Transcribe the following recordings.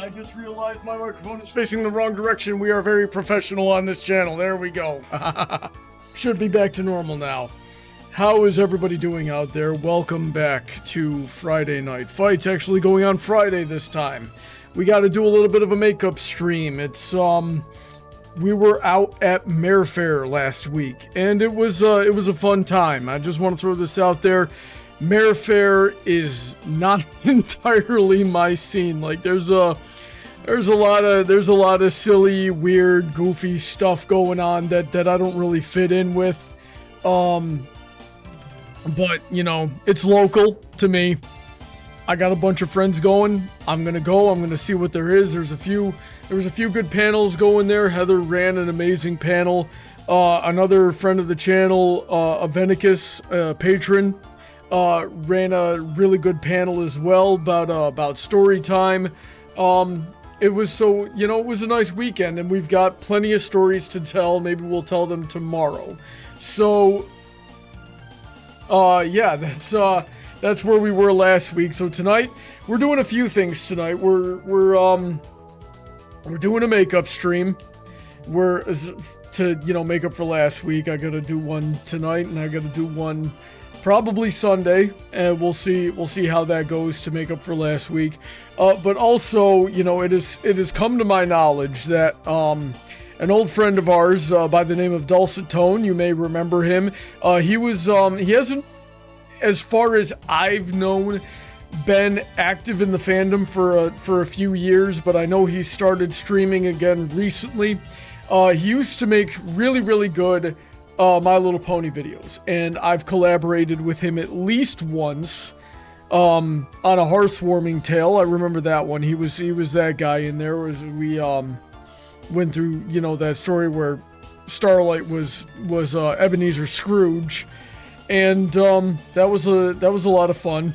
I just realized my microphone is facing the wrong direction. We are very professional on this channel. There we go. Should be back to normal now. How is everybody doing out there? Welcome back to Friday Night Fights. Actually going on Friday this time. We got to do a little bit of a makeup stream. It's we were out at Mare Fair last week, and it was a fun time. I just want to throw this out there. Mare Fair is not entirely my scene. Like there's a lot of silly, weird, goofy stuff going on that I don't really fit in with. But, you know, it's local to me. I got a bunch of friends going. I'm going to go. I'm going to see what there is. There was a few good panels going there. Heather ran an amazing panel. Another friend of the channel, Aventicus, patron, ran a really good panel as well about story time. It was it was a nice weekend, and we've got plenty of stories to tell. Maybe we'll tell them tomorrow. So, yeah, that's where we were last week. So tonight, we're doing a few things tonight. We're doing a makeup stream. To make up for last week, I gotta do one tonight, and I gotta do one probably Sunday, and we'll see how that goes to make up for last week. But also, it has come to my knowledge that an old friend of ours by the name of DulcetTone, you may remember him. He hasn't, as far as I've known, been active in the fandom for a few years, but I know he started streaming again recently. He used to make really, really good My Little Pony videos, and I've collaborated with him at least once on a Hearthwarming Tale. I remember that one. He was that guy in there. We went through that story where Starlight was Ebenezer Scrooge, and that was a lot of fun.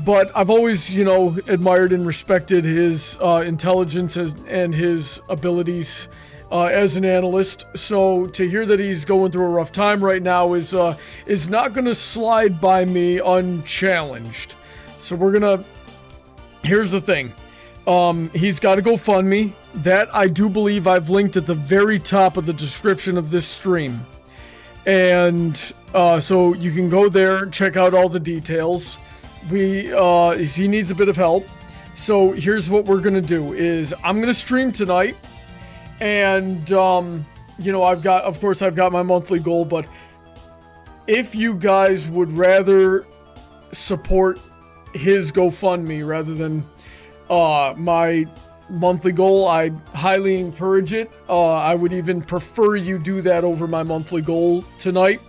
But I've always admired and respected his intelligence and his abilities as an analyst. So to hear that he's going through a rough time right now is not going to slide by me unchallenged. So here's the thing. He's got a GoFundMe that I do believe I've linked at the very top of the description of this stream. And so you can go there, check out all the details. He needs a bit of help. So here's what we're going to do is I'm going to stream tonight. And, I've got my monthly goal, but if you guys would rather support his GoFundMe rather than, my monthly goal, I highly encourage it. I would even prefer you do that over my monthly goal tonight.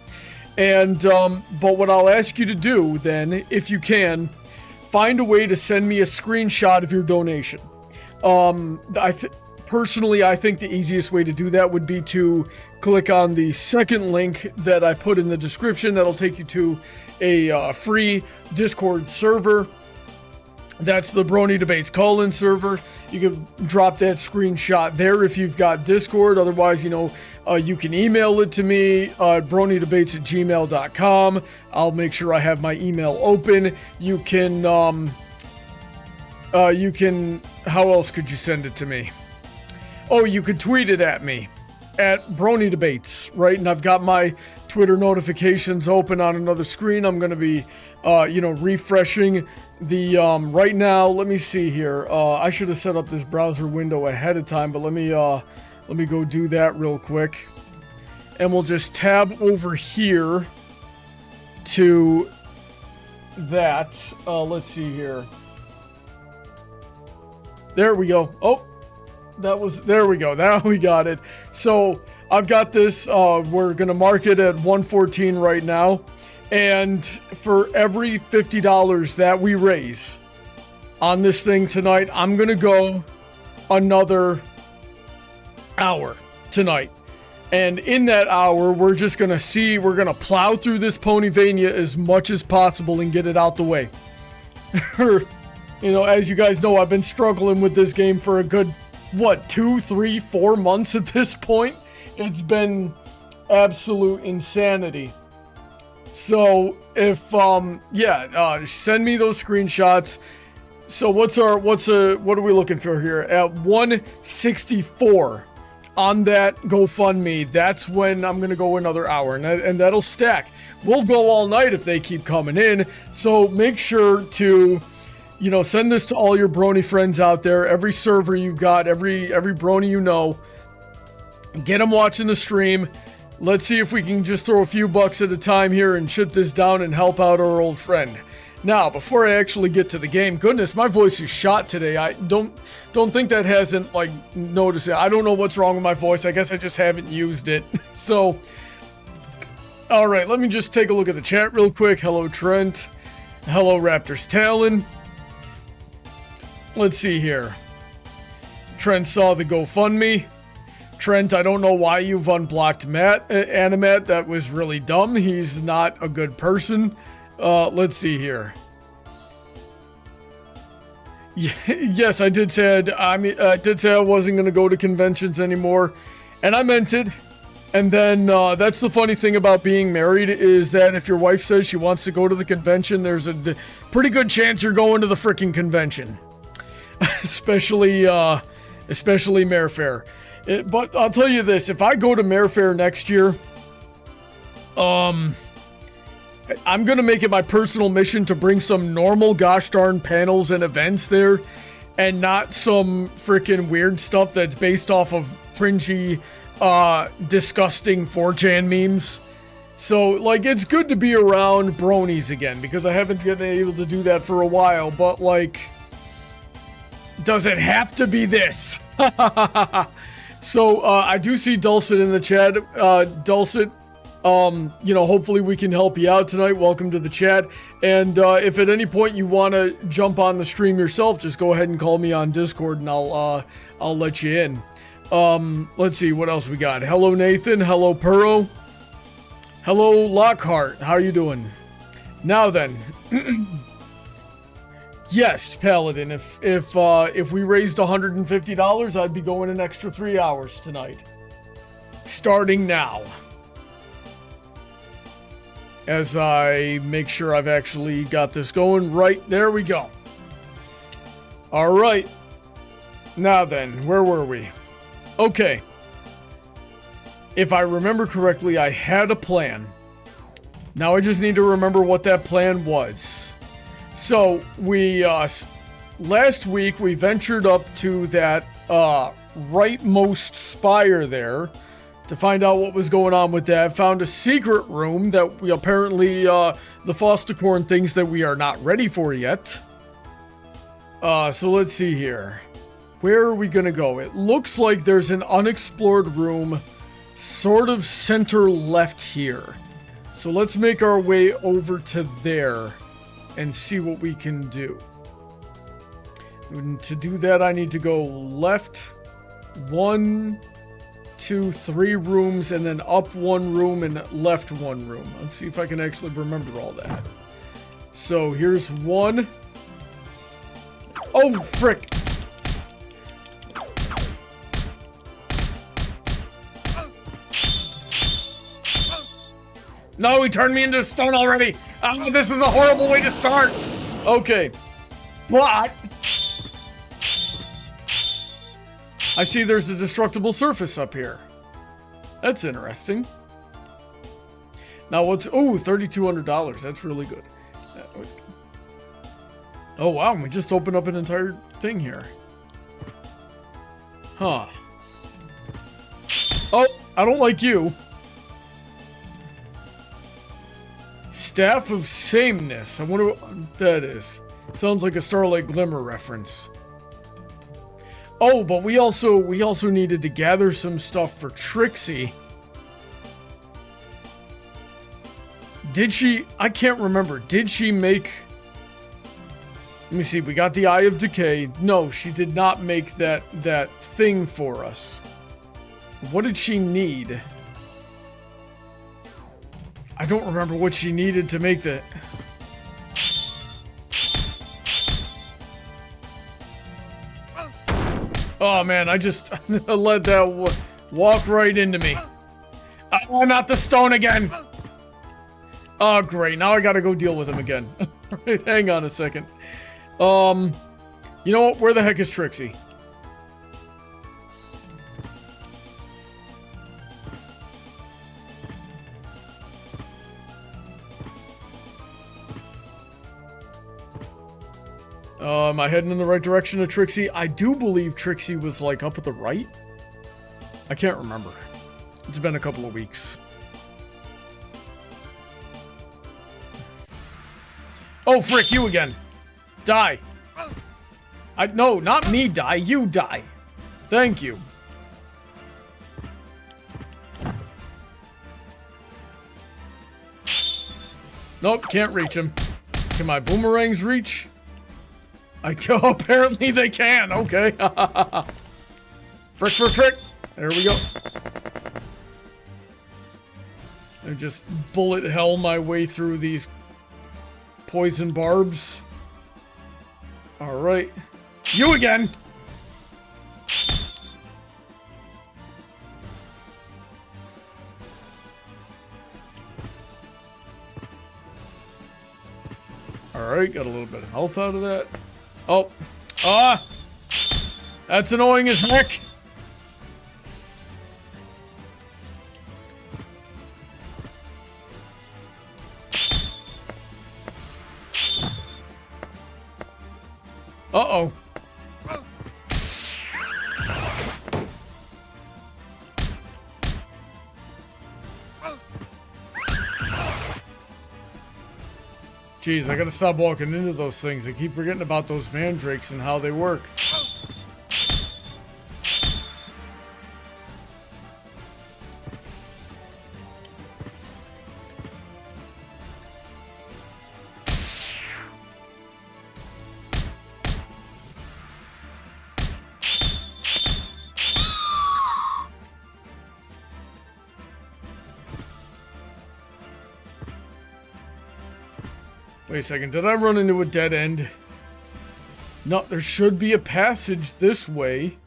And, but what I'll ask you to do then, if you can, find a way to send me a screenshot of your donation. Personally, I think the easiest way to do that would be to click on the second link that I put in the description. That'll take you to a free Discord server. That's the Brony Debates call-in server. You can drop that screenshot there if you've got Discord. Otherwise, you can email it to me at bronydebates@gmail.com. I'll make sure I have my email open. You can, how else could you send it to me? Oh, you could tweet it at me at Brony Debates, right? And I've got my Twitter notifications open on another screen. I'm going to be, refreshing the, right now. Let me see here. I should have set up this browser window ahead of time, but let me go do that real quick. And we'll just tab over here to that. Let's see here. There we go. Oh. There we go. Now we got it. So I've got this. We're going to mark it at 114 right now. And for every $50 that we raise on this thing tonight, I'm going to go another hour tonight. And in that hour, we're just going to plow through this Ponyvania as much as possible and get it out the way. As you guys know, I've been struggling with this game for a good 2, 3, 4 months at this point. It's been absolute insanity. So if send me those screenshots. So what are we looking for here? At 164 on that GoFundMe, that's when I'm gonna go another hour, and that'll stack. We'll go all night if they keep coming in. So make sure to, you know, send this to all your brony friends out there. Every server you've got, every brony you know, get them watching the stream. Let's see if we can just throw a few bucks at a time here and ship this down and help out our old friend. Now, before I actually get to the game, goodness, my voice is shot today. I don't think that hasn't, like, noticed it. I don't know what's wrong with my voice. I guess I just haven't used it. So, all right, let me just take a look at the chat real quick. Hello, Trent. Hello, Raptors Talon. Let's see here. Trent saw the GoFundMe. Trent, I don't know why you've unblocked Animat. That was really dumb. He's not a good person. Let's see here. Yes, I did say I wasn't going to go to conventions anymore, and I meant it. And then that's the funny thing about being married, is that if your wife says she wants to go to the convention, there's a pretty good chance you're going to the freaking convention. especially Mare Fair. But I'll tell you this, if I go to Mare Fair next year, I'm going to make it my personal mission to bring some normal gosh darn panels and events there, and not some freaking weird stuff that's based off of fringy, disgusting 4chan memes. So, like, it's good to be around bronies again, because I haven't been able to do that for a while, but, like, does it have to be this? So, I do see Dulcet in the chat. Dulcet, you know, hopefully we can help you out tonight. Welcome to the chat. And if at any point you want to jump on the stream yourself, just go ahead and call me on Discord, and I'll let you in. Let's see what else we got. Hello, Nathan. Hello, Puro. Hello, Lockhart. How you doing? Now then. Yes, Paladin. If we raised $150, I'd be going an extra 3 hours tonight. Starting now. As I make sure I've actually got this going. Right, there we go. Alright. Now then, where were we? Okay. If I remember correctly, I had a plan. Now I just need to remember what that plan was. So, we, last week we ventured up to that, rightmost spire there to find out what was going on with that. Found a secret room that we apparently, the Fostercorn thinks that we are not ready for yet. So let's see here. Where are we gonna go? It looks like there's an unexplored room sort of center left here. So let's make our way over to there and see what we can do. And to do that, I need to go left 1, 2, 3 rooms, and then up 1 room and left 1 room. Let's see if I can actually remember all that. So here's 1. Oh, frick! No, he turned me into stone already! Oh, this is a horrible way to start! Okay. But I see there's a destructible surface up here. That's interesting. Now what's... Oh, $3,200. That's really good. Oh, wow. We just opened up an entire thing here. Huh. Oh, I don't like you. Staff of Sameness. I wonder what that is. Sounds like a Starlight Glimmer reference. Oh, but we also needed to gather some stuff for Trixie. Did she? I can't remember. Did she make... Let me see. We got the Eye of Decay. No, she did not make that thing for us. What did she need? I don't remember what she needed to make that. Oh man, I just let that walk right into me. Oh, not the stone again. Oh great, now I gotta go deal with him again. Right, hang on a second. You know what? Where the heck is Trixie? Am I heading in the right direction of Trixie? I do believe Trixie was, like, up at the right. I can't remember. It's been a couple of weeks. Oh, frick, you again. Die. No, not me die. You die. Thank you. Nope, can't reach him. Can my boomerangs reach? Apparently they can. Okay. Frick, frick, frick. There we go. I just bullet hell my way through these poison barbs. Alright. You again! Alright, got a little bit of health out of that. Oh. Ah! That's annoying as heck! Uh-oh. Jeez, I gotta stop walking into those things. I keep forgetting about those mandrakes and how they work. Wait a second, did I run into a dead end? No, there should be a passage this way.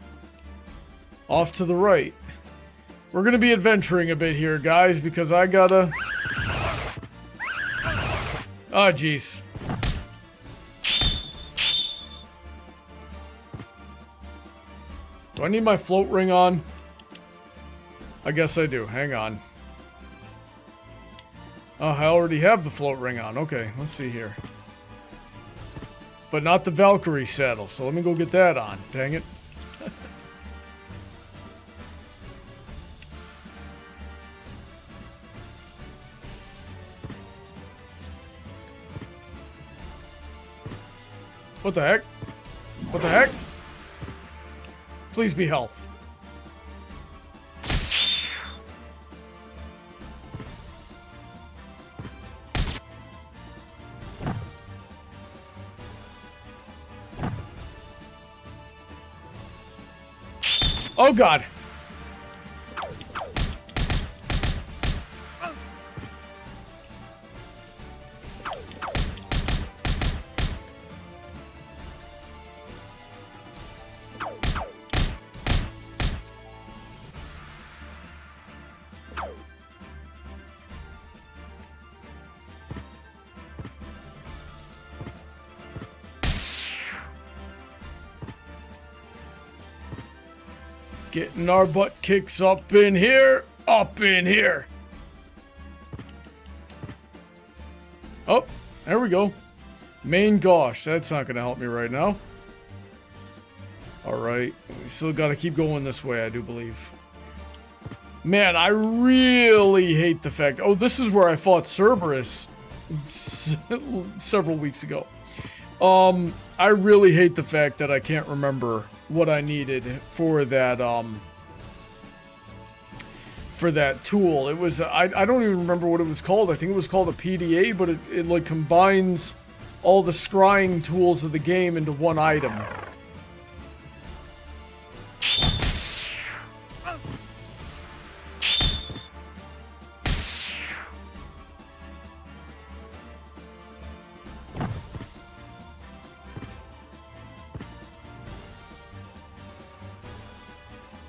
Off to the right. We're gonna be adventuring a bit here, guys, because I gotta... Oh, jeez. Do I need my float ring on? I guess I do. Hang on. Oh, I already have the float ring on. Okay, let's see here. But not the Valkyrie saddle, so let me go get that on. Dang it. What the heck? What the heck? Please be health. Oh God. Getting our butt kicks up in here. Up in here. Oh, there we go. Main gosh, that's not going to help me right now. Alright, we still got to keep going this way, I do believe. Man, I really hate the fact... Oh, this is where I fought Cerberus several weeks ago. I really hate the fact that I can't remember what I needed for that tool. It was I don't even remember what it was called. I think it was called a PDA, but it like combines all the scrying tools of the game into one item.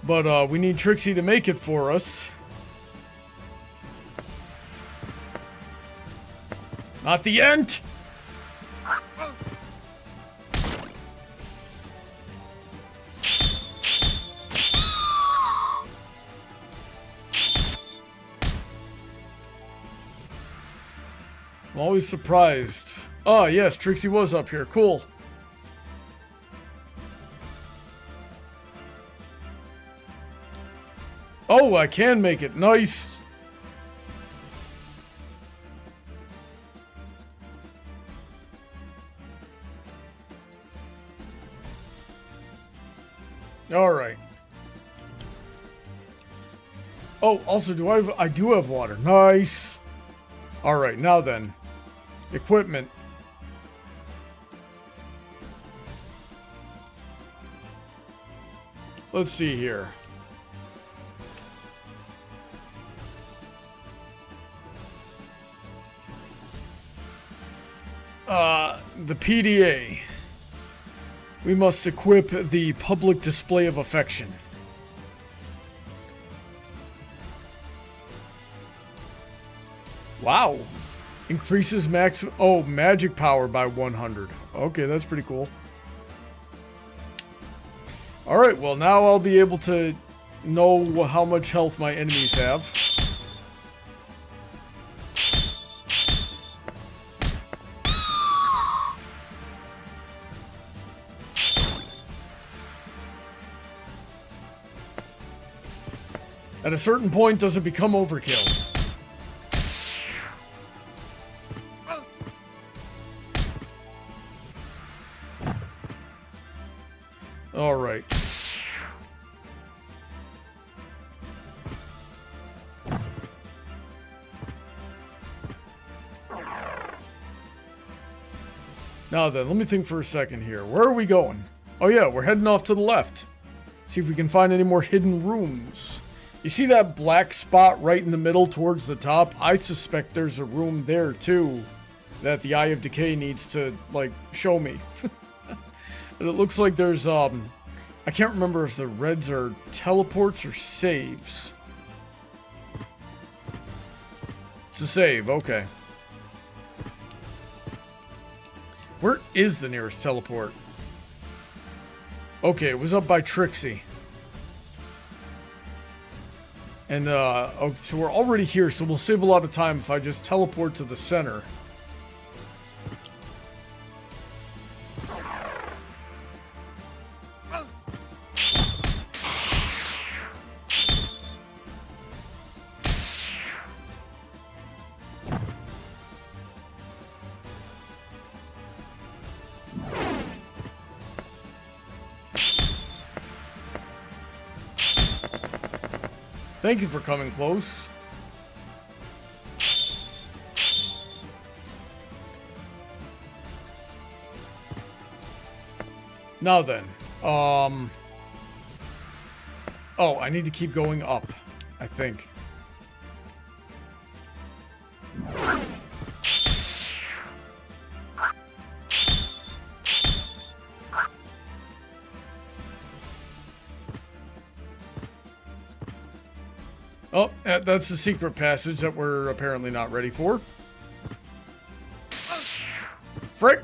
But we need Trixie to make it for us. Not the end! I'm always surprised. Oh, yes, Trixie was up here. Cool. Oh, I can make it. Nice. All right. Oh, also, I do have water. Nice. All right, now then. Equipment. Let's see here. The PDA. We must equip the public display of affection. Wow. Increases magic power by 100. Okay, that's pretty cool. Alright, well now I'll be able to know how much health my enemies have. At a certain point, does it become overkill? All right. Now then, let me think for a second here. Where are we going? Oh yeah, we're heading off to the left. See if we can find any more hidden rooms. You see that black spot right in the middle towards the top? I suspect there's a room there too that the Eye of Decay needs to, like, show me. But it looks like there's, I can't remember if the reds are teleports or saves. It's a save, okay. Where is the nearest teleport? Okay, it was up by Trixie. And, oh, so we're already here, so we'll save a lot of time if I just teleport to the center. Thank you for coming close. Now then, oh, I need to keep going up, I think. Oh, that's the secret passage that we're apparently not ready for. Frick!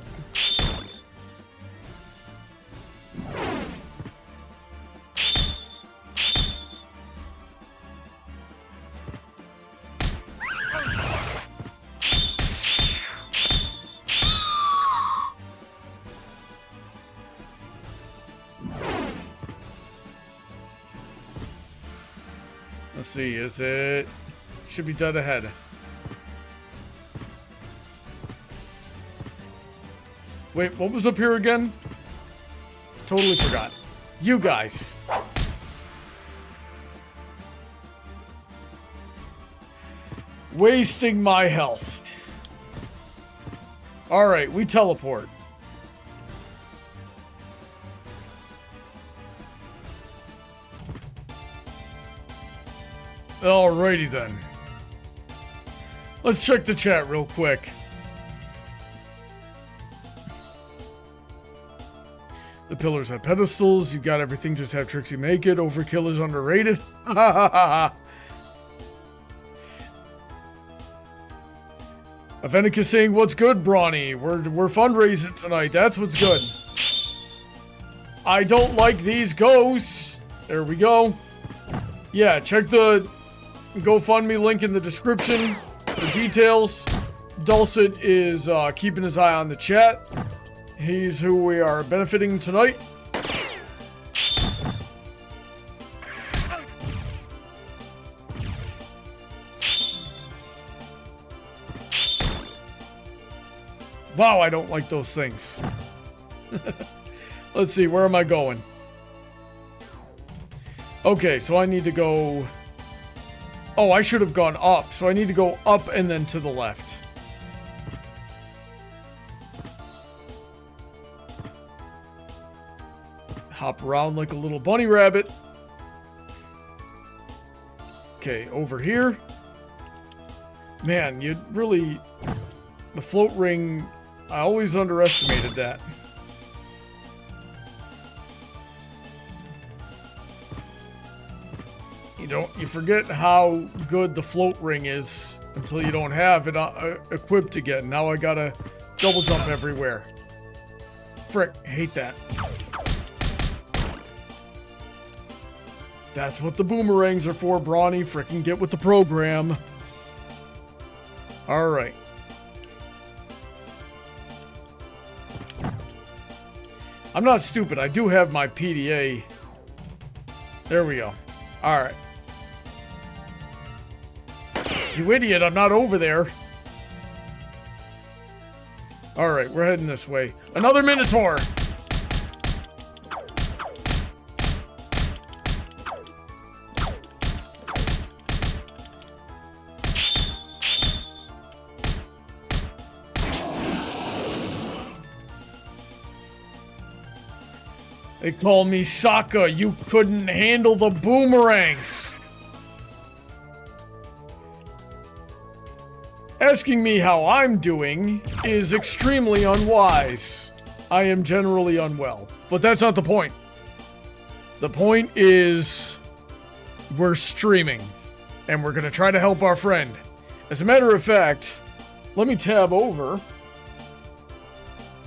Let's see, is it... Should be dead ahead. Wait, what was up here again? Totally forgot. You guys. Wasting my health. Alright, we teleport. Alrighty then. Let's check the chat real quick. The pillars have pedestals. You got everything, just have Trixie make it. Overkill is underrated. Aventicus saying, what's good, Brony? We're fundraising tonight. That's what's good. I don't like these ghosts. There we go. Yeah, check the GoFundMe link in the description for details. Dulcet is keeping his eye on the chat. He's who we are benefiting tonight. Wow, I don't like those things. Let's see, where am I going? Okay, so I need to go... Oh, I should have gone up. So I need to go up and then to the left. Hop around like a little bunny rabbit. Okay, over here. Man, you really... The float ring... I always underestimated that. You forget how good the float ring is until you don't have it equipped again. Now I gotta double jump everywhere. Frick, hate that. That's what the boomerangs are for, Brony. Frickin' get with the program. Alright. I'm not stupid. I do have my PDA. There we go. Alright. You idiot, I'm not over there. Alright, we're heading this way. Another Minotaur! They call me Sokka. You couldn't handle the boomerangs. Asking me how I'm doing is extremely unwise. I am generally unwell, but that's not the point. The point is we're streaming and we're gonna try to help our friend. As a matter of fact, let me tab over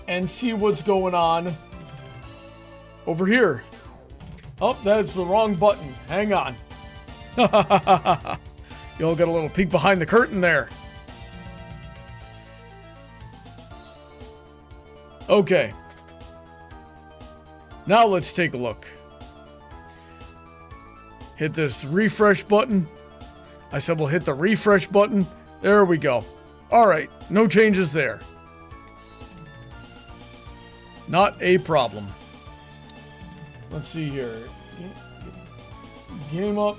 and see what's going on over here. Oh, that's the wrong button. Hang on. Y'all got a little peek behind the curtain there. Okay. Now let's take a look. Hit this refresh button. I said we'll hit the refresh button. There we go. Alright, no changes there. Not a problem. Let's see here. Game up.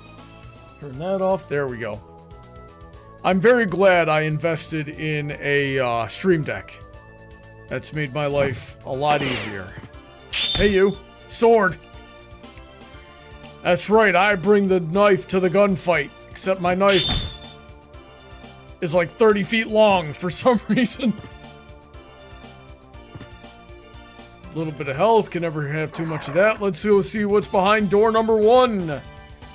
Turn that off. There we go. I'm very glad I invested in a stream deck. That's made my life a lot easier. Hey you. Sword. That's right. I bring the knife to the gunfight. Except my knife is like 30 feet long for some reason. A little bit of health, can never have too much of that. Let's go see what's behind door number 1.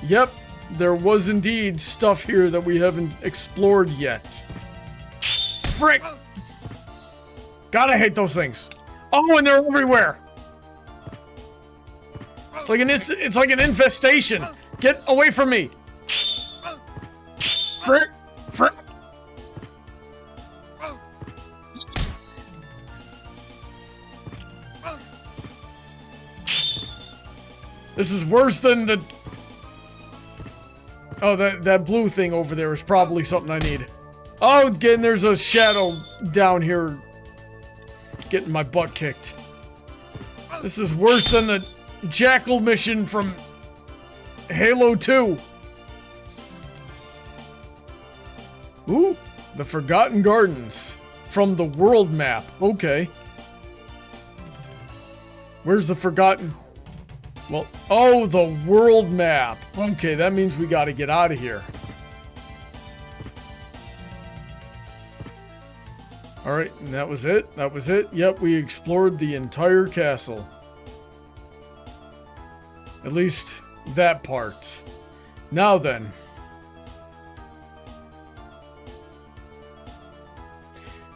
Yep, there was indeed stuff here that we haven't explored yet. Frick! God, I hate those things. Oh, and they're everywhere. It's like an infestation. Get away from me. Frick! Frick! This is worse than the... Oh, that blue thing over there is probably something I need. Oh, again, there's a shadow down here getting my butt kicked. This is worse than the Jackal mission from Halo 2. Ooh, the Forgotten Gardens from the world map. Okay. Where's the Forgotten... Well, oh, the world map. Okay, that means we gotta get out of here. Alright, and that was it? That was it? Yep, we explored the entire castle. At least, that part. Now then.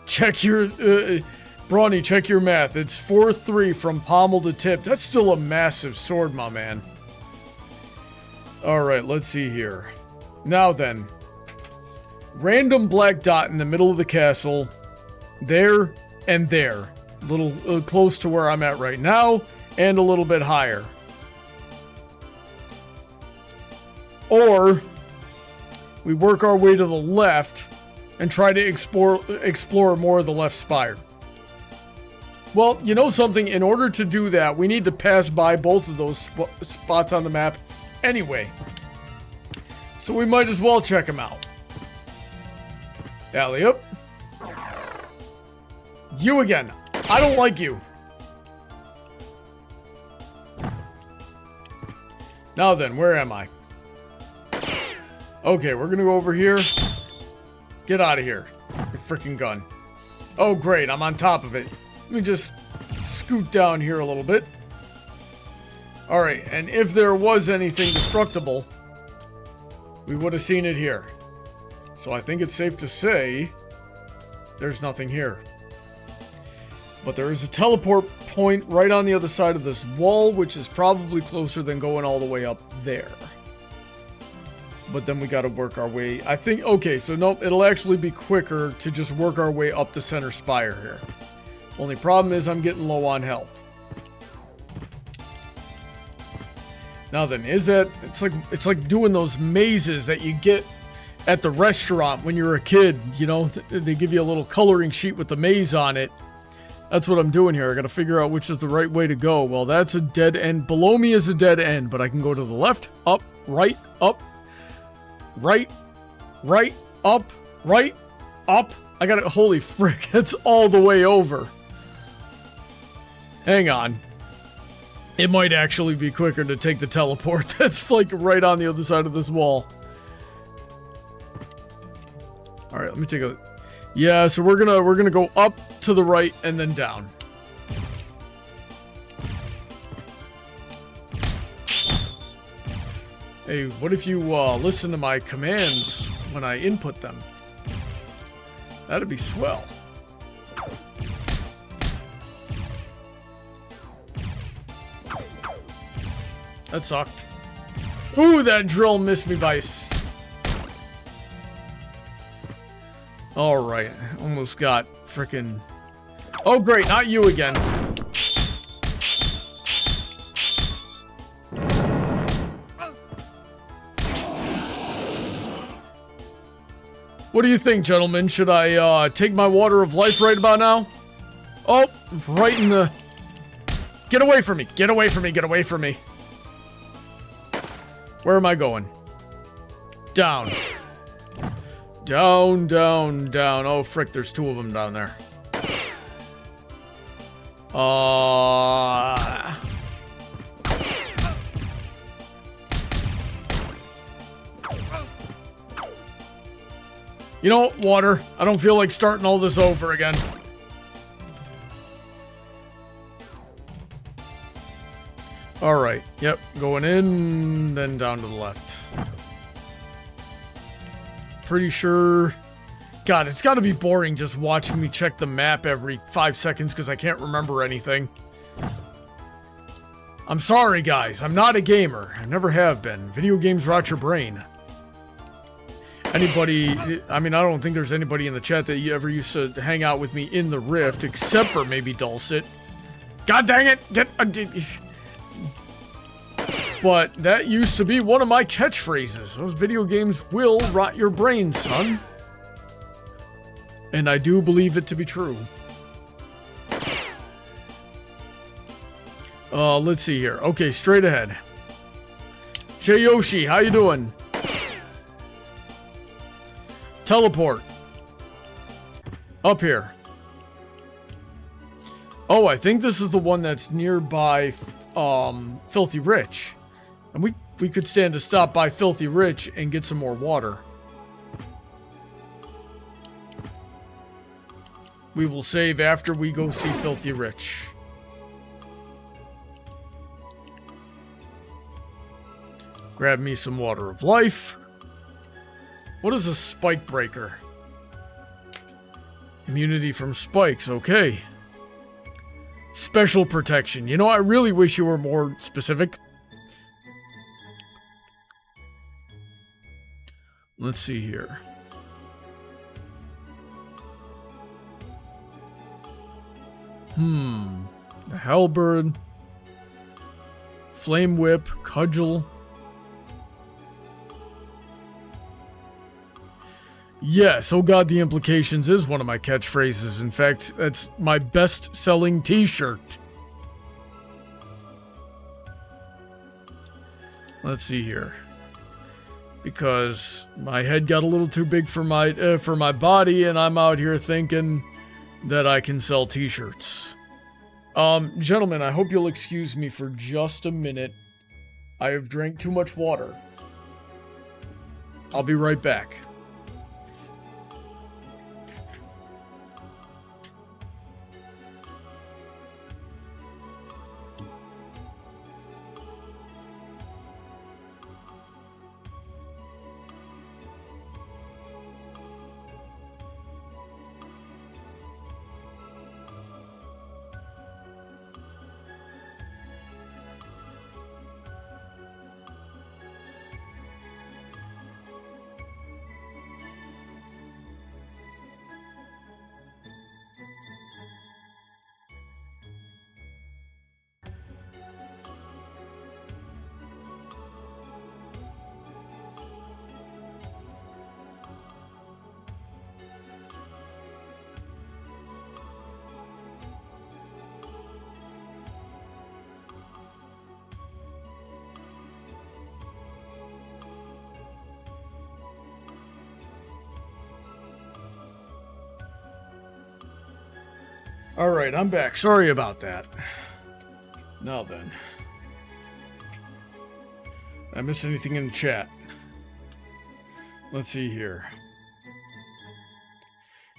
Check your... Brony, check your math. It's 4-3 from pommel to tip. That's still a massive sword, my man. Alright, let's see here. Now then. random black dot in the middle of the castle. There and there. A little close to where I'm at right now, and a little bit higher. Or we work our way to the left and try to explore more of the left spire. Well, you know something? In order to do that, we need to pass by both of those spots on the map anyway. So we might as well check them out. Alley-oop. You again. I don't like you. Now then, where am I? Okay, we're gonna go over here. Get out of here. Your freaking gun. Oh, great. I'm on top of it. Let me just scoot down here a little bit. Alright, and if there was anything destructible, we would have seen it here. So I think it's safe to say there's nothing here. But there is a teleport point right on the other side of this wall, which is probably closer than going all the way up there. But then we gotta work our way. I think, okay, so nope, it'll actually be quicker to just work our way up the center spire here. Only problem is I'm getting low on health. Now then, is that, it's like doing those mazes that you get at the restaurant when you're a kid, you know, they give you a little coloring sheet with the maze on it. That's what I'm doing here. I gotta figure out which is the right way to go. Well, that's a dead end. Below me is a dead end, but I can go to the left, up, right, up, right, right, up, right, up. I gotta, holy frick, that's all the way over. Hang on. It might actually be quicker to take the teleport. That's like right on the other side of this wall. Alright, let me take a... Yeah, so we're gonna go up to the right and then down. Hey, what if you listen to my commands when I input them? That'd be swell. That sucked. Ooh, that drill missed me by... Alright, almost got frickin'... Oh great, not you again. What do you think, gentlemen? Should I take my water of life right about now? Oh, right in the... Get away from me, get away from me, get away from me. Where am I going? Down. Down, down, down. Oh, frick, there's two of them down there. You know what, water? I don't feel like starting all this over again. Alright, yep, going in, then down to the left. Pretty sure... God, it's gotta be boring just watching me check the map every 5 seconds because I can't remember anything. I'm sorry, guys. I'm not a gamer. I never have been. Video games rot your brain. Anybody... I mean, I don't think there's anybody in the chat that you ever used to hang out with me in the Rift, except for maybe Dulcet. God dang it! But that used to be one of my catchphrases. Those video games will rot your brain, son. And I do believe it to be true. Let's see here. Okay, straight ahead. Jay Yoshi, how you doing? Teleport. Up here. Oh, I think this is the one that's nearby, Filthy Rich. And we could stand to stop by Filthy Rich and get some more water. We will save after we go see Filthy Rich. Grab me some water of life. What is a spike breaker? Immunity from spikes, okay. Special protection. You know, I really wish you were more specific. Let's see here. The halberd. Flame whip. Cudgel. Yes, oh god, the implications is one of my catchphrases. In fact, that's my best-selling t-shirt. Let's see here. Because my head got a little too big for my body, and I'm out here thinking that I can sell t-shirts. Gentlemen, I hope you'll excuse me for just a minute. I have drank too much water. I'll be right back. Alright, I'm back. Sorry about that. Now then. Did I miss anything in the chat? Let's see here.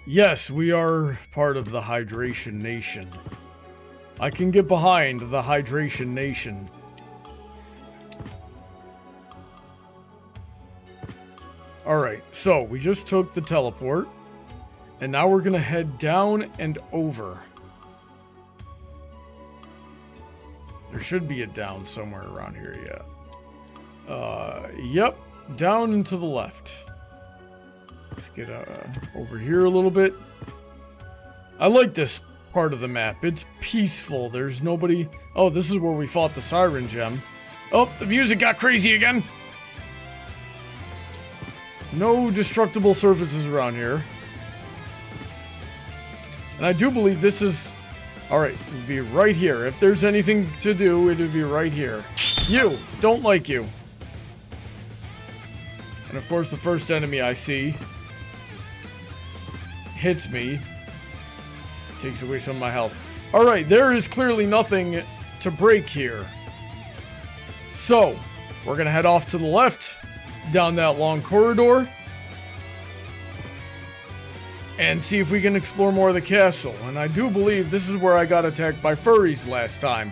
Yes, we are part of the Hydration Nation. I can get behind the Hydration Nation. Alright, so we just took the teleport. And now we're gonna head down and over. There should be a down somewhere around here, yeah. Yep, down and to the left. Let's get over here a little bit. I like this part of the map. It's peaceful. There's nobody. Oh, this is where we fought the Siren Gem. Oh, the music got crazy again. No destructible surfaces around here. And I do believe this is... Alright, it would be right here. If there's anything to do, it would be right here. You! Don't like you. And of course the first enemy I see hits me. Takes away some of my health. Alright, there is clearly nothing to break here. So, we're gonna head off to the left, down that long corridor, and see if we can explore more of the castle. And I do believe this is where I got attacked by furries last time.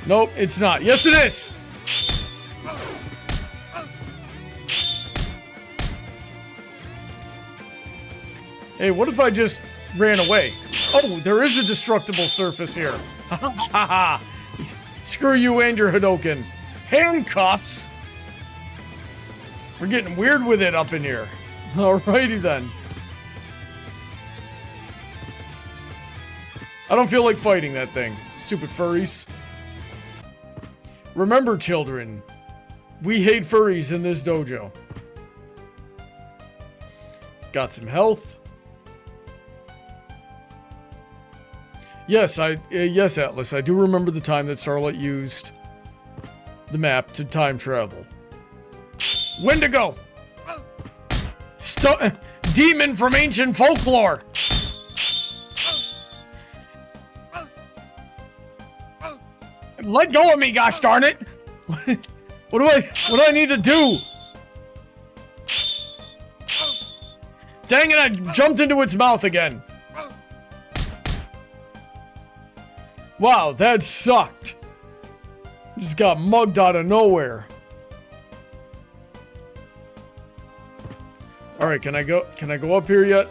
Nope, it's not. Yes, it is! Hey, what if I just ran away? Oh, there is a destructible surface here. Haha. Screw you and your Hadoken. Handcuffs? We're getting weird with it up in here. Alrighty then. I don't feel like fighting that thing. Stupid furries. Remember, children, we hate furries in this dojo. Got some health. Yes, yes, Atlas, I do remember the time that Starlight used the map to time travel. Wendigo! Demon from ancient folklore! Let go of me, gosh darn it! What do I need to do? Dang it, I jumped into its mouth again. Wow, that sucked. Just got mugged out of nowhere. Alright, can I go up here yet?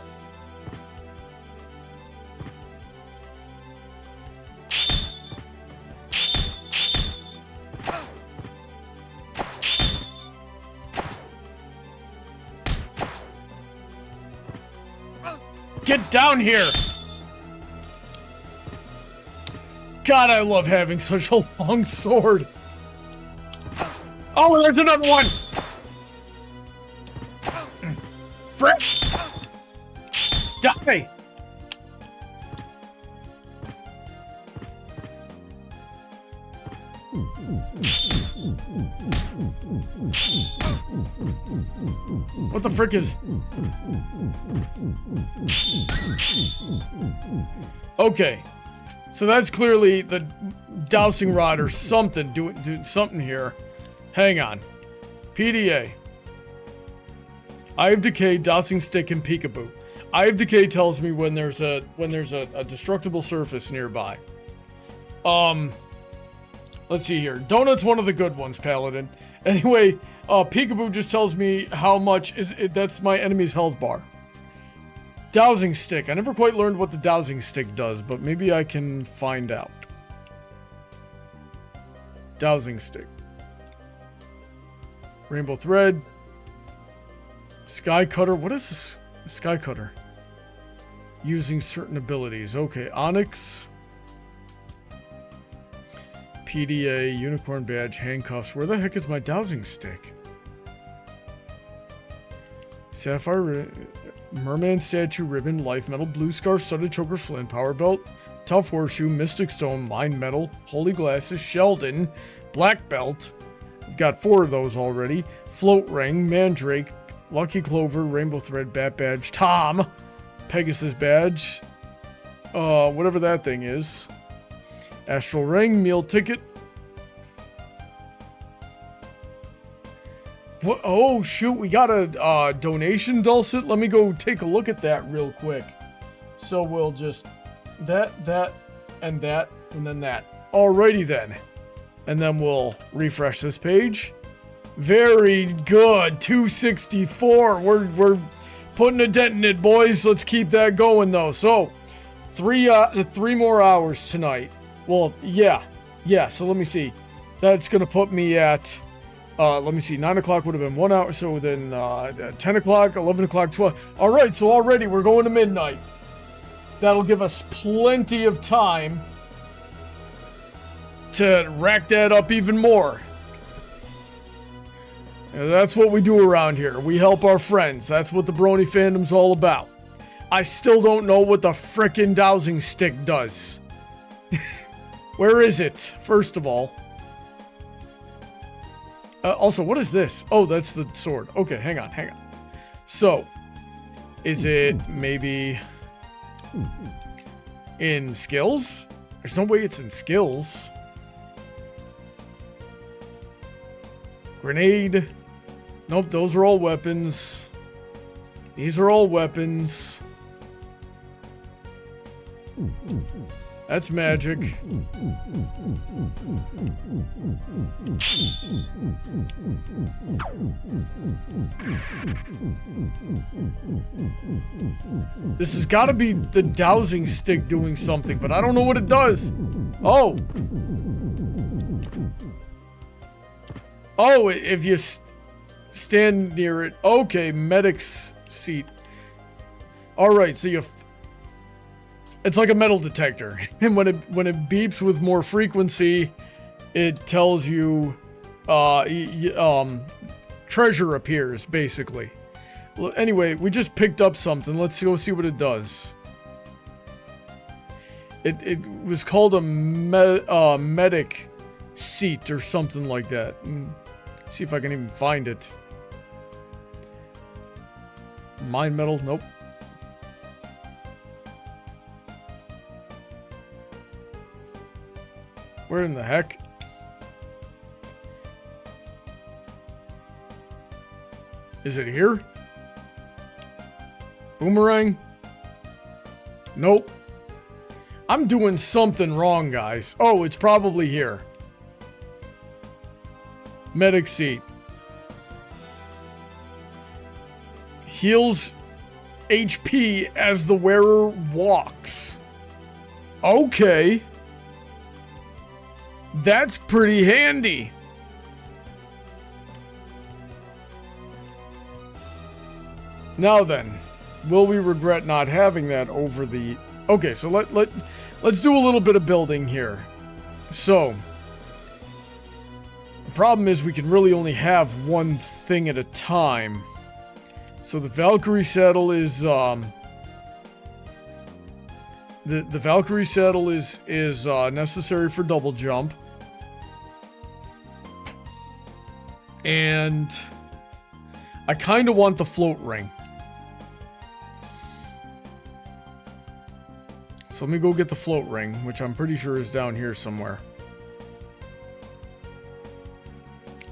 Get down here! God, I love having such a long sword. Oh, there's another one. Frick. Die. What the frick is... Okay. So that's clearly the dowsing rod or something. Doing something here. Hang on. PDA. Eye of Decay, dowsing stick, and peekaboo. Eye of Decay tells me when there's a destructible surface nearby. Let's see here. Donut's one of the good ones, Paladin. Anyway, peekaboo just tells me how much that's my enemy's health bar. Dowsing stick. I never quite learned what the dowsing stick does, but maybe I can find out. Dowsing stick. Rainbow thread. Sky cutter. What is this? Sky cutter. Using certain abilities. Okay, onyx. PDA, unicorn badge, handcuffs. Where the heck is my dowsing stick? Sapphire, merman statue, ribbon, life metal, blue scarf, studded choker, flint, power belt, tough horseshoe, mystic stone, mind metal, holy glasses, Sheldon, black belt. I've got 4 of those already. Float ring, mandrake, lucky clover, rainbow thread, bat badge, Tom, Pegasus badge, whatever that thing is. Astral ring, meal ticket. What? Oh shoot, we got a donation, Dulcet. Let me go take a look at that real quick. So we'll just that, and then that. Alrighty then. And then we'll refresh this page. Very good. 264. We're putting a dent in it, boys. Let's keep that going though. So 3 more hours tonight. Well, yeah. So let me see. That's gonna put me at let me see. 9 o'clock would have been 1 hour. So then 10 o'clock, 11 o'clock, 12. All right. So already we're going to midnight. That'll give us plenty of time to rack that up even more. And that's what we do around here. We help our friends. That's what the Brony fandom's all about. I still don't know what the frickin' dowsing stick does. Where is it, first of all? Also, what is this? Oh, that's the sword. Okay, hang on. So, is it maybe in skills? There's no way it's in skills. Grenade. Nope, those are all weapons. These are all weapons. That's magic. This has got to be the dowsing stick doing something, but I don't know what it does. Oh, if you stand near it. Okay, medic's seat. All right, so it's like a metal detector, and when it beeps with more frequency, it tells you treasure appears, basically. Well, anyway, we just picked up something. Let's go see what it does. It was called a medic seat or something like that. See if I can even find it. Mind metal, nope. Where in the heck? Is it here? Boomerang? Nope. I'm doing something wrong, guys. Oh, it's probably here. Medic seat. Heals HP as the wearer walks. Okay. That's pretty handy. Now then, will we regret not having that over the... Okay, so let's do a little bit of building here. So, the problem is we can really only have one thing at a time. So the Valkyrie saddle is, the Valkyrie saddle is necessary for double jump. And I kind of want the float ring. So let me go get the float ring, which I'm pretty sure is down here somewhere.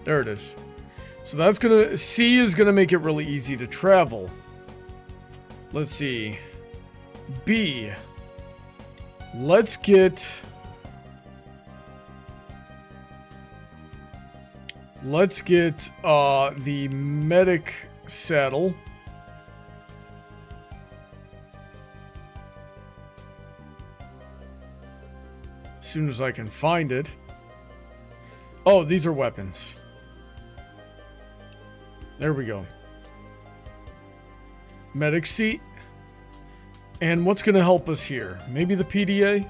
There it is. So that's gonna... C is gonna make it really easy to travel. Let's see. B. Let's get... the medic saddle. As soon as I can find it. Oh, these are weapons. There we go. Medic seat. And what's going to help us here? Maybe the PDA?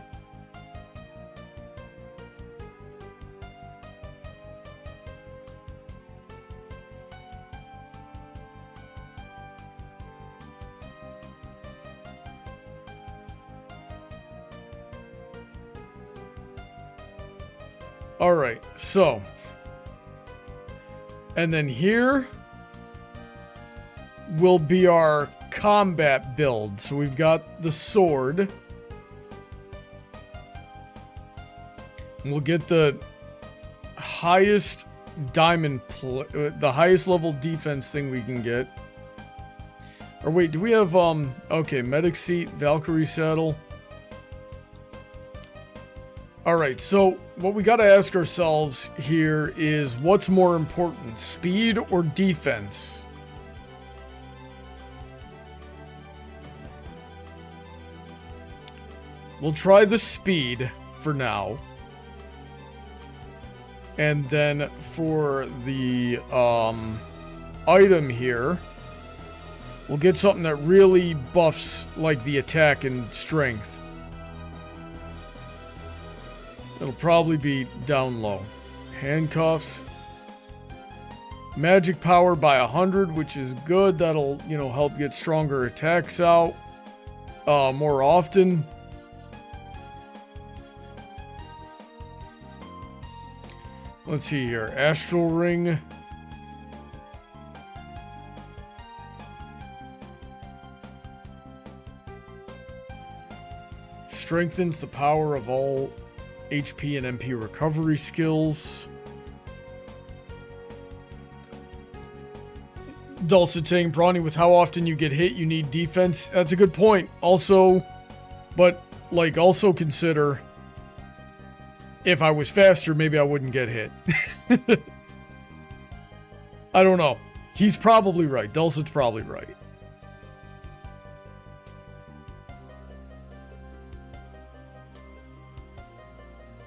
Alright, so. And then here will be our combat build. So we've got the sword. We'll get the highest diamond, the highest level defense thing we can get. Or wait, do we have, okay, medic seat, Valkyrie saddle. Alright, so what we gotta ask ourselves here is what's more important, speed or defense? We'll try the speed for now. And then for the item here, we'll get something that really buffs like the attack and strength. It'll probably be down low. Handcuffs. Magic power by 100, which is good. That'll, you know, help get stronger attacks out more often. Let's see here. Astral ring. Strengthens the power of all HP and MP recovery skills. Dulcet saying, Brony, with how often you get hit, you need defense. That's a good point. Also, but, like, also consider if I was faster, maybe I wouldn't get hit. I don't know. He's probably right. Dulcet's probably right.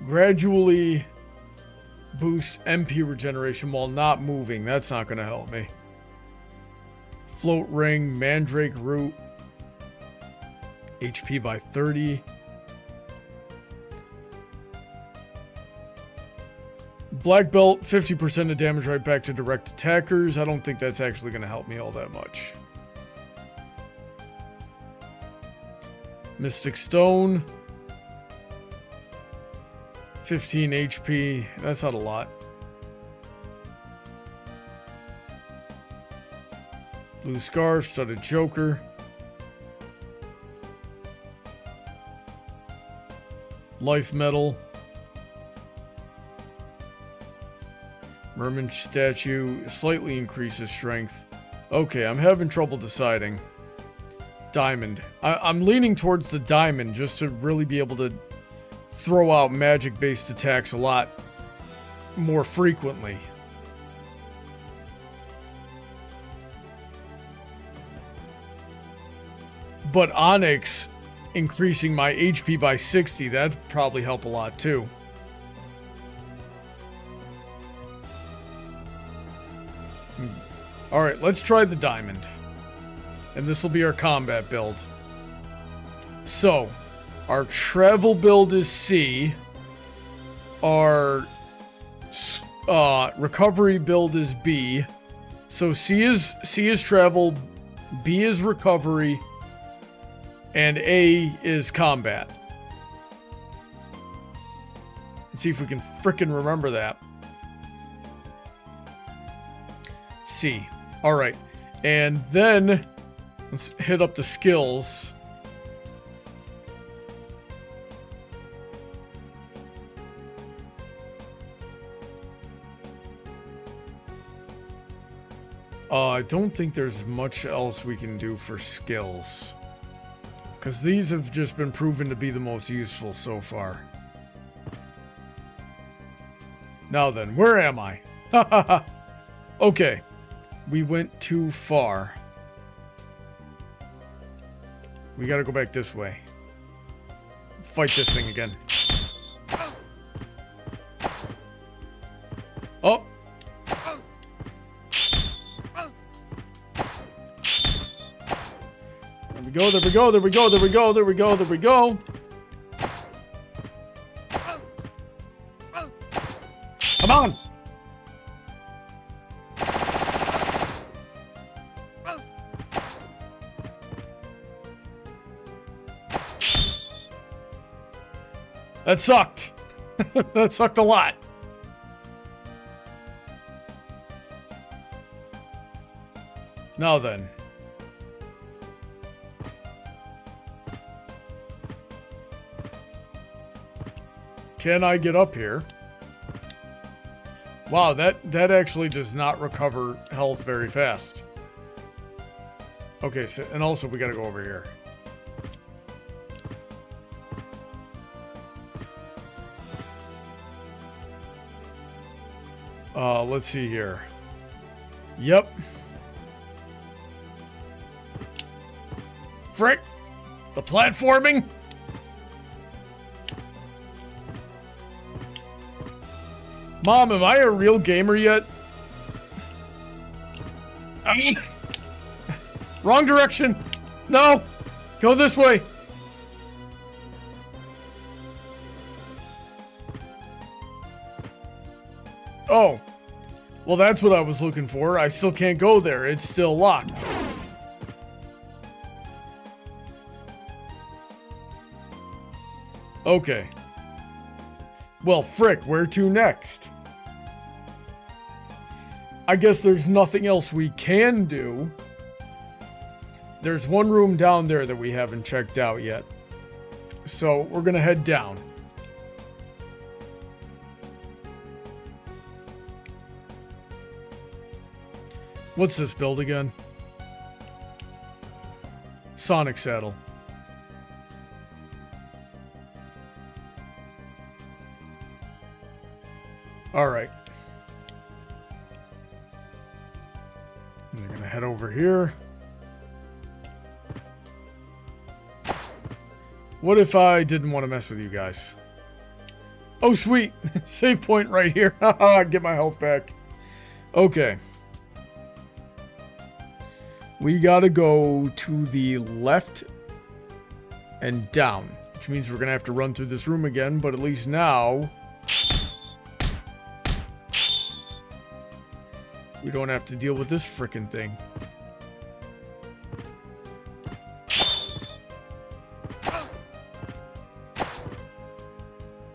Gradually boost MP regeneration while not moving. That's not going to help me. Float ring, mandrake root. HP by 30. Black belt, 50% of damage right back to direct attackers. I don't think that's actually going to help me all that much. Mystic Stone. 15 HP. That's not a lot. Blue Scarf, Studded Joker. Life Metal. Merman Statue slightly increases strength. Okay, I'm having trouble deciding. Diamond. I'm leaning towards the diamond just to really be able to throw out magic-based attacks a lot more frequently. But Onyx increasing my HP by 60, that'd probably help a lot too. Alright, let's try the diamond. And this will be our combat build. So, our travel build is C. our recovery build is B. So C is travel, B is recovery, and A is combat. Let's see if we can frickin' remember that. C. All right. And then let's hit up the skills. I don't think there's much else we can do for skills, because these have just been proven to be the most useful so far. Now then, where am I? Okay, we went too far. We gotta go back this way. Fight this thing again. Oh! There we go, there we go, there we go, there we go, there we go. Come on! That sucked. That sucked a lot. Now then. Can I get up here? Wow, that actually does not recover health very fast. Okay, so, and also we gotta go over here. Let's see here. Yep. Frick! The platforming! Mom, am I a real gamer yet? Wrong direction! No! Go this way! Oh. Well, that's what I was looking for. I still can't go there. It's still locked. Okay. Well, frick, where to next? I guess there's nothing else we can do. There's one room down there that we haven't checked out yet. So, we're gonna head down. What's this build again? Sonic Saddle. Alright. We're gonna head over here. What if I didn't want to mess with you guys? Oh, sweet. Save point right here. Haha, get my health back. Okay. We gotta go to the left and down, which means we're gonna have to run through this room again, but at least now we don't have to deal with this frickin' thing.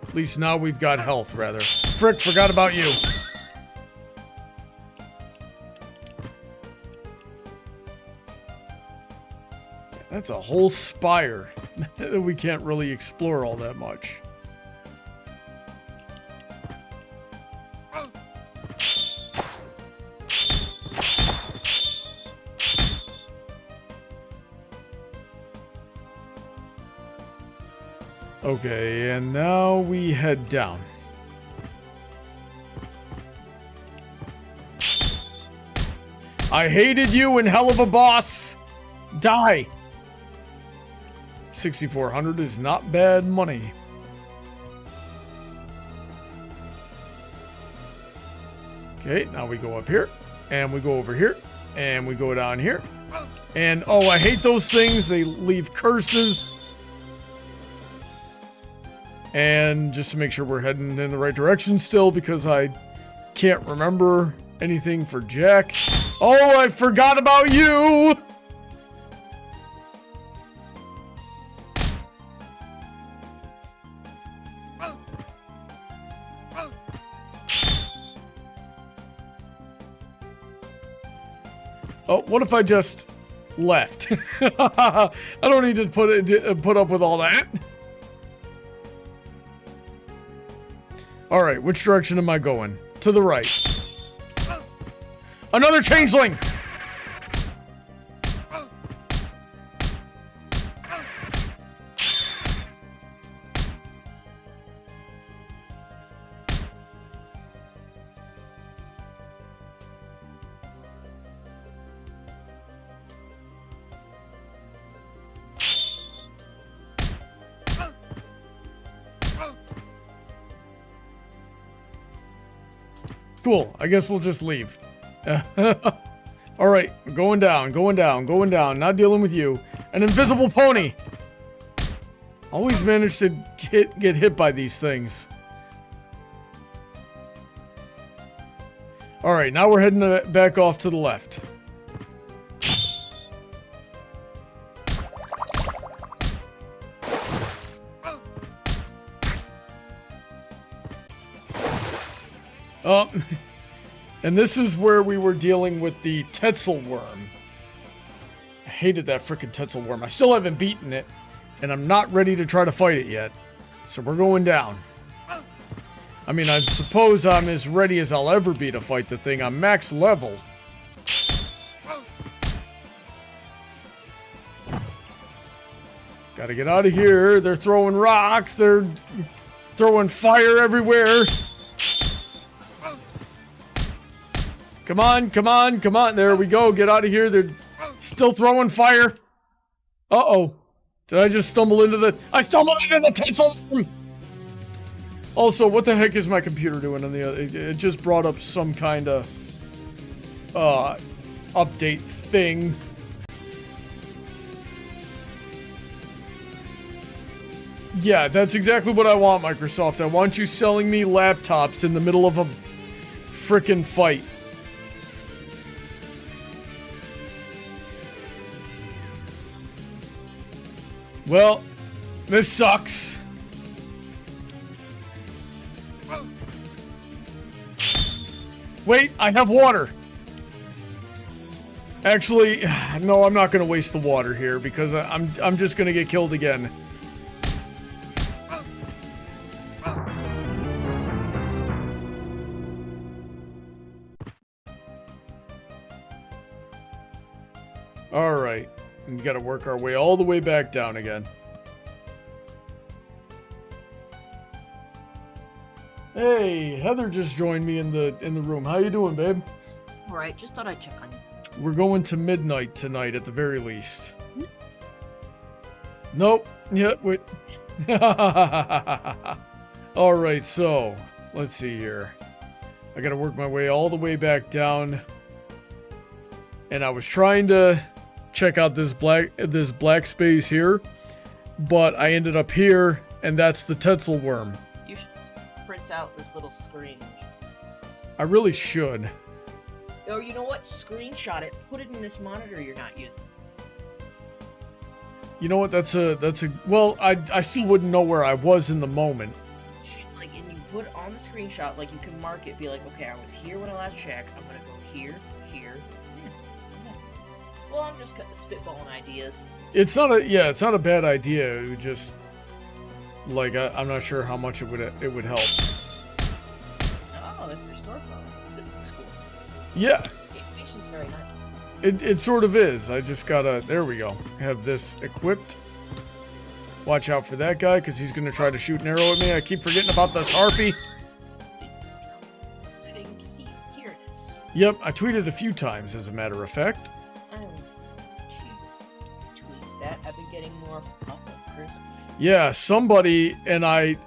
At least now we've got health, rather. Frick, forgot about you. That's a whole spire that we can't really explore all that much. Okay, and now we head down. I hated you and hell of a boss! Die! 6,400 is not bad money. Okay, now we go up here, and we go over here, and we go down here. And, oh, I hate those things. They leave curses. And just to make sure we're heading in the right direction still, because I can't remember anything for Jack. Oh, I forgot about you! Oh, what if I just left? I don't need to put up with all that. All right, which direction am I going? To the right. Another changeling! Cool. I guess we'll just leave. All right. Going down, going down, going down. Not dealing with you. An invisible pony. Always manage to get hit by these things. All right. Now we're heading back off to the left. And this is where we were dealing with the Tetzel worm. I hated that frickin' Tetzel worm. I still haven't beaten it, and I'm not ready to try to fight it yet. So we're going down. I mean, I suppose I'm as ready as I'll ever be to fight the thing. I'm max level. Gotta get out of here. They're throwing rocks. They're throwing fire everywhere. Come on, come on, come on. There we go. Get out of here. They're still throwing fire. Uh-oh. Did I just stumble into the... I stumbled into the Tetzel worm! Also, what the heck is my computer doing on the other... It just brought up some kind of... update thing. Yeah, that's exactly what I want, Microsoft. I want you selling me laptops in the middle of a frickin' fight. Well, this sucks. Wait, I have water. Actually, no, I'm not going to waste the water here because I'm just going to get killed again. All right. We got to work our way all the way back down again. Hey, Heather just joined me in the room. How you doing, babe? All right, just thought I'd check on you. We're going to midnight tonight at the very least. Nope. Yeah, wait. All right, so let's see here. I got to work my way all the way back down. And I was trying to check out this black space here, but I ended up here, and that's the Tetzel worm. You should print out this little screen. I really should. Or you know what? Screenshot it. Put it in this monitor you're not using. You know what? That's a. Well, I still wouldn't know where I was in the moment. Like, and you put on the screenshot, like you can mark it. Be like, okay, I was here when I last checked. I'm gonna go here, here. Well, I'm just spitballing ideas. It's not a bad idea. It would just, like, I'm not sure how much it would help. Oh, that's your store phone. This looks cool. Yeah. The animation's very nice. It sort of is. I just gotta, there we go. Have this equipped. Watch out for that guy, because he's gonna try to shoot an arrow at me. I keep forgetting about this harpy. I didn't see it. Here it is. Yep, I tweeted a few times, as a matter of fact. That I've been getting more Chris. Yeah, somebody, and I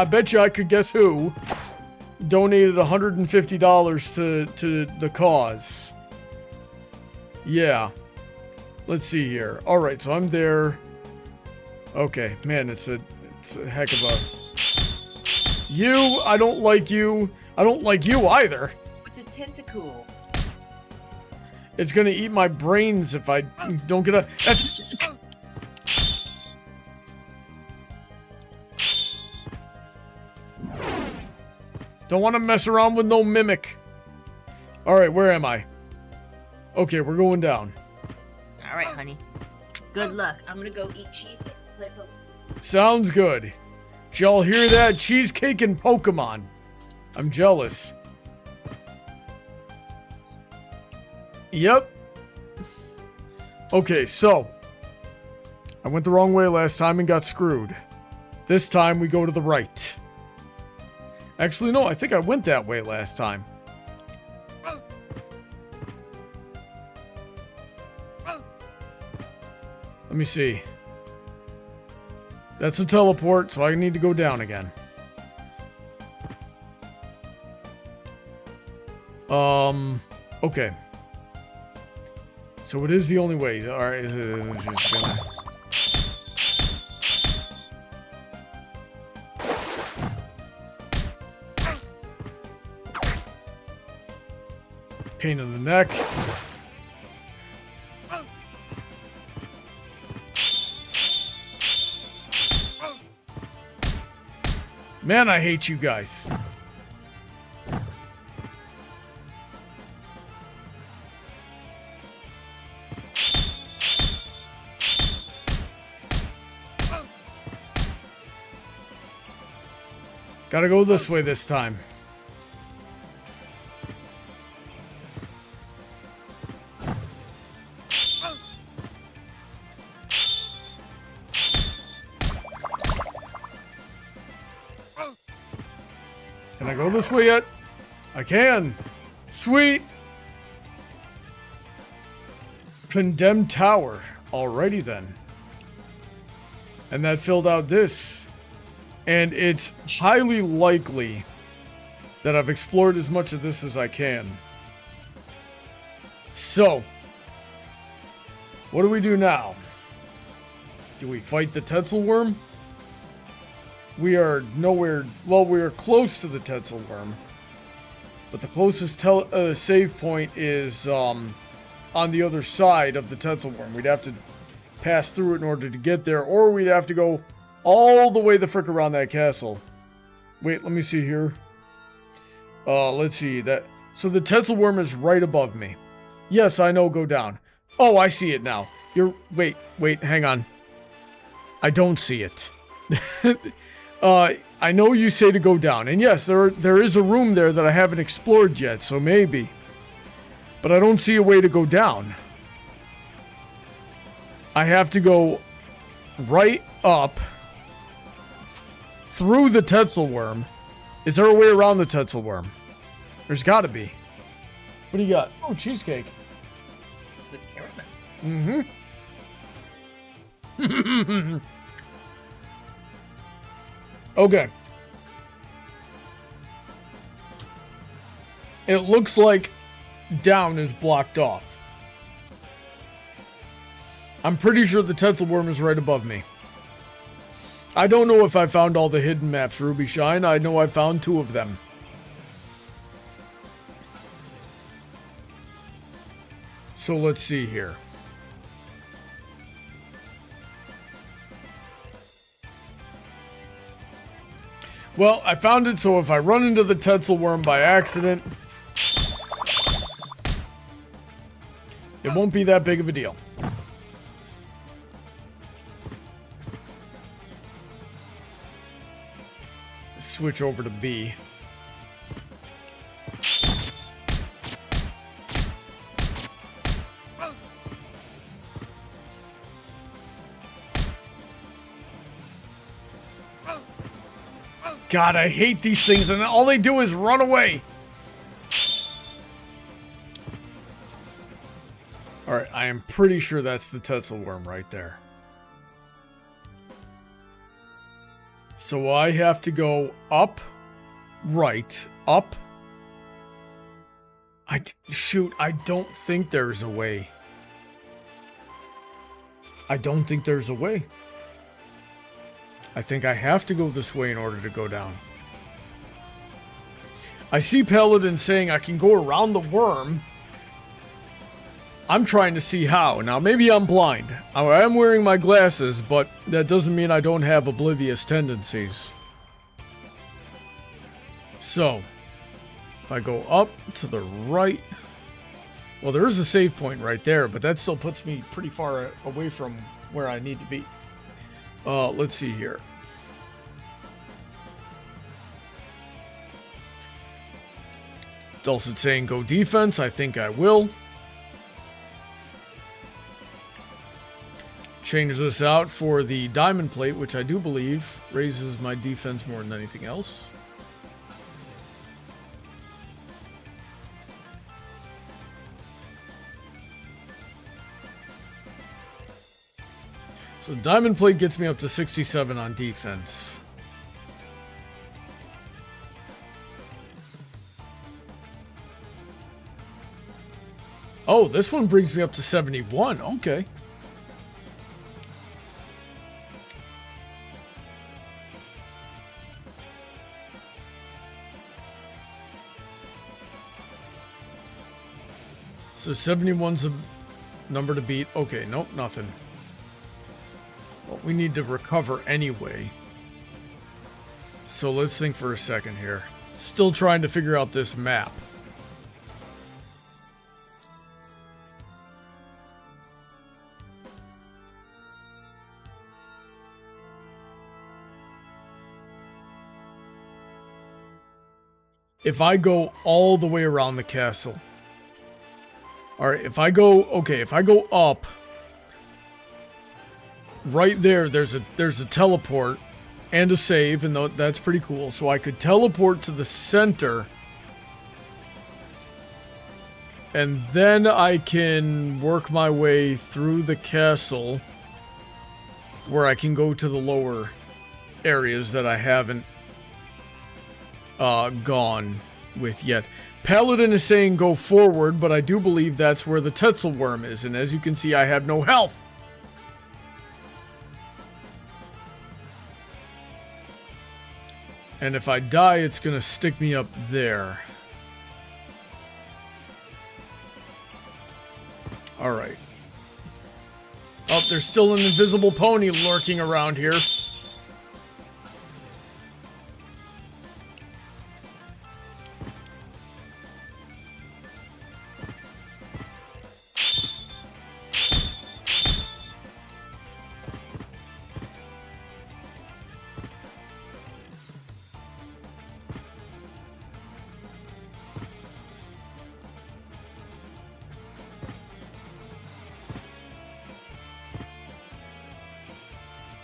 bet you I could guess who, donated $150 to the cause. Yeah. Let's see here. All right, so I'm there. Okay, man, it's a It's a heck of a... You, I don't like you. I don't like you either. It's a tentacle. It's gonna eat my brains if I don't get a... That's... Don't want to mess around with no mimic. Alright, where am I? Okay, we're going down. Alright, honey. Good luck. I'm gonna go eat cheesecake. Play Pokemon. Sounds good. Did y'all hear that? Cheesecake and Pokemon. I'm jealous. Yep. Okay, so. I went the wrong way last time and got screwed. This time we go to the right. Actually, no, I think I went that way last time. Let me see. That's a teleport, so I need to go down again. Okay. So it is the only way. Alright, just gonna... Pain in the neck. Man, I hate you guys. Gotta go this way this time. Can I go this way yet? I can. Sweet. Condemned tower. Alrighty then. And that filled out this. And it's highly likely that I've explored as much of this as I can. So, what do we do now? Do we fight the Tetzel worm? We are nowhere... Well, we are close to the Tetzel worm. But the closest save point is on the other side of the Tetzel worm. We'd have to pass through it in order to get there. Or we'd have to go all the way the frick around that castle. Wait, let me see here. Let's see. So the Tetzel worm is right above me. Yes, I know, go down. Oh, I see it now. Wait, hang on. I don't see it. I know you say to go down. And yes, there is a room there that I haven't explored yet, so maybe. But I don't see a way to go down. I have to go right up through the Tetzel worm. Is there a way around the Tetzel worm? There's gotta be. What do you got? Oh, cheesecake. Good caramel. Mm-hmm. Okay. It looks like down is blocked off. I'm pretty sure the Tetzel worm is right above me. I don't know if I found all the hidden maps, Ruby Shine. I know I found 2 of them. So let's see here. Well, I found it, so if I run into the Tetzel worm by accident, it won't be that big of a deal. Switch over to B. God, I hate these things, and all they do is run away. Alright, I am pretty sure that's the Tetzel worm right there. So I have to go up, right, up. Shoot, I don't think there's a way. I don't think there's a way. I think I have to go this way in order to go down. I see Paladin saying I can go around the worm. I'm trying to see how. Now, maybe I'm blind. I am wearing my glasses, but that doesn't mean I don't have oblivious tendencies. So, if I go up to the right... Well, there is a save point right there, but that still puts me pretty far away from where I need to be. Let's see here. Dulcet saying go defense. I think I will. Change this out for the diamond plate, which I do believe raises my defense more than anything else. So diamond plate gets me up to 67 on defense. Oh, this one brings me up to 71. Okay. So 71's a number to beat. Okay, nope, nothing. Well, we need to recover anyway. So let's think for a second here. Still trying to figure out this map. If I go all the way around the castle. Alright, if I go up. Right there's a teleport and a save, and that's pretty cool. So I could teleport to the center. And then I can work my way through the castle where I can go to the lower areas that I haven't gone with yet. Paladin is saying go forward, but I do believe that's where the Tetzel worm is, and as you can see, I have no health. And if I die, it's gonna stick me up there. Alright. Oh, there's still an invisible pony lurking around here.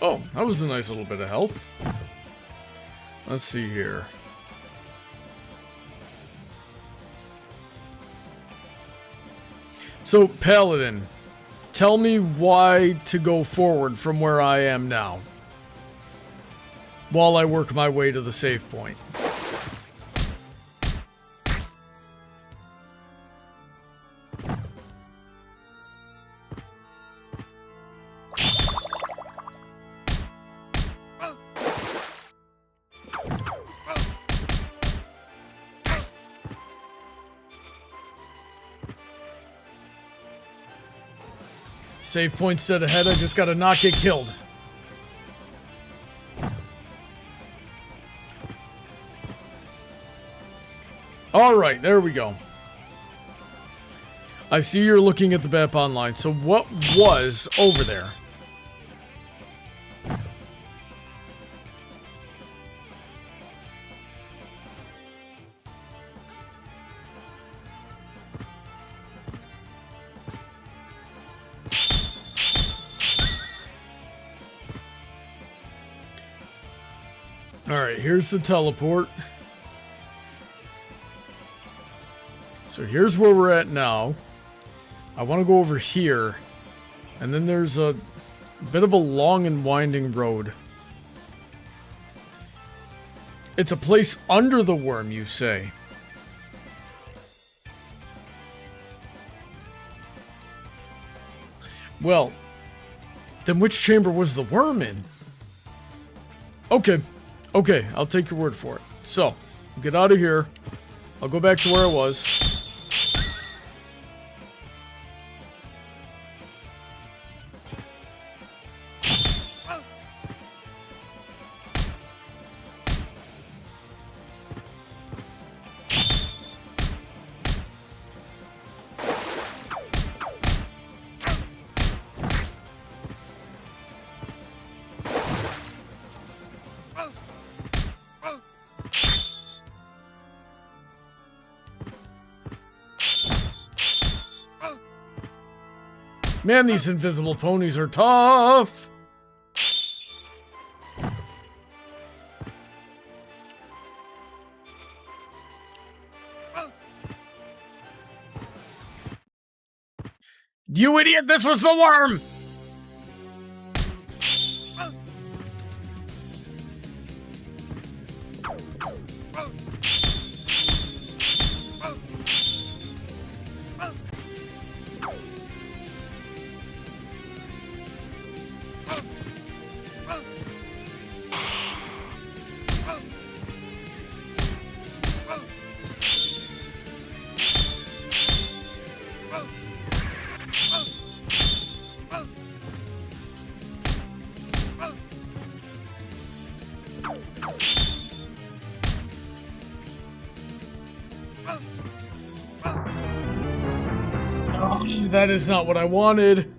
Oh, that was a nice little bit of health. Let's see here. So, Paladin, tell me why to go forward from where I am now, while I work my way to the save point. Save point set ahead, I just gotta not get killed. Alright, there we go. I see you're looking at the map online. So what was over there? Alright, here's the teleport. So here's where we're at now. I want to go over here. And then there's a bit of a long and winding road. It's a place under the worm, you say? Well, then which chamber was the worm in? Okay. Okay, I'll take your word for it. So, get out of here. I'll go back to where I was. Man, these invisible ponies are tough! You idiot, this was the worm! That is not what I wanted.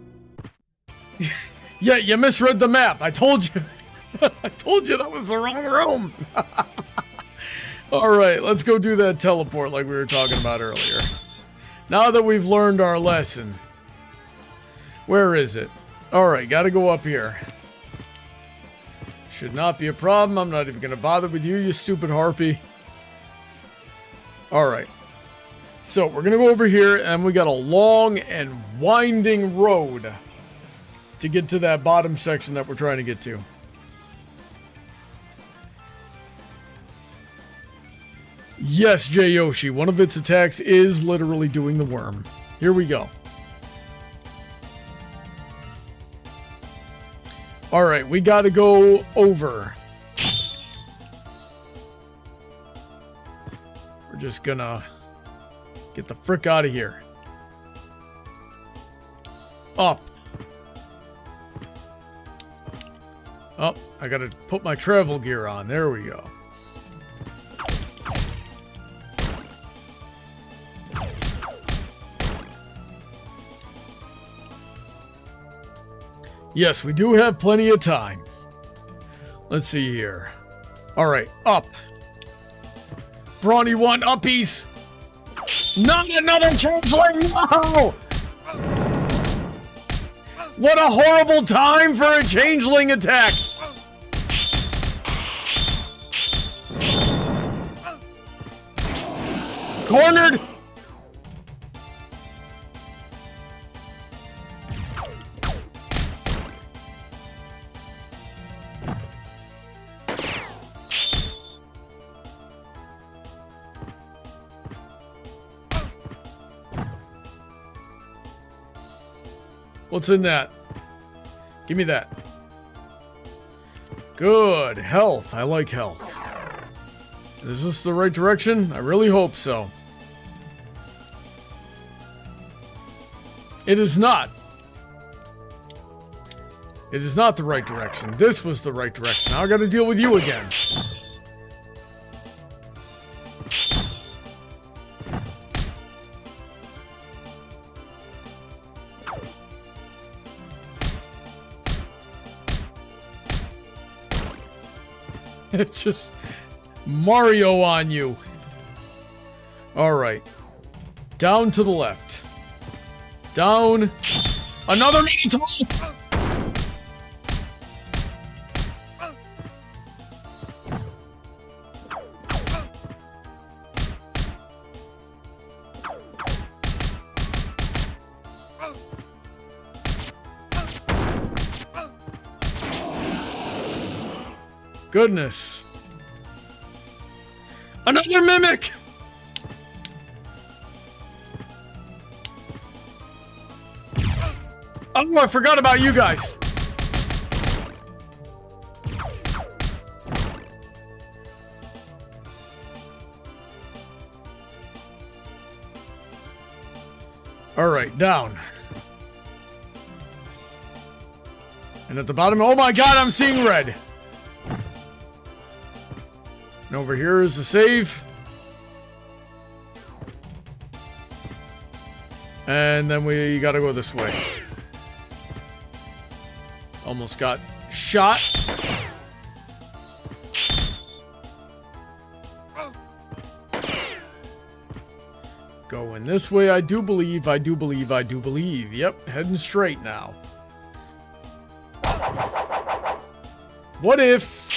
Yeah, you misread the map. I told you. I told you that was the wrong room. Alright, let's go do that teleport like we were talking about earlier. Now that we've learned our lesson. Where is it? Alright, gotta go up here. Should not be a problem. I'm not even gonna bother with you, you stupid harpy. Alright. So, we're gonna go over here, and we got a long and winding road to get to that bottom section that we're trying to get to. Yes, J. Yoshi, one of its attacks is literally doing the worm. Here we go. Alright, we gotta go over. We're just gonna get the frick out of here. Up. Oh, I gotta put my travel gear on. There we go. Yes, we do have plenty of time. Let's see here. Alright, up. Brawny one, uppies! Not another changeling! No! What a horrible time for a changeling attack! Cornered! What's in that? Give me that. Good. Health. I like health. Is this the right direction? I really hope so. It is not. It is not the right direction. This was the right direction. Now I gotta deal with you again. It's just Mario on you. Alright. Down to the left. Down. Another toss. Goodness. Another mimic! Oh, I forgot about you guys. Alright, down. And at the bottom, oh my god, I'm seeing red. And over here is the save. And then we gotta go this way. Almost got shot. Going this way, I do believe. Yep, heading straight now. What if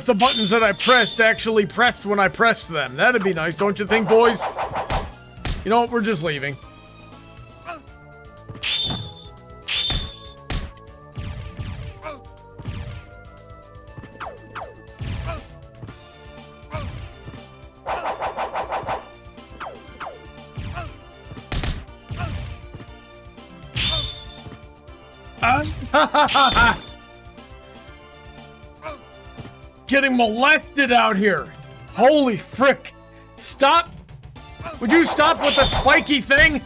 the buttons that I pressed actually pressed when I pressed them? That'd be nice, don't you think, boys? You know what, we're just leaving. Getting molested out here. Holy frick. Stop. Would you stop with the spiky thing?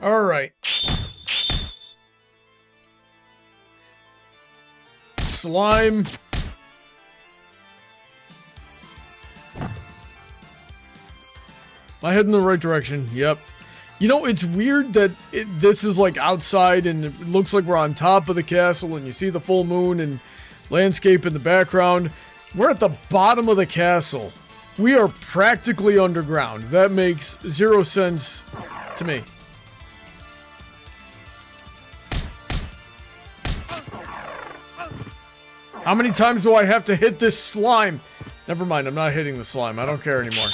All right. Slime. Am I heading in the right direction? Yep. You know, it's weird that this is like outside and it looks like we're on top of the castle and you see the full moon and landscape in the background. We're at the bottom of the castle. We are practically underground. That makes 0 sense to me. How many times do I have to hit this slime? Never mind, I'm not hitting the slime. I don't care anymore.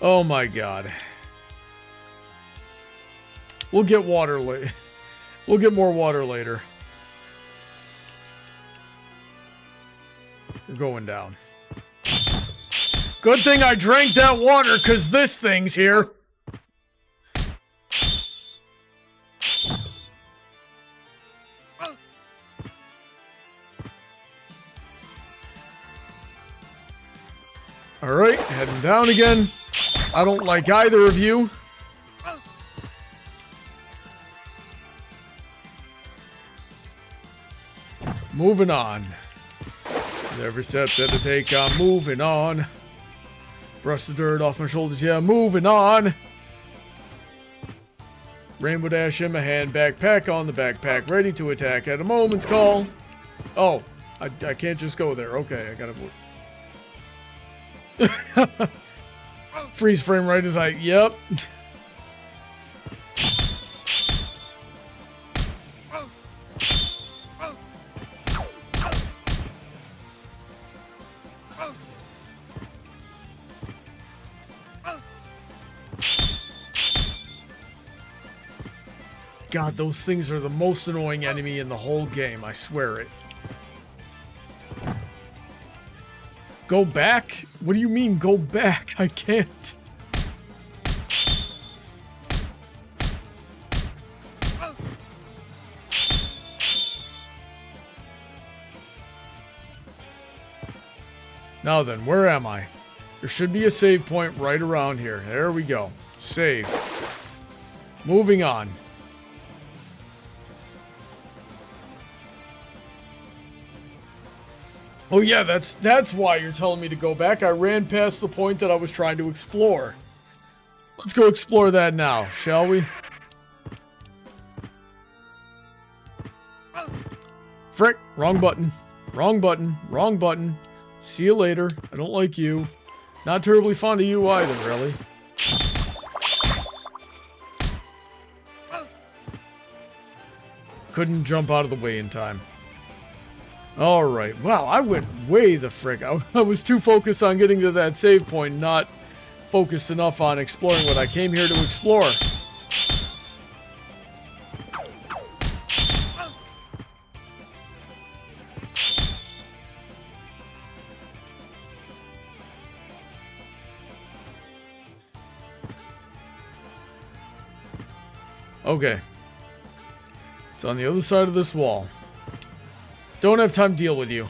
Oh my god. We'll get water later. We'll get more water later. We're going down. Good thing I drank that water, because this thing's here. Alright, heading down again. I don't like either of you. Moving on. Every step that I take, I'm moving on. Brush the dirt off my shoulders, yeah, moving on. Rainbow Dash in my hand, backpack on the backpack, ready to attack at a moment's call. Oh, I can't just go there. Okay, I gotta move. Freeze frame right as yep. God, those things are the most annoying enemy in the whole game, I swear it. Go back? What do you mean, go back? I can't. Now then, where am I? There should be a save point right around here. There we go. Save. Moving on. Oh yeah, that's why you're telling me to go back. I ran past the point that I was trying to explore. Let's go explore that now, shall we? Frick, wrong button. Wrong button. Wrong button. See you later. I don't like you. Not terribly fond of you either, really. Couldn't jump out of the way in time. Alright, wow, I went way the frick. I was too focused on getting to that save point, not focused enough on exploring what I came here to explore. Okay. It's on the other side of this wall. Don't have time to deal with you.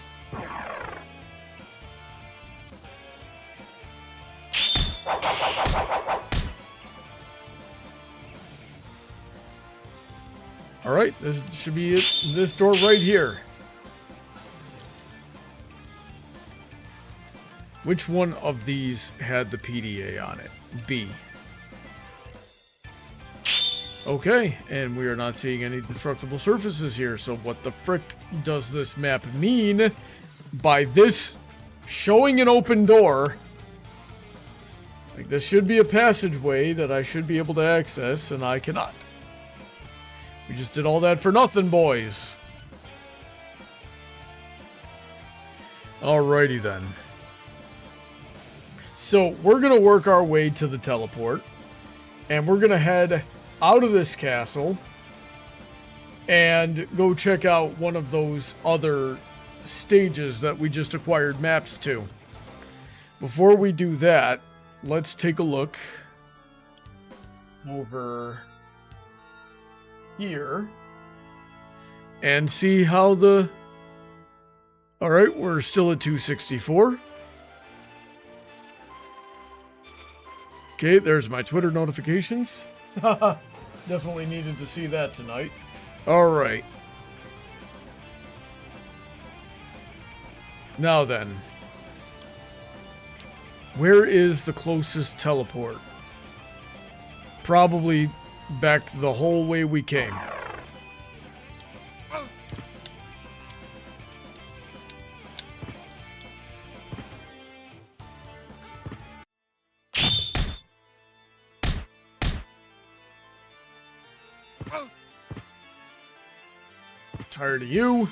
Alright, this should be it. This door right here. Which one of these had the PDA on it? B. Okay, and we are not seeing any destructible surfaces here, so what the frick does this map mean by this showing an open door? Like, this should be a passageway that I should be able to access, and I cannot. We just did all that for nothing, boys. Alrighty then. So, we're gonna work our way to the teleport, and we're gonna head out of this castle and go check out one of those other stages that we just acquired maps to. Before we do that, let's take a look over here and see how the... Alright, we're still at 264. Okay, there's my Twitter notifications. Definitely needed to see that tonight. Alright. Now then. Where is the closest teleport? Probably back the whole way we came. Tired of you.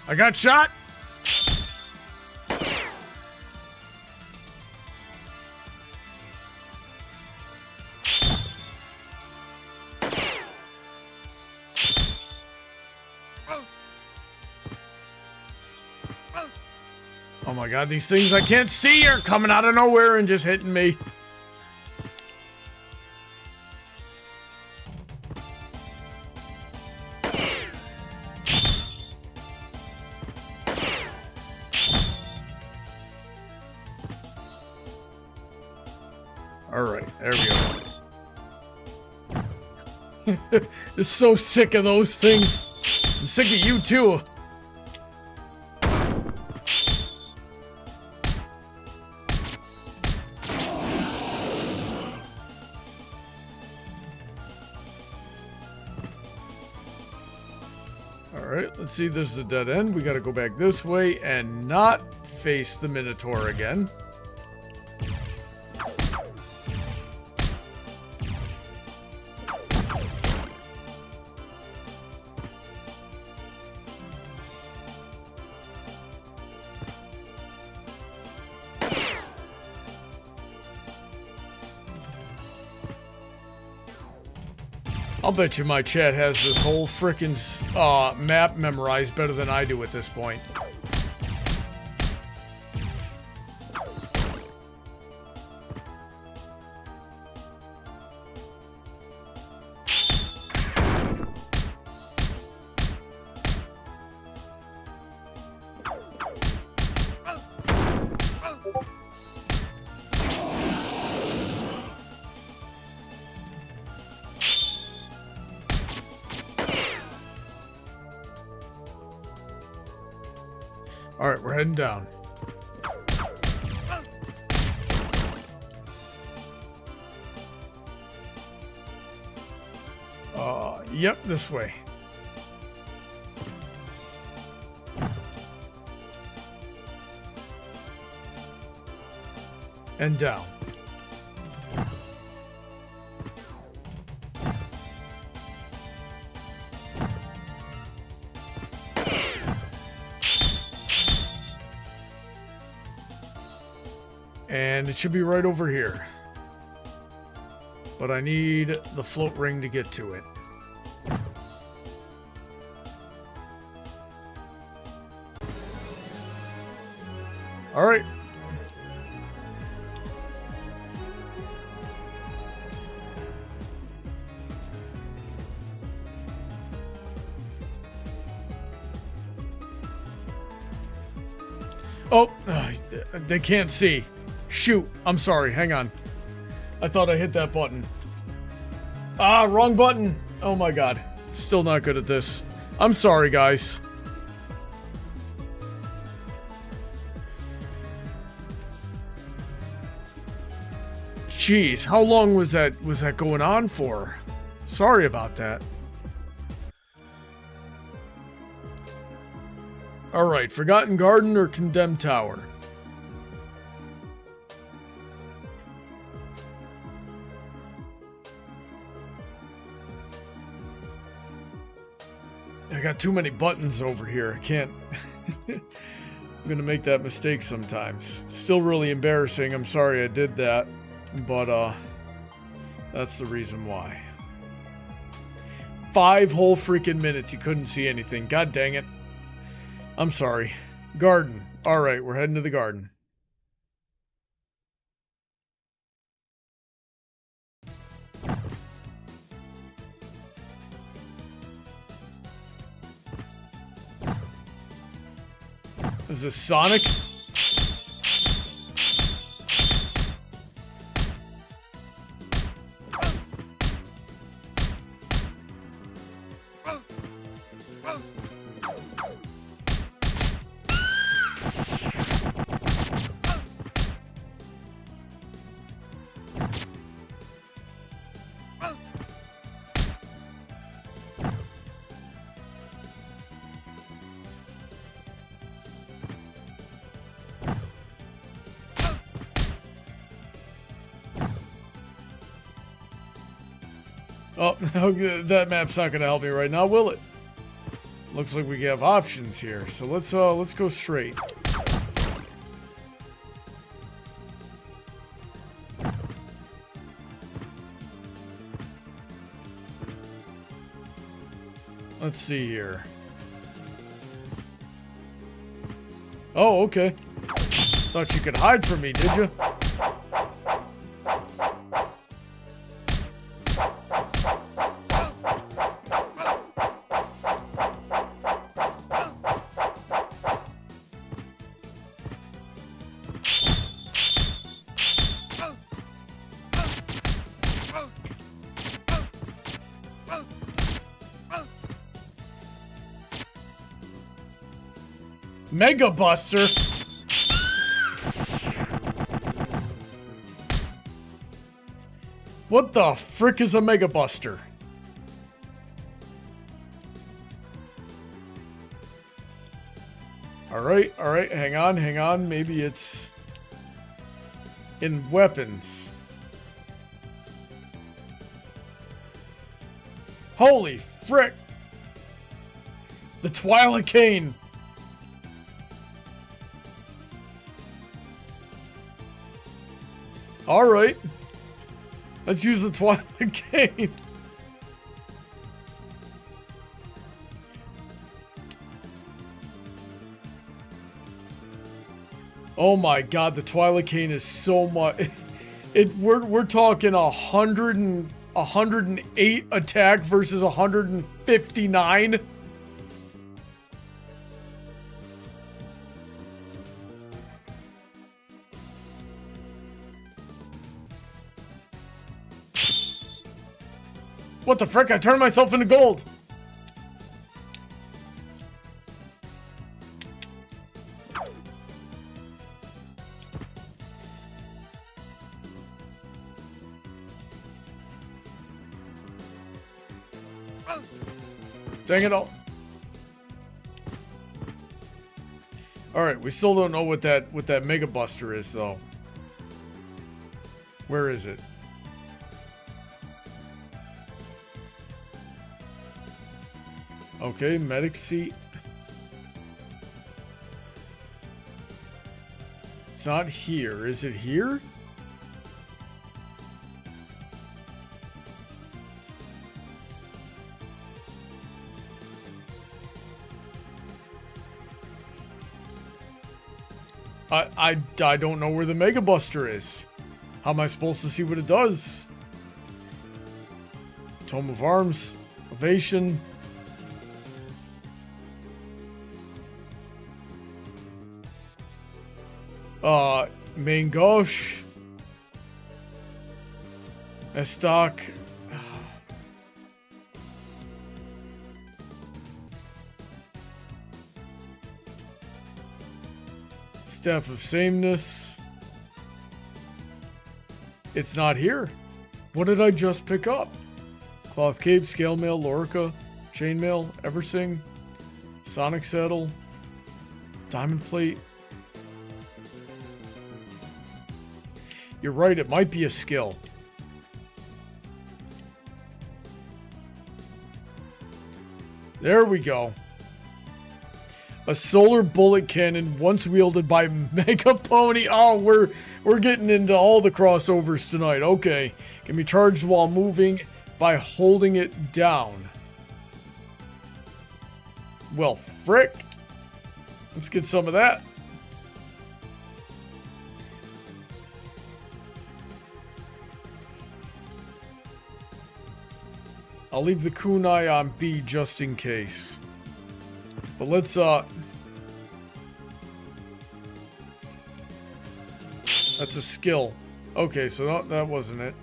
I got shot. Oh my god, these things I can't see are coming out of nowhere and just hitting me. Alright, there we go. Just so sick of those things. I'm sick of you too. Alright, let's see, this is a dead end. We gotta go back this way and not face the Minotaur again. I'll bet you my chat has this whole frickin' map memorized better than I do at this point. Alright, we're heading down. Yep, this way. And down. And it should be right over here. But I need the float ring to get to it. All right. Oh, they can't see. Shoot, I'm sorry, hang on. I thought I hit that button. Ah, wrong button. Oh my god. Still not good at this. I'm sorry, guys. Jeez, how long was that going on for? Sorry about that. Alright, Forgotten Garden or Condemned Tower? I got too many buttons over here. I can't... I'm gonna make that mistake sometimes. Still really embarrassing. I'm sorry I did that. But, that's the reason why. 5 whole freaking minutes. You couldn't see anything. God dang it. I'm sorry. Garden. Alright, we're heading to the garden. Is this Sonic? Oh, that map's not gonna help me right now, will it? Looks like we have options here, so let's go straight. Let's see here. Oh, okay. Thought you could hide from me, did you? Mega Buster? What the frick is a Mega Buster? Alright, hang on, maybe it's in weapons. Holy frick! The Twilight Cane! Alright. Let's use the Twilight Cane. Oh my god, the Twilight Cane is so much. We're talking 108 attack versus 159. What the frick? I turned myself into gold. Dang it all. Alright, we still don't know what that Mega Buster is though. Where is it? Okay, medic seat. It's not here. Is it here? I don't know where the Mega Buster is. How am I supposed to see what it does? Tome of Arms. Ovation. Main Gauche. Estoc. Staff of Sameness. It's not here. What did I just pick up? Cloth Cape, Scale Mail, Lorica, Chainmail, Eversing, Sonic Saddle, Diamond Plate. You're right, it might be a skill. There we go. A solar bullet cannon once wielded by Mega Pony. Oh, we're getting into all the crossovers tonight. Okay. Can be charged while moving by holding it down. Well, frick. Let's get some of that. I'll leave the kunai on B just in case. But let's, that's a skill. Okay, so that wasn't it.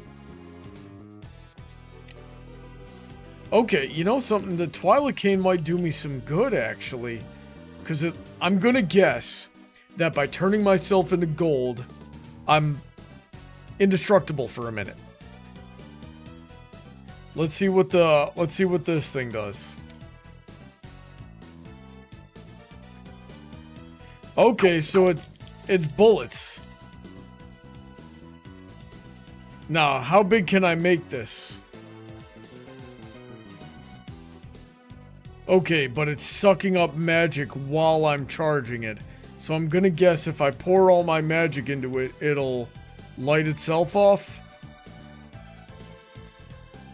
Okay, you know something? The Twilight Cane might do me some good, actually. Because I'm gonna guess that by turning myself into gold, I'm indestructible for a minute. Let's see what this thing does. Okay, so it's bullets. Now, how big can I make this? Okay, but it's sucking up magic while I'm charging it. So I'm gonna guess if I pour all my magic into it, it'll light itself off.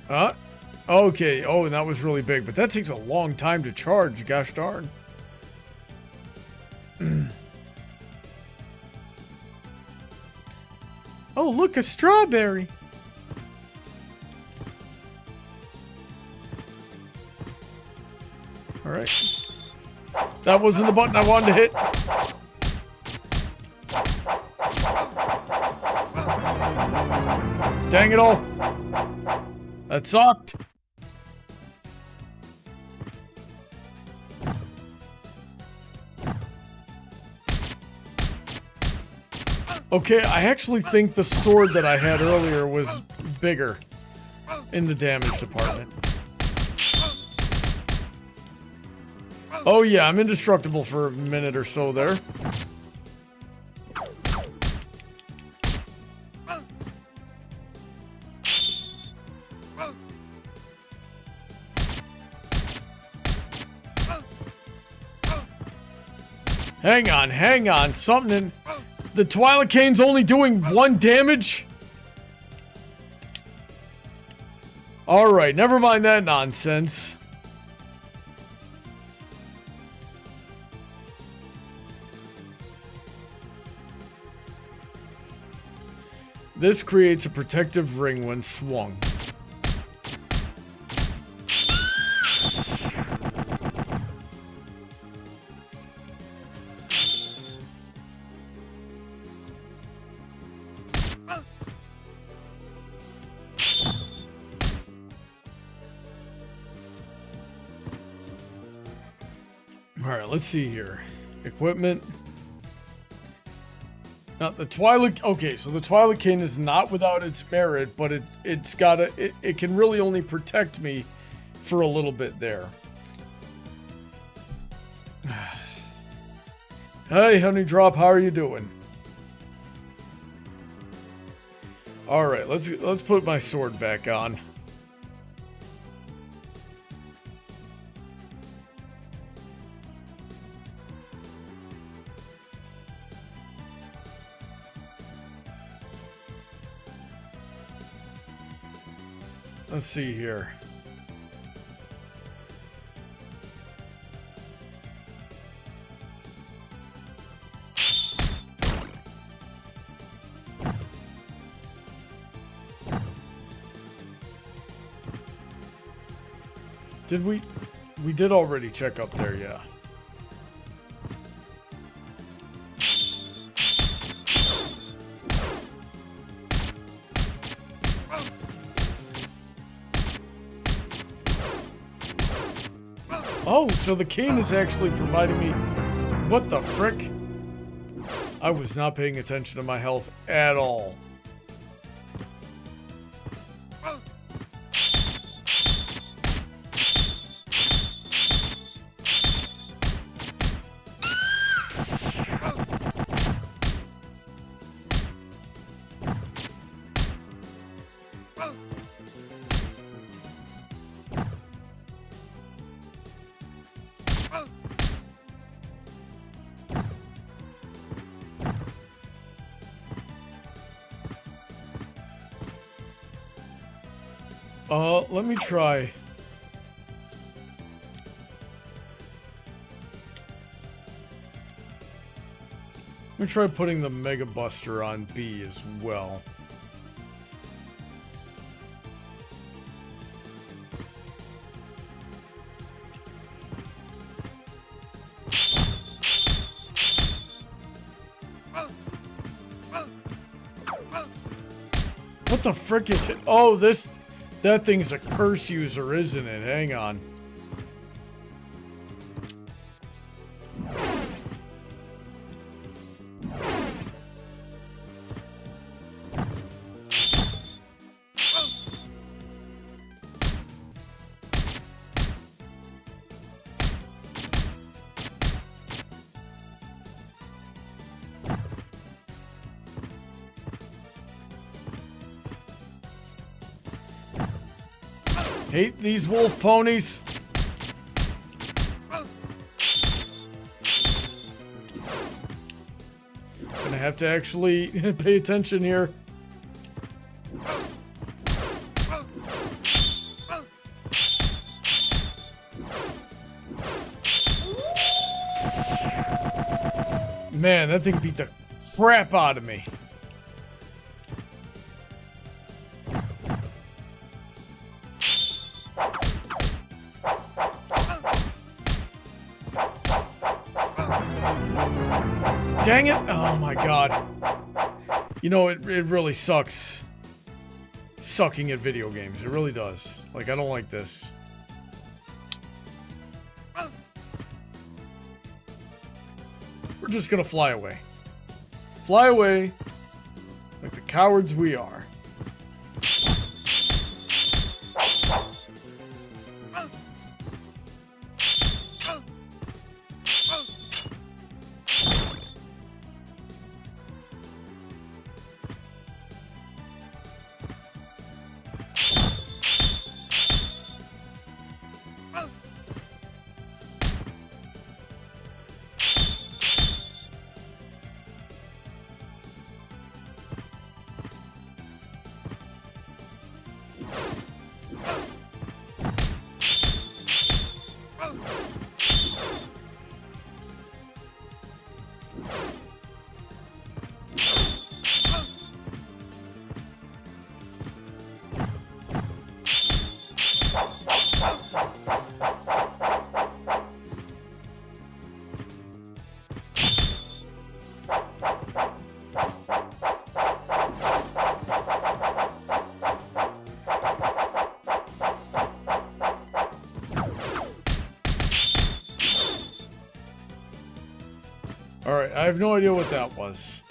Huh? Okay, oh, and that was really big, but that takes a long time to charge, gosh darn. Oh, look, a strawberry. All right. That wasn't the button I wanted to hit. Dang it all. That sucked. Okay, I actually think the sword that I had earlier was bigger in the damage department. Oh yeah, I'm indestructible for a minute or so there. Hang on, something in... The Twilight Cane's only doing 1 damage? Alright, never mind that nonsense. This creates a protective ring when swung. Alright, let's see here. Equipment. Now, the Twilight... Okay, so the Twilight Cane is not without its merit, but it's got a... It can really only protect me for a little bit there. Hey, Honey Drop, how are you doing? Alright, let's put my sword back on. Let's see here. Did we? We did already check up there, yeah. Oh, so the cane is actually providing me... What the frick? I was not paying attention to my health at all. Let me try. Let me try putting the Mega Buster on B as well. What the frick is it? Oh, this... That thing's a curse user, isn't it? Hang on. Hate these wolf ponies. Gonna have to actually pay attention here. Man, that thing beat the crap out of me. Dang it! Oh my god. You know, it really sucks. Sucking at video games. It really does. Like, I don't like this. We're just gonna fly away. Fly away. Like the cowards we are. Alright, I have no idea what that was.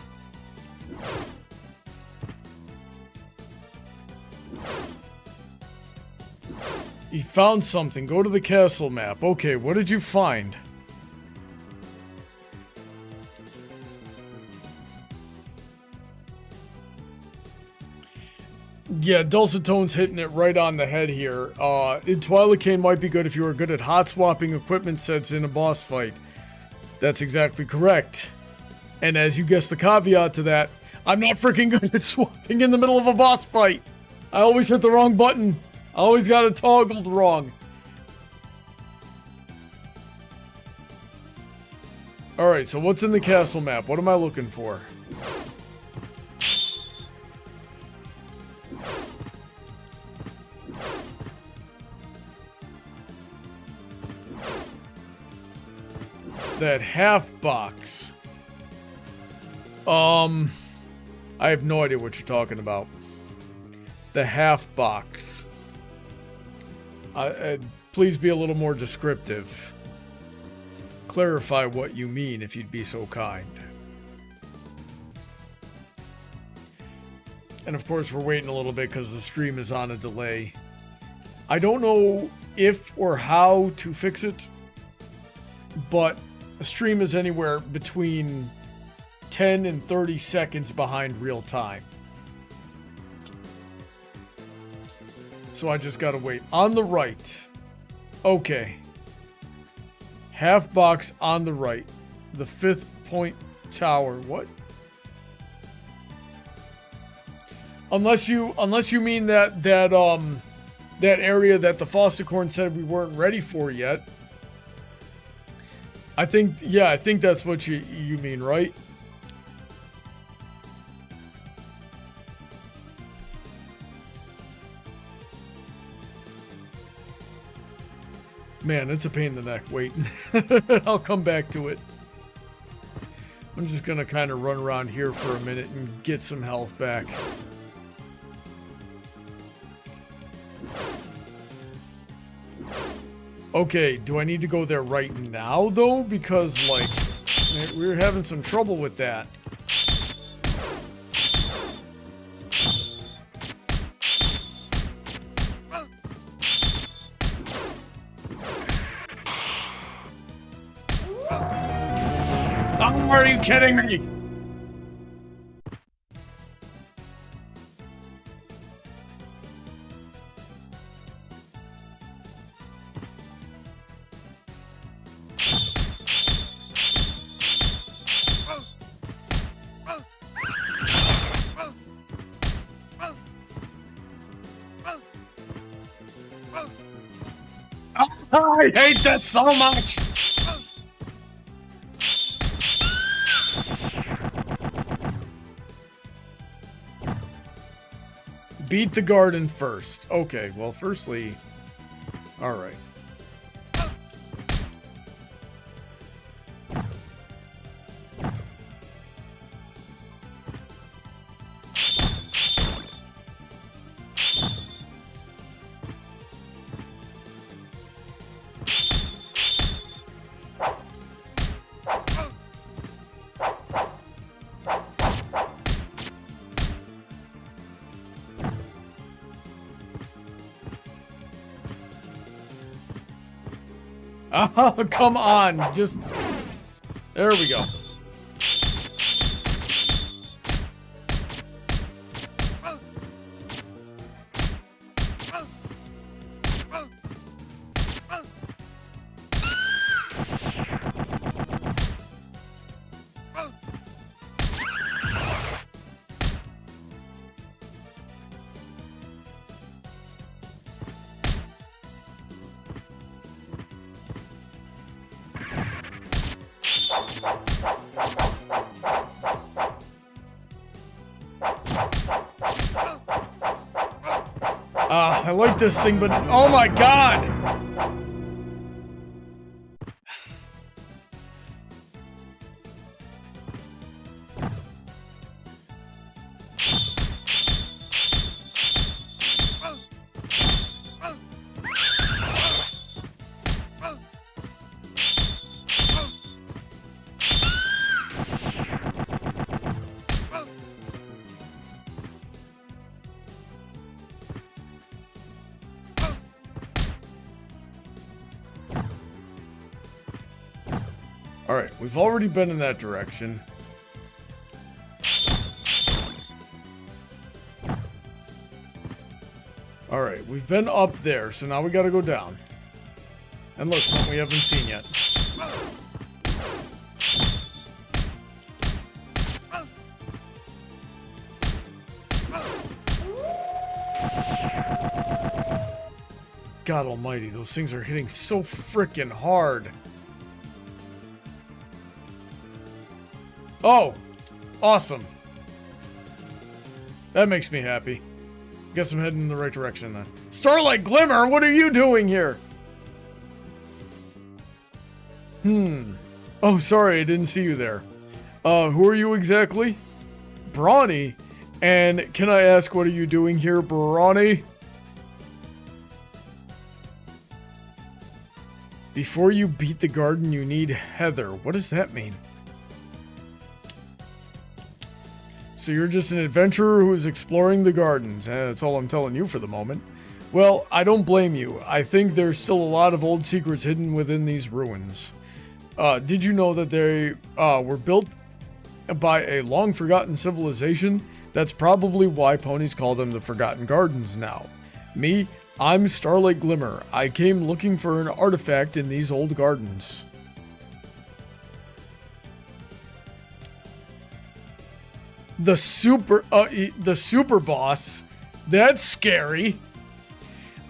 You found something. Go to the castle map. Okay, what did you find? Yeah, DulcetTone's hitting it right on the head here. Twilight Cane might be good if you were good at hot swapping equipment sets in a boss fight. That's exactly correct. And as you guessed the caveat to that, I'm not freaking good at swapping in the middle of a boss fight. I always hit the wrong button. I always got it toggled wrong. Alright, so what's in the castle map? What am I looking for? That half box. I have no idea what you're talking about. The half box. Please be a little more descriptive. Clarify what you mean, if you'd be so kind. And of course, we're waiting a little bit because the stream is on a delay. I don't know if or how to fix it, but the stream is anywhere between 10 and 30 seconds behind real time. So I just gotta wait. On the right. Okay. Half box on the right. The 5th point tower. What? Unless you mean that area that the Fostercorn said we weren't ready for yet. I think that's what you mean, right? Man, it's a pain in the neck waiting. I'll come back to it. I'm just gonna kind of run around here for a minute and get some health back. Okay, do I need to go there right now, though? Because, like, we're having some trouble with that. Oh, are you kidding me? I hate this so much! Beat the garden first. Okay, well, firstly... Alright. Oh, come on. Just... There we go. I like this thing, but oh my god! Alright, we've already been in that direction. Alright, we've been up there, so now we gotta go down. And look, something we haven't seen yet. God almighty, those things are hitting so frickin' hard. Oh, awesome. That makes me happy. Guess I'm heading in the right direction then. Starlight Glimmer, what are you doing here? Oh, sorry, I didn't see you there. Who are you exactly? Brony? And can I ask, what are you doing here, Brony? Before you beat the garden, you need heather. What does that mean? So you're just an adventurer who is exploring the gardens. That's all I'm telling you for the moment. Well, I don't blame you. I think there's still a lot of old secrets hidden within these ruins. Did you know that they were built by a long-forgotten civilization? That's probably why ponies call them the Forgotten Gardens now. Me, I'm Starlight Glimmer. I came looking for an artifact in these old gardens. The super boss? That's scary.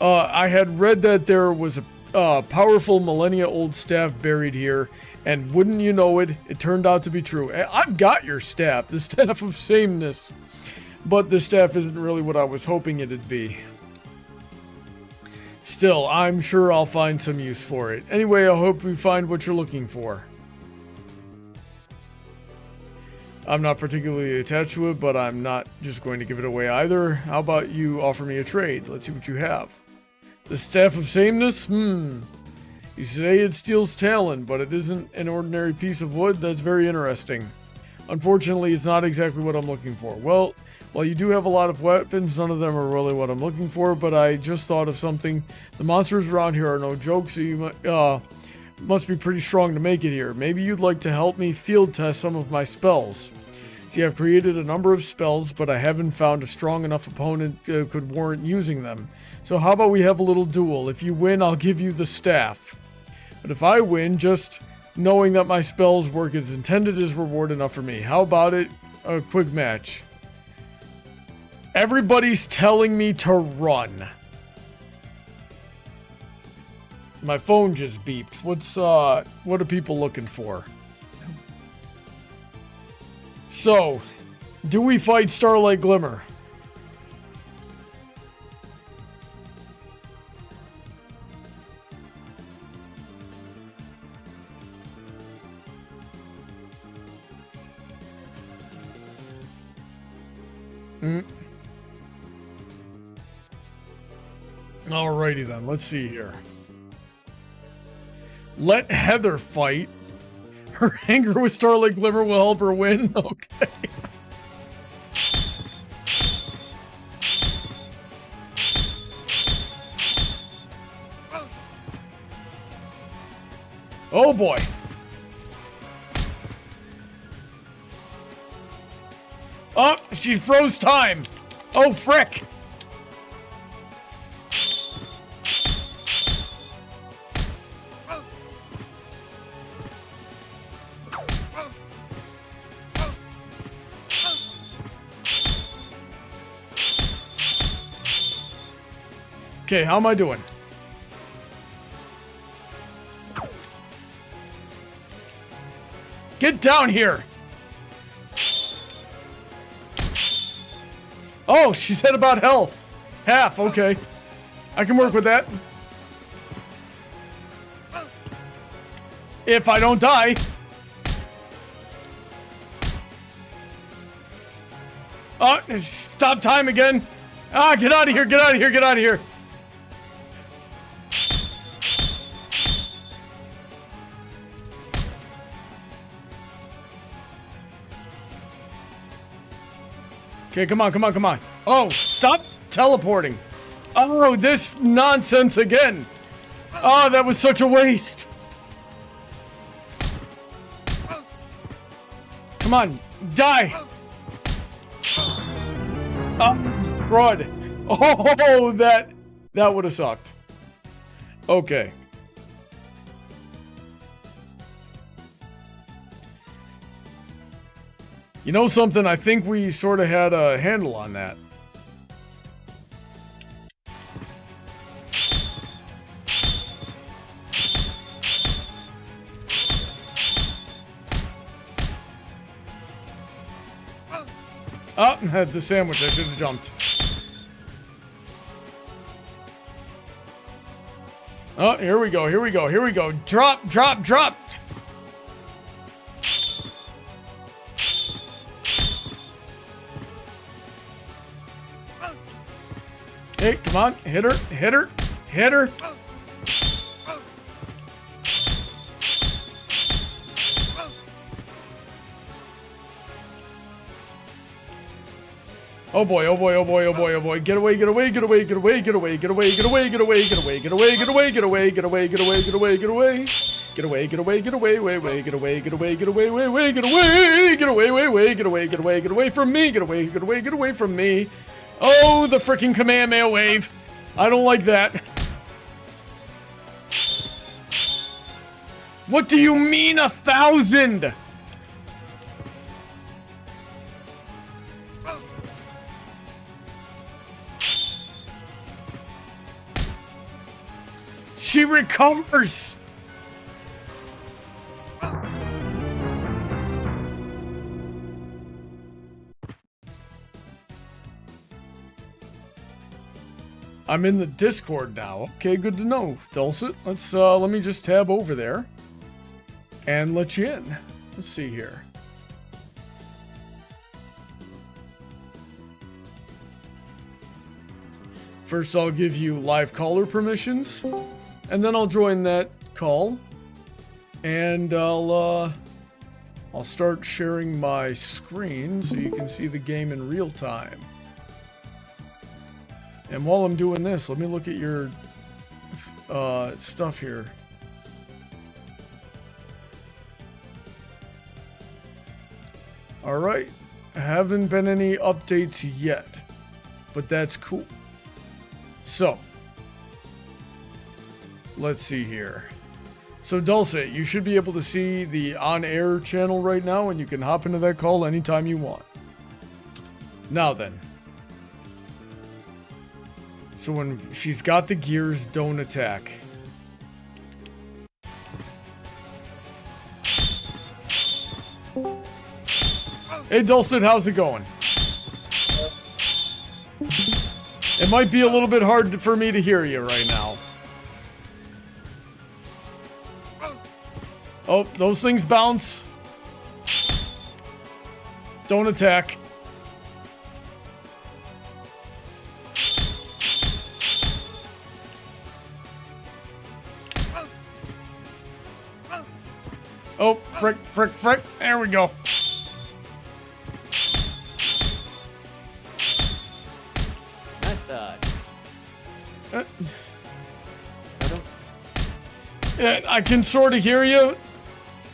I had read that there was a powerful millennia-old staff buried here, and wouldn't you know it, it turned out to be true. I've got your staff, the Staff of Sameness, but the staff isn't really what I was hoping it'd be. Still, I'm sure I'll find some use for it. Anyway, I hope you find what you're looking for. I'm not particularly attached to it, but I'm not just going to give it away either. How about you offer me a trade? Let's see what you have. The Staff of Sameness? You say it steals talent, but it isn't an ordinary piece of wood? That's very interesting. Unfortunately, it's not exactly what I'm looking for. Well, while you do have a lot of weapons, none of them are really what I'm looking for, but I just thought of something. The monsters around here are no joke, so you must be pretty strong to make it here. Maybe you'd like to help me field test some of my spells. See, I've created a number of spells, but I haven't found a strong enough opponent could warrant using them. So how about we have a little duel? If you win, I'll give you the staff. But if I win, just knowing that my spells work as intended is reward enough for me. How about it? A quick match. Everybody's telling me to run. My phone just beeped. What are people looking for? So, do we fight Starlight Glimmer? Alrighty then, let's see here. Let Heather fight. Her anger with Starlight Glimmer will help her win? Okay. Oh boy. Oh, she froze time. Oh, frick. Okay, how am I doing? Get down here! Oh, she said about health. Half, okay. I can work with that. If I don't die. Oh, stop time again. Ah, get out of here, get out of here, get out of here. Okay, come on, come on, come on. Oh, stop teleporting. Oh, this nonsense again. Oh, that was such a waste. Come on, die. Oh, crud. Oh, that would have sucked. Okay. You know something? I think we sort of had a handle on that. Oh, had the sandwich. I should have jumped. Oh, here we go. Here we go. Here we go. Drop, drop, drop. Hey, come on. Hit her. Hit her. Hit her. Oh boy, oh boy, oh boy, oh boy, oh boy. Get away, get away, get away, get away, get away, get away, get away, get away, get away, get away, get away, get away, get away, get away, get away, get away. Get away, get away, get away, way, way, get away, get away, get away, way, way, get away, get away, way, way, get away, get away, get away from me, get away, get away, get away from me. Oh, the frickin' Kamehameha wave. I don't like that. What do you mean 1,000? She recovers. I'm in the Discord now. Okay, good to know, Dulcet. Let me just tab over there and let you in. Let's see here. First, I'll give you live caller permissions, and then I'll join that call, and I'll start sharing my screen so you can see the game in real time. And while I'm doing this, let me look at your stuff here. Alright, haven't been any updates yet, but that's cool. So, let's see here. So Dulcet, you should be able to see the on-air channel right now, and you can hop into that call anytime you want. Now then. So when she's got the gears, don't attack. Hey Dulcet, how's it going? It might be a little bit hard for me to hear you right now. Oh, those things bounce. Don't attack. Oh, frick, frick, frick. There we go. Nice dodge. Yeah, I can sort of hear you.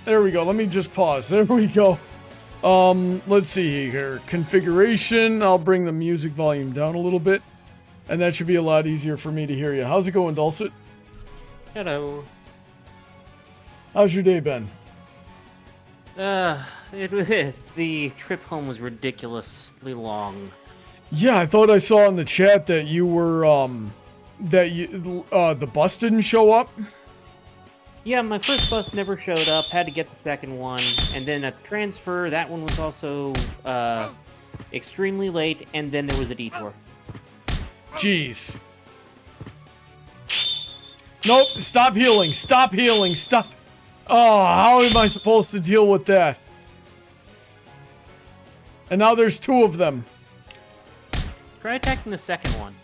There we go. Let me just pause. There we go. Let's see here. Configuration. I'll bring the music volume down a little bit. And that should be a lot easier for me to hear you. How's it going, Dulcet? Hello. How's your day been? The trip home was ridiculously long. Yeah, I thought I saw in the chat that you were, the bus didn't show up. Yeah, my first bus never showed up, had to get the second one, and then at the transfer, that one was also, extremely late, and then there was a detour. Jeez. Nope, stop healing, stop healing, stop. Oh, how am I supposed to deal with that? And now there's two of them. Try attacking the second one.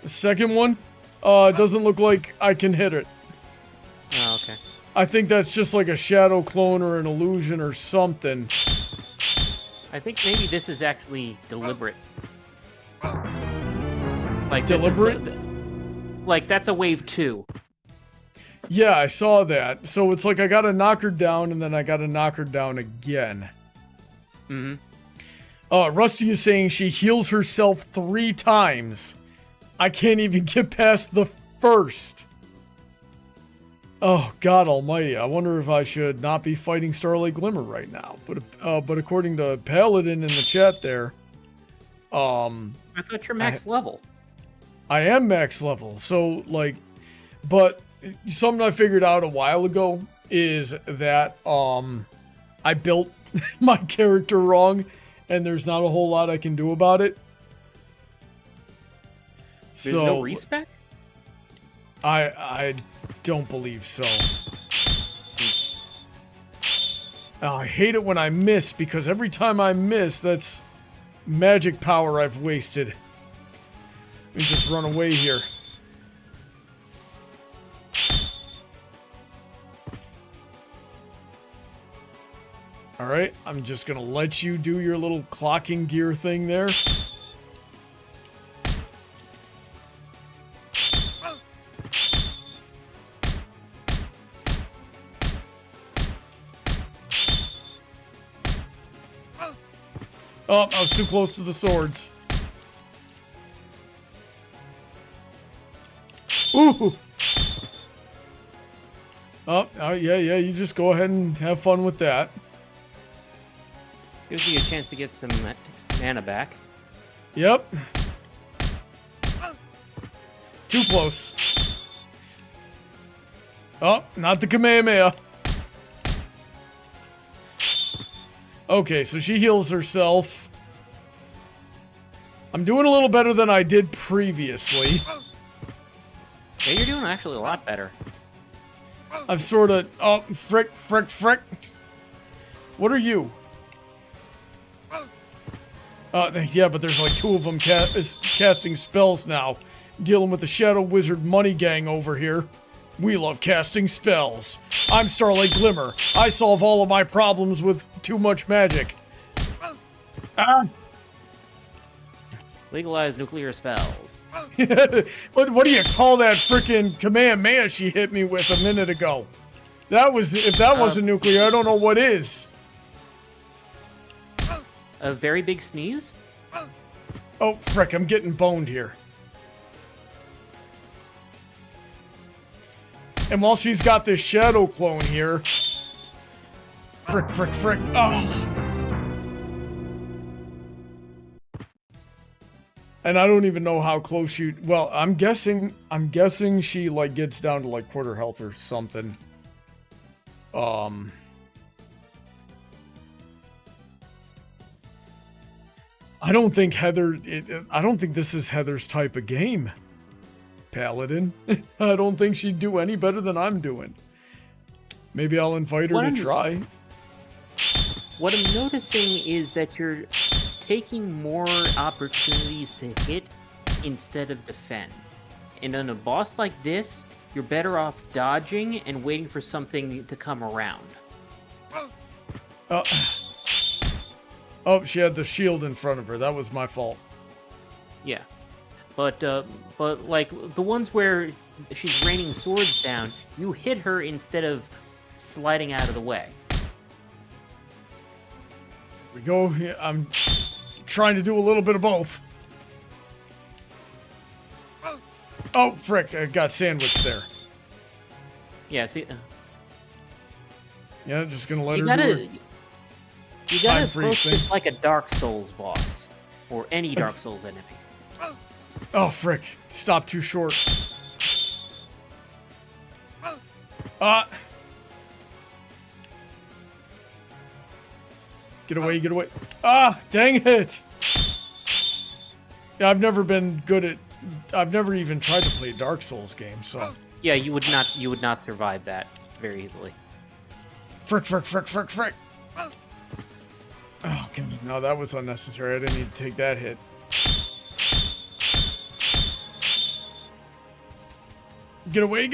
The second one? It doesn't look like I can hit it. Oh, okay. I think that's just like a shadow clone or an illusion or something. I think maybe this is actually deliberate. Like Deliberate? Like, that's a wave 2. Yeah, I saw that. So it's like I gotta knock her down and then I gotta knock her down again. Mm-hmm. Rusty is saying she heals herself 3 times. I can't even get past the first. Oh, God almighty. I wonder if I should not be fighting Starlight Glimmer right now. But according to Paladin in the chat there, I thought you're max level. I am max level. So, like, but something I figured out a while ago is that, I built my character wrong, and there's not a whole lot I can do about it. There's no respec? I don't believe so. Oh, I hate it when I miss, because every time I miss, that's magic power I've wasted. Let me just run away here. Alright, I'm just gonna let you do your little clocking gear thing there. Oh, I was too close to the swords. Ooh! Oh, yeah, you just go ahead and have fun with that. Gives you a chance to get some mana back. Yep. Too close. Oh, not the Kamehameha. Okay, so she heals herself. I'm doing a little better than I did previously. Yeah, you're doing actually a lot better. I've sort of... Oh, frick. What are you? Yeah, but there's like 2 of them casting spells now. Dealing with the Shadow Wizard Money Gang over here. We love casting spells. I'm Starlight Glimmer. I solve all of my problems with too much magic. Ah! Legalize nuclear spells. What do you call that frickin' Kamehameha she hit me with a minute ago? That was... If that wasn't nuclear, I don't know what is. A very big sneeze? Oh, frick, I'm getting boned here. And while she's got this shadow clone here... Frick. Oh. And I don't even know how close she... Well, I'm guessing she, like, gets down to, like, quarter health or something. I don't think I don't think this is Heather's type of game. Paladin. I don't think she'd do any better than I'm doing. Maybe I'll invite her to try. What I'm noticing is that you're taking more opportunities to hit instead of defend. And on a boss like this, you're better off dodging and waiting for something to come around. Oh, she had the shield in front of her. That was my fault. Yeah. But like, the ones where she's raining swords down, you hit her instead of sliding out of the way. We go. I'm trying to do a little bit of both. Oh, frick. I got sandwiched there. Yeah, see... Yeah, just gonna let her do it. You gotta approach this like a Dark Souls boss. Or any Dark Souls enemy. Oh, frick. Stop too short. Get away. Ah, dang it. Yeah, I've never been good at... I've never even tried to play a Dark Souls game, so... Yeah, you would not survive that very easily. Frick. Oh, God. No, that was unnecessary. I didn't need to take that hit. Get away.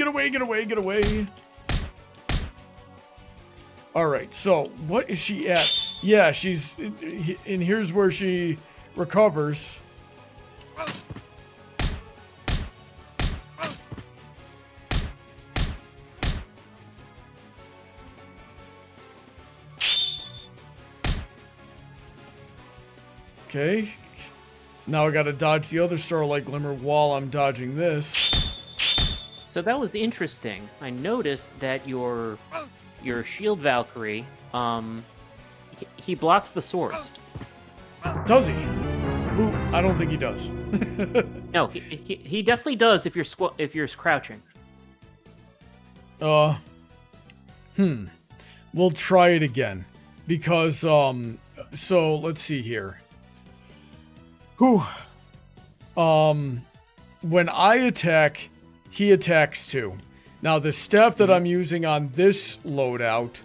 Alright, so, what is she at? Yeah, she's... And here's where she recovers. Okay. Now I gotta dodge the other Starlight Glimmer while I'm dodging this. So that was interesting. I noticed that your Shield Valkyrie, he blocks the swords. Does he? Ooh, I don't think he does. No, he definitely does if you're crouching. We'll try it again. Because, so, let's see here. Whew. When I attack, he attacks too. Now, the staff that I'm using on this loadout,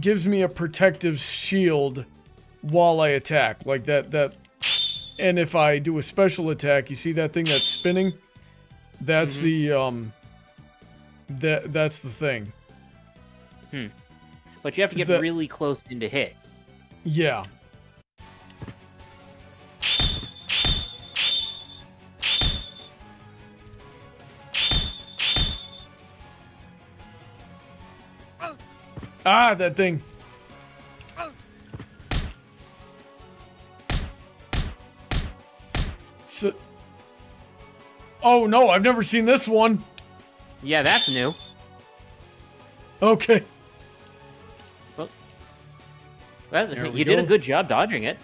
gives me a protective shield while I attack. Like, that And if I do a special attack, you see that thing that's spinning? That's the that's the thing. But you have to get really close into hit. Yeah. Ah, that thing. So, oh no, I've never seen this one. Yeah, that's new. Okay. Well, you did a good job dodging it.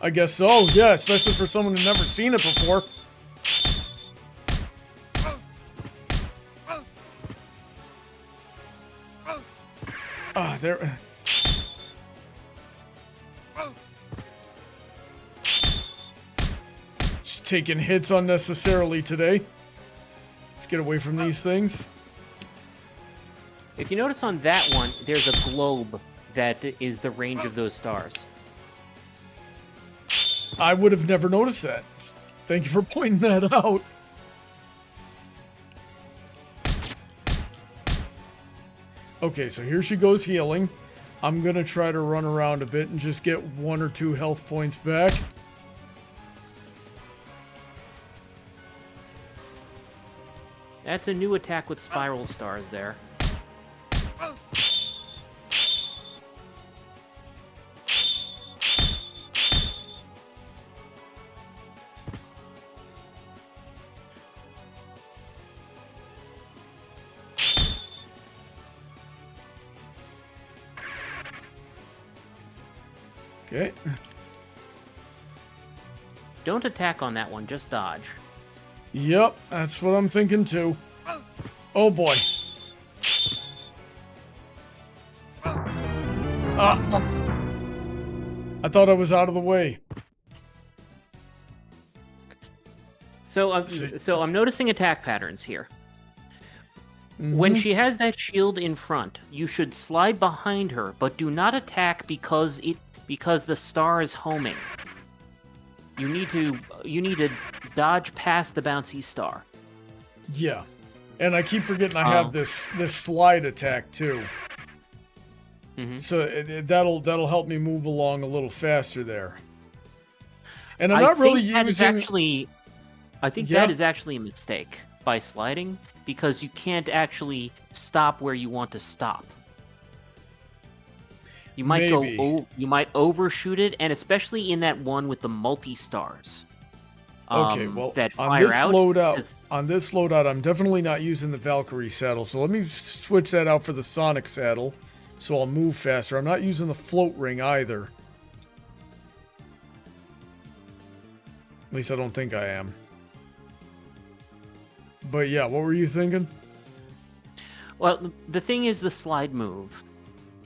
I guess so, yeah, especially for someone who's never seen it before. Ah, there. Just taking hits unnecessarily today. Let's get away from these things. If you notice on that one, there's a globe that is the range of those stars. I would have never noticed that. Thank you for pointing that out. Okay, so here she goes healing. I'm gonna try to run around a bit and just get 1 or 2 health points back. That's a new attack with spiral stars there. Okay. Don't attack on that one, just dodge. Yep, that's what I'm thinking too. Oh boy. I thought I was out of the way. So I'm noticing attack patterns here. When she has that shield in front, you should slide behind her, but do not attack because the star is homing. You need to dodge past the bouncy star. Yeah. And I keep forgetting I have this slide attack too. So that'll help me move along a little faster there. And I'm not really using. I think that is actually a mistake by sliding, because you can't actually stop where you want to stop. You might you might overshoot it, and especially in that one with the multi stars. Okay, well, that on this loadout, I'm definitely not using the Valkyrie saddle, so let me switch that out for the Sonic saddle, so I'll move faster. I'm not using the float ring either. At least I don't think I am. But yeah, what were you thinking? Well, the thing is the slide move.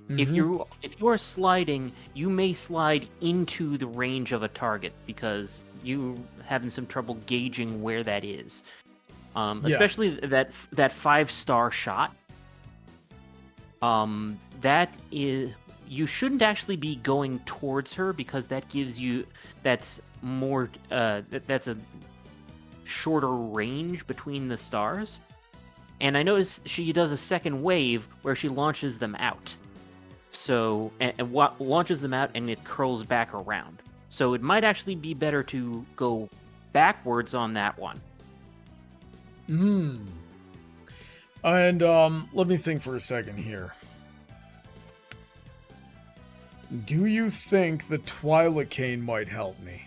If you are sliding, you may slide into the range of a target because you're having some trouble gauging where that is. Especially that 5-star shot. That is, you shouldn't actually be going towards her because that gives you that's a shorter range between the stars. And I noticed she does a second wave where she launches them out. So, and launches them out and it curls back around. So it might actually be better to go backwards on that one. And let me think for a second here. Do you think the Twilocane might help me?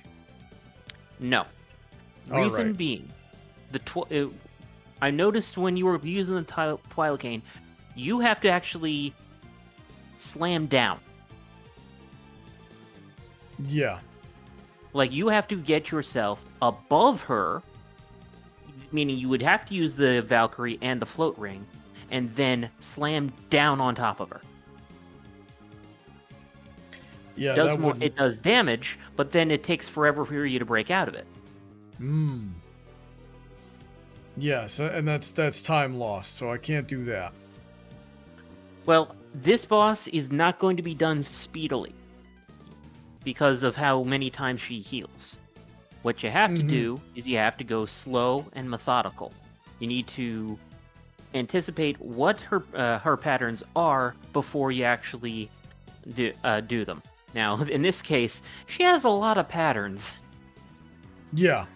No. Reason being, I noticed when you were using the Twilocane, you have to actually slam down. Yeah. Like, you have to get yourself above her, meaning you would have to use the Valkyrie and the float ring, and then slam down on top of her. Yeah, it does damage, but then it takes forever for you to break out of it. Yes, and that's time lost, so I can't do that. Well, this boss is not going to be done speedily because of how many times she heals. What you have to do is you have to go slow and methodical. You need to anticipate what her patterns are before you actually do them. Now, in this case, she has a lot of patterns. Yeah.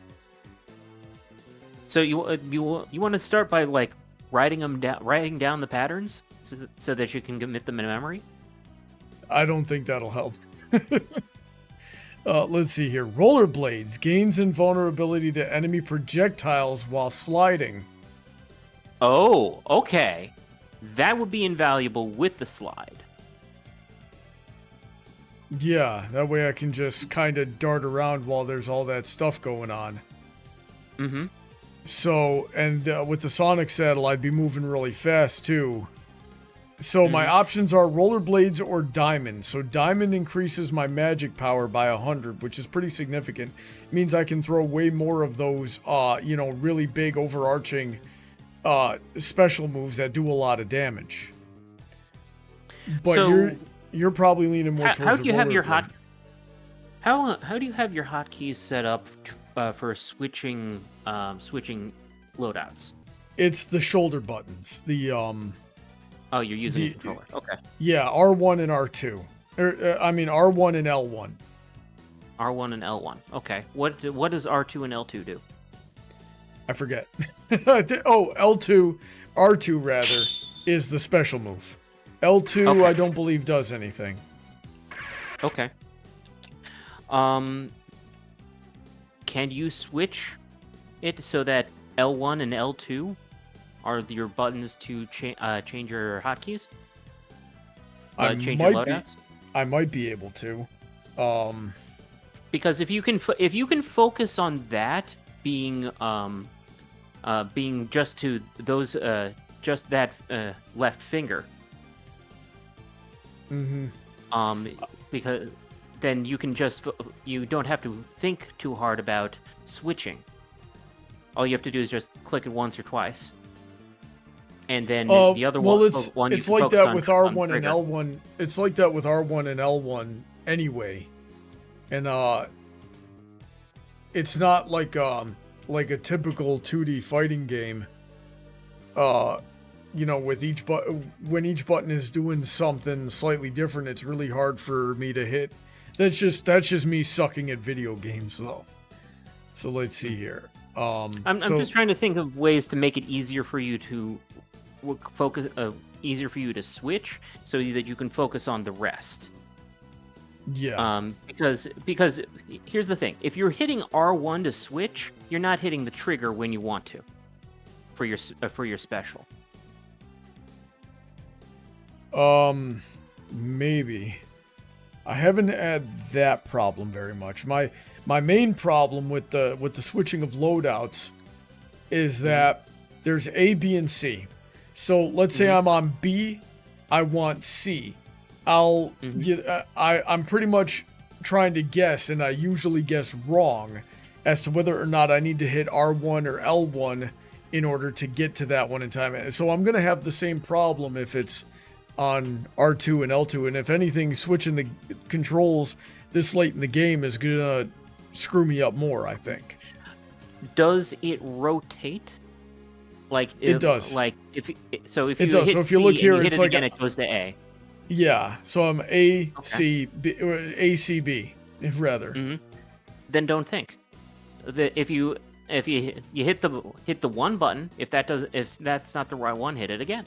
So you want to start by like writing down the patterns so that you can commit them in memory? I don't think that'll help. Let's see here. Rollerblades gains invulnerability to enemy projectiles while sliding. Oh, okay. That would be invaluable with the slide. Yeah, that way I can just kind of dart around while there's all that stuff going on. Mm-hmm. So, and with the Sonic Saddle, I'd be moving really fast too. So my options are rollerblades or diamond. So diamond increases my magic power by 100, which is pretty significant. It means I can throw way more of those, really big overarching special moves that do a lot of damage. But so, you're probably leaning more towards. How do you have your rollerblade. How do you have your hotkeys set up for switching loadouts? It's the shoulder buttons. The Oh, you're using a controller. Okay. Yeah, R1 and R2. R1 and L1. R1 and L1. Okay. What does R2 and L2 do? I forget. L2, R2 rather, is the special move. L2, Okay. I don't believe does anything. Okay. Can you switch it so that L1 and L2 are your buttons to change your hotkeys? Change your loadouts? I might be able to. Because if you can focus on that being just to those just that left finger. Because then you can you don't have to think too hard about switching. All you have to do is just click it once or twice. And then the other one, it's you like that with R1 and trigger. L1. It's like that with R1 and L1 anyway. And it's not like a typical 2D fighting game. With when each button is doing something slightly different, it's really hard for me to hit. That's just me sucking at video games though. So let's see here. I'm just trying to think of ways to make it easier for you to focus, easier for you to switch, so that you can focus on the rest. Yeah. Because here's the thing: if you're hitting R1 to switch, you're not hitting the trigger when you want to, for your special. Maybe. I haven't had that problem very much. My main problem with the switching of loadouts is that there's A, B, and C. So let's say I'm on B, I want C. I'm pretty much trying to guess, and I usually guess wrong as to whether or not I need to hit R1 or L1 in order to get to that one in time. So I'm gonna have the same problem if it's on R2 and L2, and if anything, switching the controls this late in the game is gonna screw me up more, I think. Does it rotate? It does. If you does. So if you look here, hit it's it like again, it goes to A. Yeah. So I'm A, C, B, or A, C, B, rather. Then don't think. If you hit the one button, if that's not the right one, hit it again.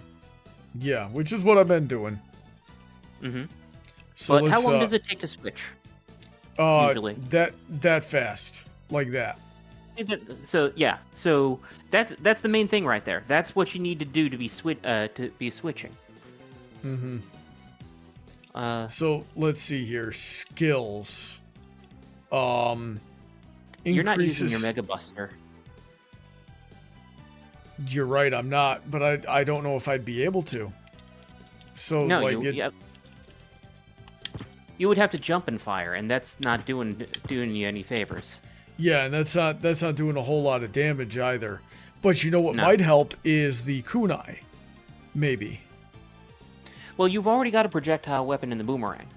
Yeah, which is what I've been doing. So but how long does it take to switch? Usually that fast, like that. So that's the main thing right there. That's what you need to do to be switching. So let's see here. Skills. You're not using your Mega Buster. You're right, I'm not, but I don't know if I'd be able to. So no, you would have to jump and fire, and that's not doing you any favors. Yeah, and that's not doing a whole lot of damage either. But you know what might help is the kunai, maybe. Well, you've already got a projectile weapon in the boomerang.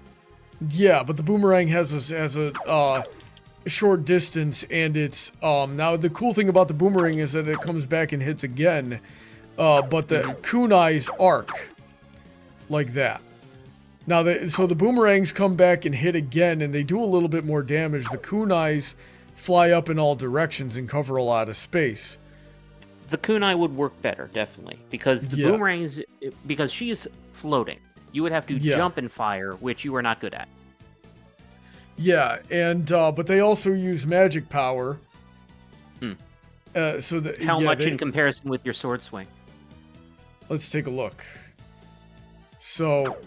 Yeah, but the boomerang has a short distance, and it's now the cool thing about the boomerang is that it comes back and hits again, but the kunai's arc like that. Now so the boomerangs come back and hit again, and they do a little bit more damage. The kunais fly up in all directions and cover a lot of space. The kunai would work better, definitely, because the boomerangs, because she's floating, you would have to jump and fire, which you are not good at. Yeah, and but they also use magic power. So how much in comparison with your sword swing? Let's take a look. So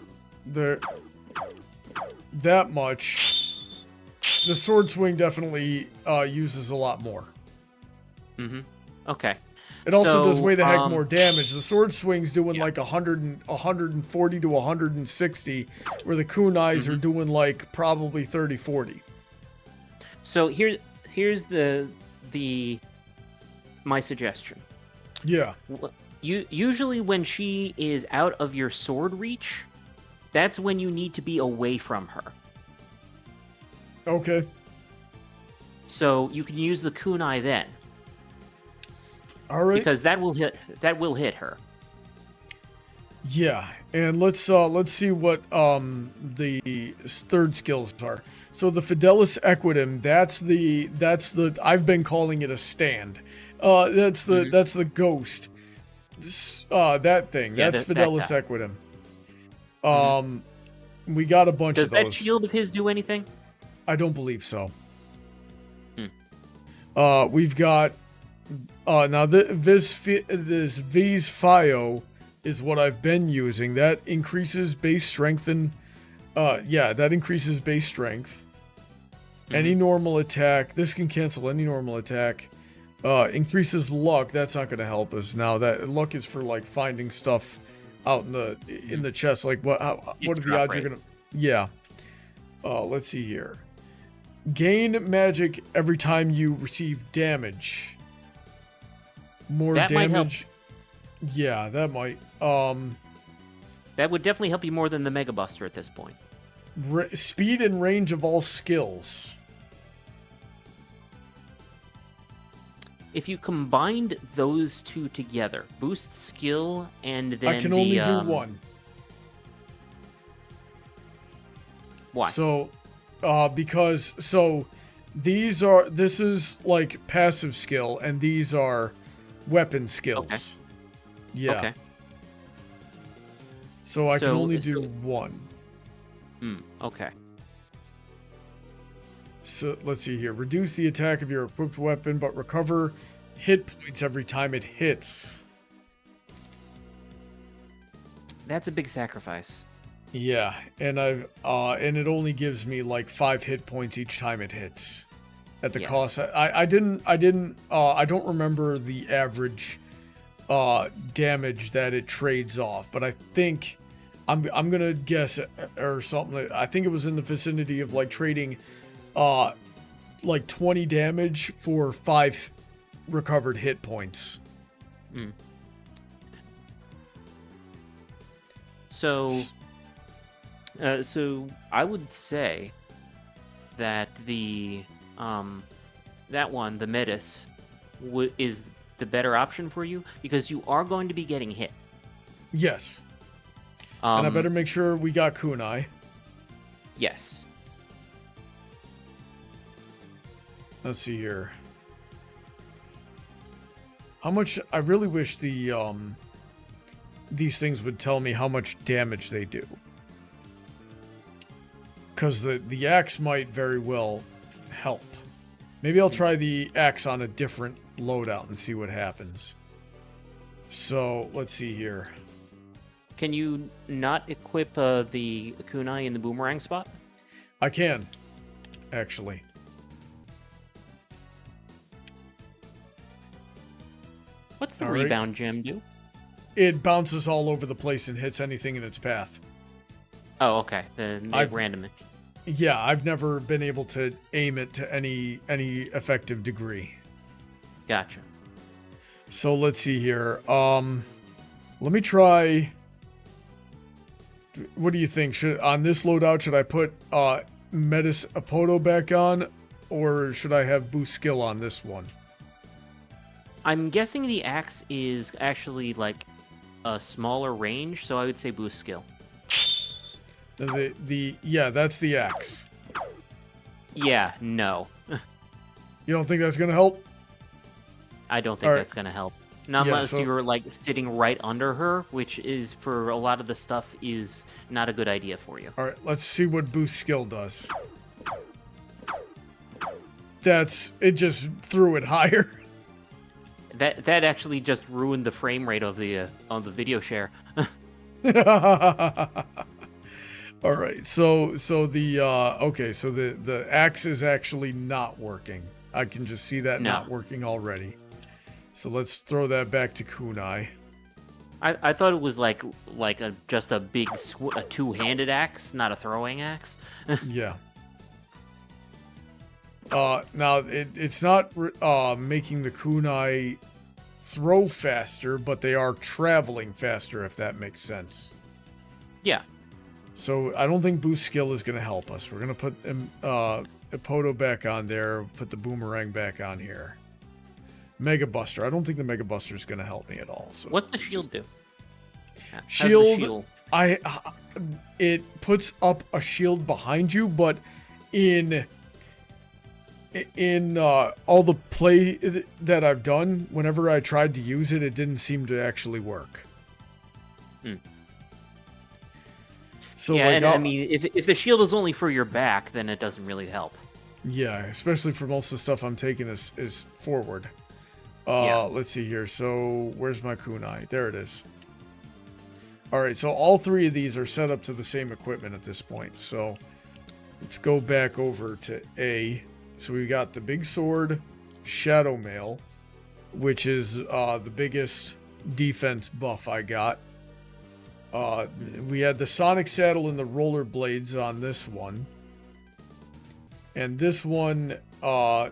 that much. The sword swing definitely uses a lot more. Okay. It also does way the heck more damage. The sword swing's doing like 140 to 160, where the kunais are doing like probably 30, 40. So here's my suggestion. Yeah. Usually when she is out of your sword reach, that's when you need to be away from her. Okay. So you can use the kunai then. All right. Because that will hit her. Yeah, and let's see what the third skills are. So the Fidelis Equitum, that's the I've been calling it a stand. That's the ghost. That thing. That's Fidelis Equitum. We got a bunch of those. Does that shield of his do anything? I don't believe so. We've got now this V's Fio is what I've been using. That increases base strength and that increases base strength. Any normal attack. This can cancel any normal attack. Increases luck. That's not going to help us. Now that luck is for like finding stuff out in the chest. Like what are the odds you're gonna? Yeah. Let's see here. Gain magic every time you receive damage. More that damage. Might help. Yeah, that might. That would definitely help you more than the Mega Buster at this point. Speed and range of all skills. If you combined those two together, boost skill and then I can only do one. Why? So, because this is like passive skill, and these are weapon skills. Okay. Yeah. Okay. So I can only do one. Okay. So let's see here. Reduce the attack of your equipped weapon, but recover hit points every time it hits. That's a big sacrifice. Yeah, and and it only gives me like 5 hit points each time it hits. At the cost, I don't remember the average damage that it trades off, but I think I'm gonna guess or something. I think it was in the vicinity of like trading like 20 damage for 5 recovered hit points. So I would say that the Metis is the better option for you because you are going to be getting hit. Yes. And I better make sure we got kunai. Yes. Let's see here. How much? I really wish these things would tell me how much damage they do. Because the axe might very well help. Maybe I'll try the axe on a different loadout and see what happens. So, let's see here. Can you not equip the kunai in the boomerang spot? I can, actually. What's the rebound gem do? It bounces all over the place and hits anything in its path. Oh, okay. Then random it. Yeah, I've never been able to aim it to any effective degree. Gotcha. So let's see here. Let me try. What do you think? On this loadout, should I put Metis Apoto back on, or should I have boost skill on this one? I'm guessing the axe is actually like a smaller range, so I would say boost skill. Yeah, that's the axe. Yeah, no. You don't think that's gonna help? I don't think that's gonna help. Not Yeah, unless so- you're like sitting right under her, which is for a lot of the stuff is not a good idea for you. All right, let's see what boost skill does. It just threw it higher. That actually just ruined the frame rate of the video share. All right, so the axe is actually not working. I can just see that not working already. So let's throw that back to Kunai. I thought it was like just a big a two-handed axe, not a throwing axe. Yeah. Now it's not making the kunai throw faster, but they are traveling faster, if that makes sense. Yeah. So I don't think boost skill is going to help us. We're going to put Epoto back on there, put the boomerang back on here. Mega Buster. I don't think the Mega Buster is going to help me at all. So what's the shield do? How's the shield. It puts up a shield behind you, but in all the play that I've done, whenever I tried to use it, it didn't seem to actually work. So yeah, like, and I mean, if the shield is only for your back, then it doesn't really help. Yeah, especially for most of the stuff I'm taking is forward. Yeah. Let's see here. So where's my kunai? There it is. All right, so all three of these are set up to the same equipment at this point. So let's go back over to A. So we got the big sword, Shadow Mail, which is the biggest defense buff I got. We had the Sonic Saddle and the Roller Blades on this one. And this one, oh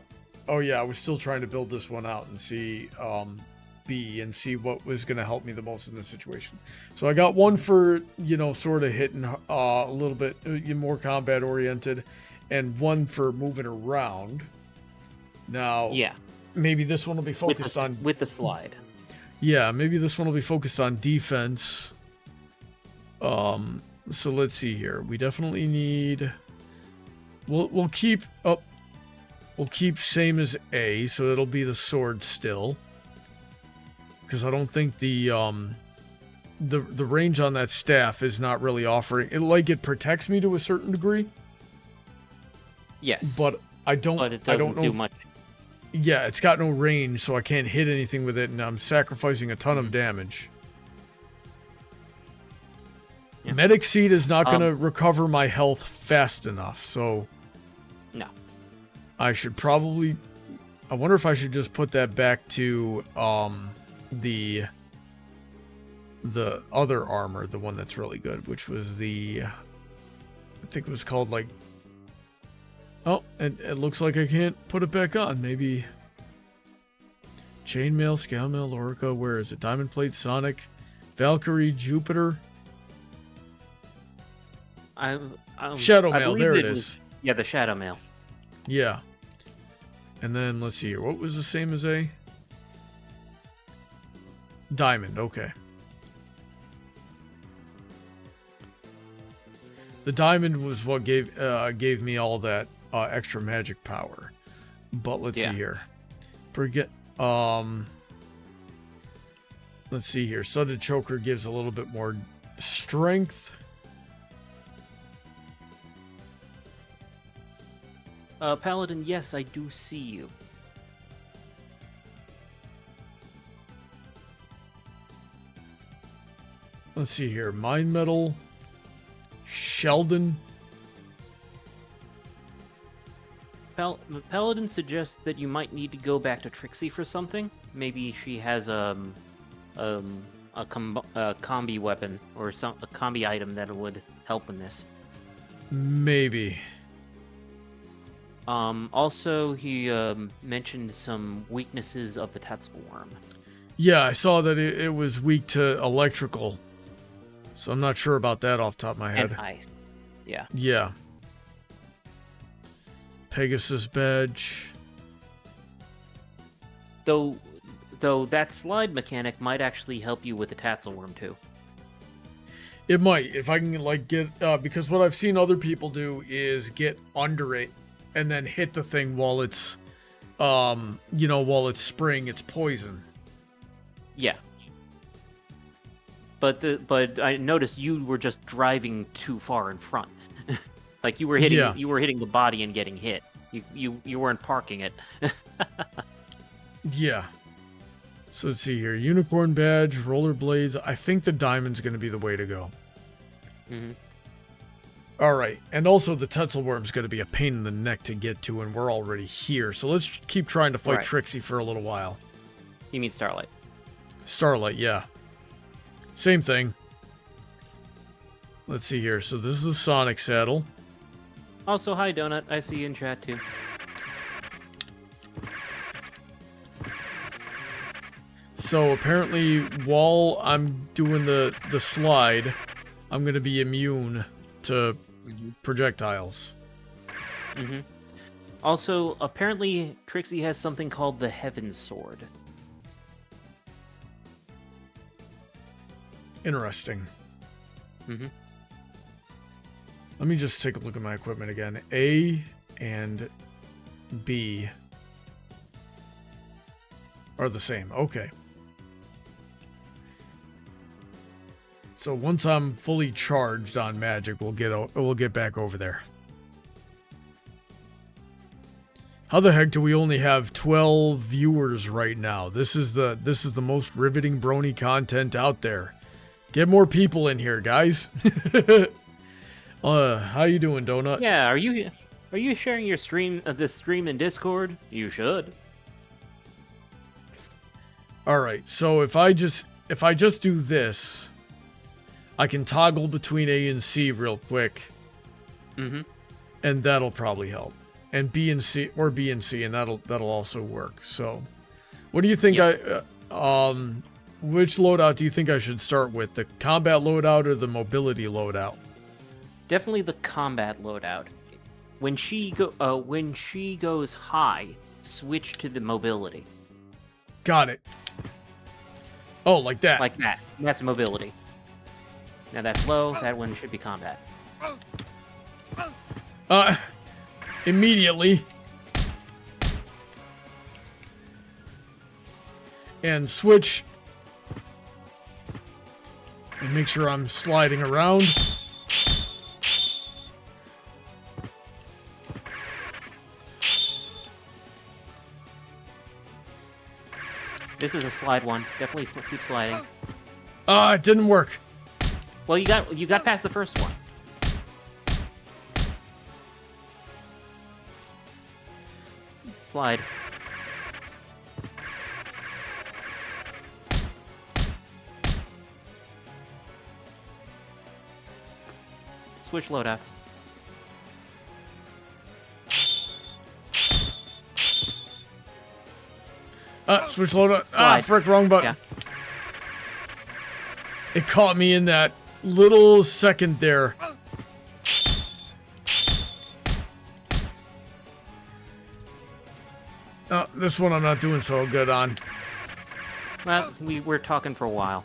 yeah, I was still trying to build this one out and see B and see what was going to help me the most in this situation. So I got one for, sort of hitting a little bit more combat oriented, and one for moving around. Now, yeah, maybe this one will be focused with the slide. Yeah, maybe this one will be focused on defense. So let's see here. We definitely need. We'll keep up. We'll keep same as A, so it'll be the sword still. Because I don't think the range on that staff is not really offering. It protects me to a certain degree. Yes, but I don't. But it doesn't do much. Yeah, it's got no range, so I can't hit anything with it, and I'm sacrificing a ton of damage. Yeah. Medic Seed is not going to recover my health fast enough, so... No. I should probably... I wonder if I should just put that back to the other armor, the one that's really good, which was the... I think it was called, like... Oh, it looks like I can't put it back on. Maybe... Chainmail, Scalemail, Lorica, where is it? Diamond Plate, Sonic, Valkyrie, Jupiter... Shadow Mail, there it is. Yeah, the Shadow Mail. Yeah. And then, let's see here. What was the same as A? Diamond, okay. The diamond was what gave me all that extra magic power. But let's see here. Let's see here. Studded Choker gives a little bit more strength. Paladin, yes, I do see you. Let's see here. Mind Metal. Sheldon. Paladin suggests that you might need to go back to Trixie for something. Maybe she has a combi weapon or a combi item that would help in this. Maybe. Also, he mentioned some weaknesses of the Tetzel Worm. Yeah, I saw that it was weak to electrical. So I'm not sure about that off the top of my head. And ice. Yeah. Yeah. Pegasus badge. Though that slide mechanic might actually help you with the Tatzelworm too. It might, if I can like get because what I've seen other people do is get under it and then hit the thing while it's while it's spraying its poison. Yeah. But I noticed you were just driving too far in front. Like you were hitting the body and getting hit. You weren't parking it. Yeah. So let's see here. Unicorn badge, rollerblades. I think the diamond's going to be the way to go. Mm-hmm. All right. And also the Tetzelworm's going to be a pain in the neck to get to, and we're already here. So let's keep trying to fight Trixie for a little while. You mean Starlight? Starlight, yeah. Same thing. Let's see here. So this is the Sonic saddle. Also, hi, Donut. I see you in chat, too. So apparently, while I'm doing the slide, I'm going to be immune to projectiles. Mm-hmm. Also, apparently, Trixie has something called the Heaven Sword. Interesting. Mm-hmm. Let me just take a look at my equipment again. A and B are the same. Okay. So once I'm fully charged on magic, we'll get back over there. How the heck do we only have 12 viewers right now? This is the most riveting Brony content out there. Get more people in here, guys. How you doing, Donut? Yeah, are you sharing your stream this stream in Discord? You should. All right. So if I just do this, I can toggle between A and C real quick. Mm-hmm. And that'll probably help. And B and C, or B and C, and that'll also work. So, what do you think? Yep. Which loadout do you think I should start with? The combat loadout or the mobility loadout? Definitely the combat loadout. When she goes high, switch to the mobility. Got it. Oh, like that. Like that. That's mobility. Now that's low. That one should be combat. Immediately. And switch. And make sure I'm sliding around. This is a slide one. Definitely keep sliding. It didn't work. Well, you got past the first one. Slide. Switch loadouts. Switch loadout. Frick, wrong button. Yeah. It caught me in that little second there. This one I'm not doing so good on. Well, we're talking for a while.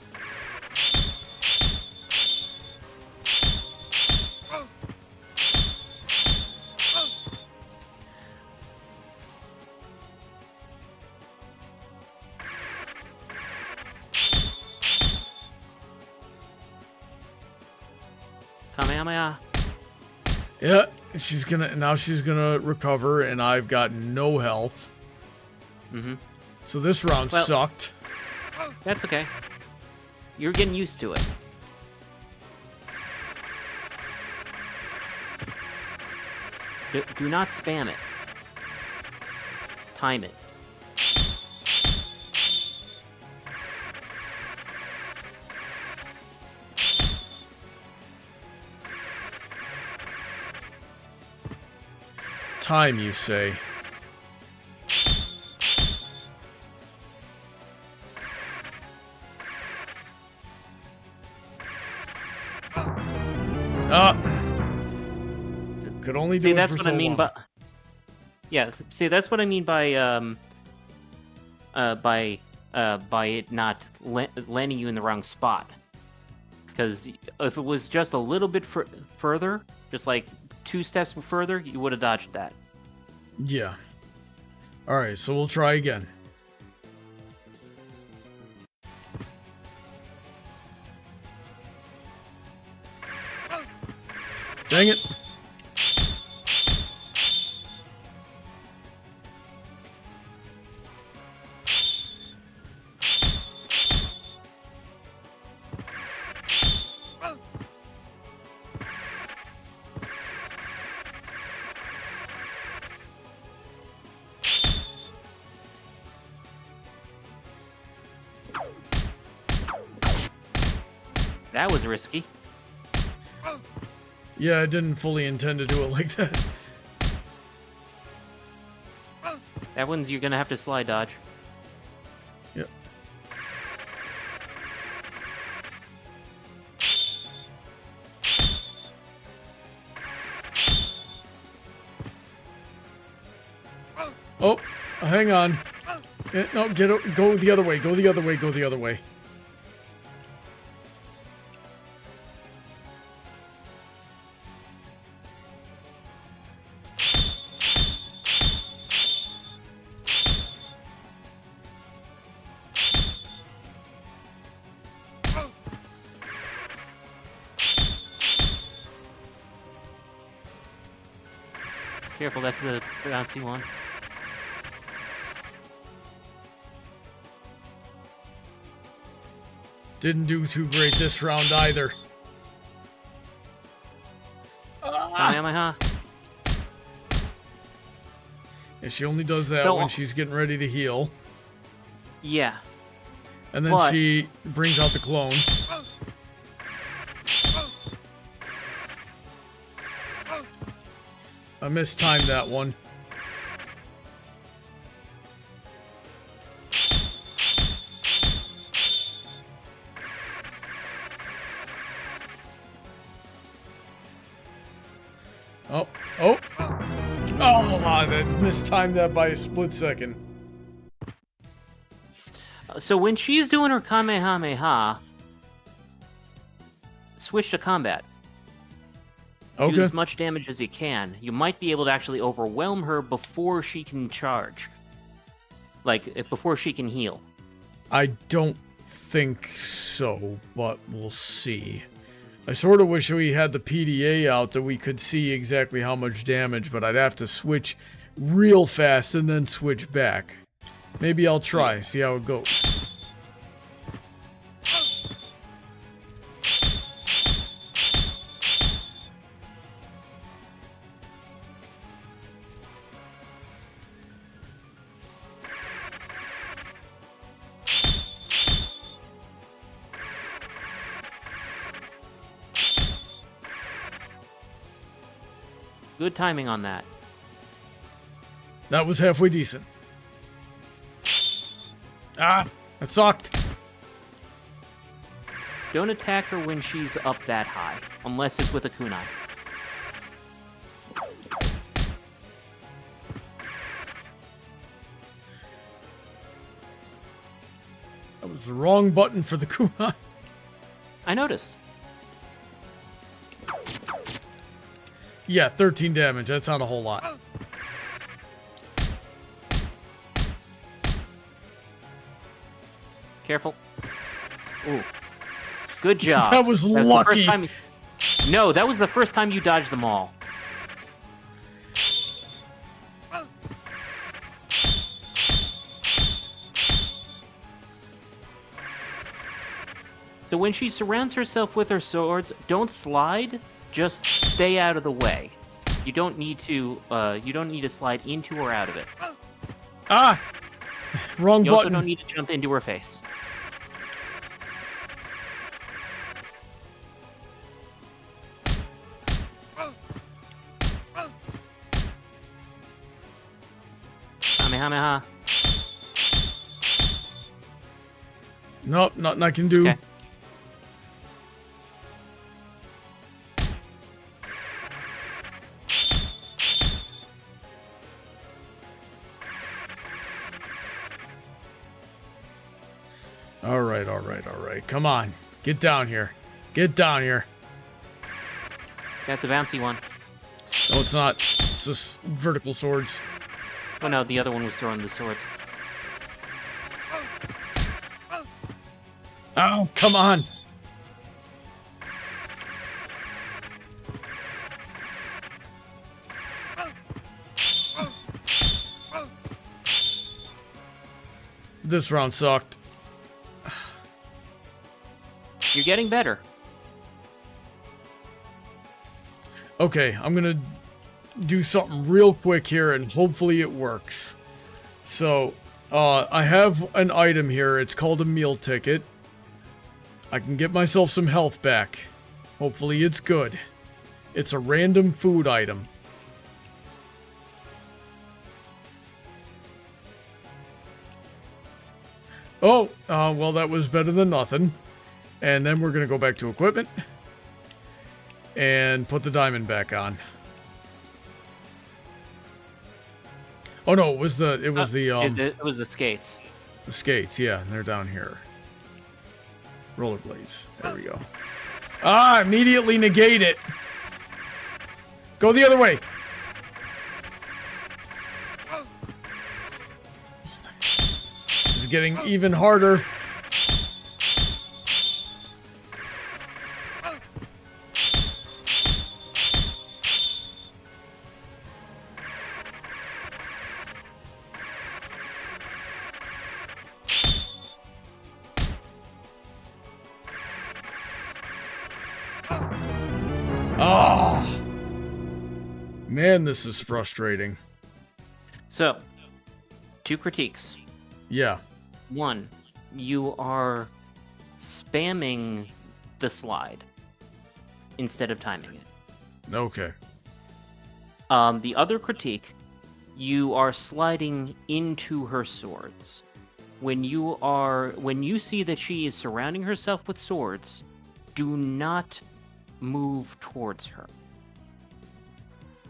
Kamehameha. Yeah, she's gonna recover, and I've got no health. Mm-hmm. So this round sucked. That's okay. You're getting used to it. Do not spam it. Time it. Time, you say? Could only do it that's for what so I mean. long. But Yeah, see, that's what I mean by it not landing you in the wrong spot. Because if it was just a little bit further, just like 2 steps further, you would have dodged that. Yeah. Alright, so we'll try again. Dang it. That was risky. Yeah, I didn't fully intend to do it like that. That one's you're gonna have to slide dodge. Yep. Oh, hang on. No, go the other way. Go the other way. Go the other way. Careful, that's the bouncy one. Didn't do too great this round either. Kamehameha. Yeah, she only does that No. when she's getting ready to heal. Yeah. And then But- she brings out the clone. I mistimed that one. Oh, oh. Oh, I mistimed that by a split second. So when she's doing her Kamehameha, switch to combat. Okay. Use as much damage as you can. You might be able to actually overwhelm her before she can charge. Like, before she can heal. I don't think so, but we'll see. I sort of wish we had the PDA out that we could see exactly how much damage, but I'd have to switch real fast and then switch back. Maybe I'll try, see how it goes. Good timing on that. That was halfway decent. Ah, that sucked. Don't attack her when she's up that high, unless it's with a kunai. That was the wrong button for the kunai. I noticed. Yeah, 13 damage. That's not a whole lot. Careful. Ooh. Good job. That was the lucky. first time No, that was the first time you dodged them all. So when she surrounds herself with her swords, don't slide, just stay out of the way. You don't need to slide into or out of it. Ah! Wrong You also button. don't need to jump into her face. Kamehameha. Nope, nothing I can do. Okay. right, all right, all right. Come on. Get down here. Get down here. That's a bouncy one. No, it's not. It's just vertical swords. Oh no, the other one was throwing the swords. Oh, come on. This round sucked. You're getting better. Okay, I'm gonna do something real quick here and hopefully it works. So, I have an item here. It's called a meal ticket. I can get myself some health back. Hopefully it's good. It's a random food item. Oh, well, that was better than nothing. And then we're going to go back to equipment. And put the diamond back on. Oh, no, it was the It was the skates. The skates, yeah, they're down here. Rollerblades. There we go. Ah, immediately negate it. Go the other way. This is getting even harder. Ah, man, this is frustrating. So, 2 critiques. Yeah. 1, you are spamming the slide instead of timing it. Okay. The other critique, you are sliding into her swords. When you see that she is surrounding herself with swords, do not move towards her.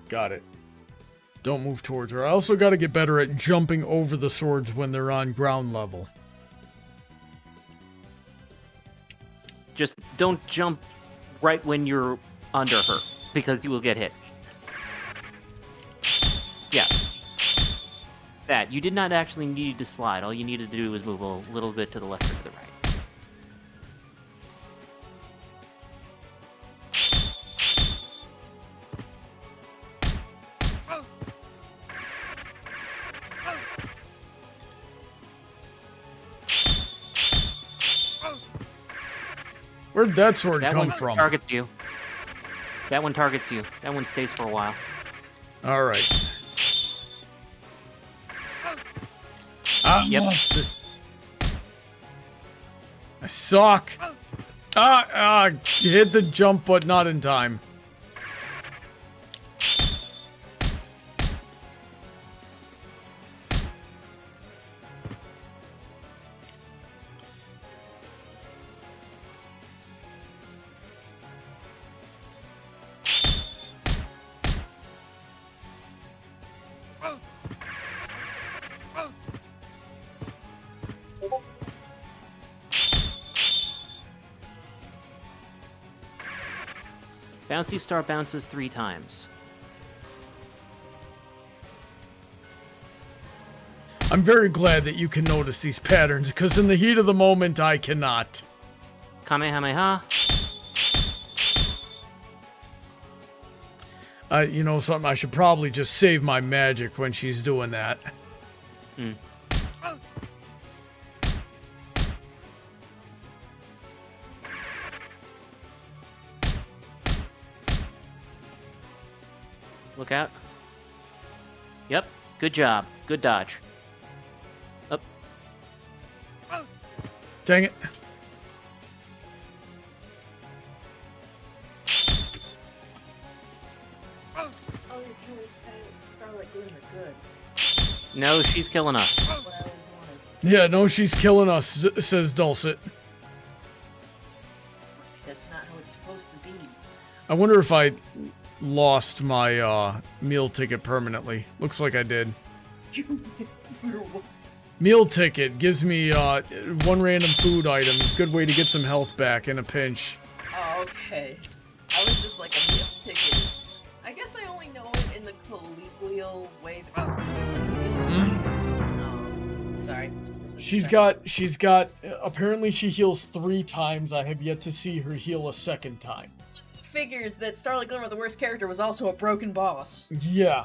Got it. Don't move towards her. I also got to get better at jumping over the swords when they're on ground level. Just don't jump right when you're under her, because you will get hit. Yeah. That. You did not actually need to slide. All you needed to do was move a little bit to the left or to the right. Where'd that sword That come one from? targets you. That one targets you. That one stays for a while. All right. Yep. I suck. Hit the jump, but not in time. Bouncy Star bounces 3 times. I'm very glad that you can notice these patterns, because in the heat of the moment, I cannot. Kamehameha. You know something? I should probably just save my magic when she's doing that. Look out. Yep. Good job. Good dodge. Up. Dang it. Oh, you're killing Starlight Glimmer. Good. No, she's killing us. What I always wanted. Yeah, no, she's killing us, says Dulcet. That's not how it's supposed to be. I wonder if I lost my meal ticket permanently. Looks like I did. Meal ticket gives me 1 random food item. Good way to get some health back in a pinch. Oh, okay. I was just like a meal ticket. I guess I only know it in the colloquial way. Sorry. She's got. Apparently, she heals 3 times. I have yet to see her heal a 2nd time. Figures that Starlight Glimmer, the worst character, was also a broken boss. Yeah.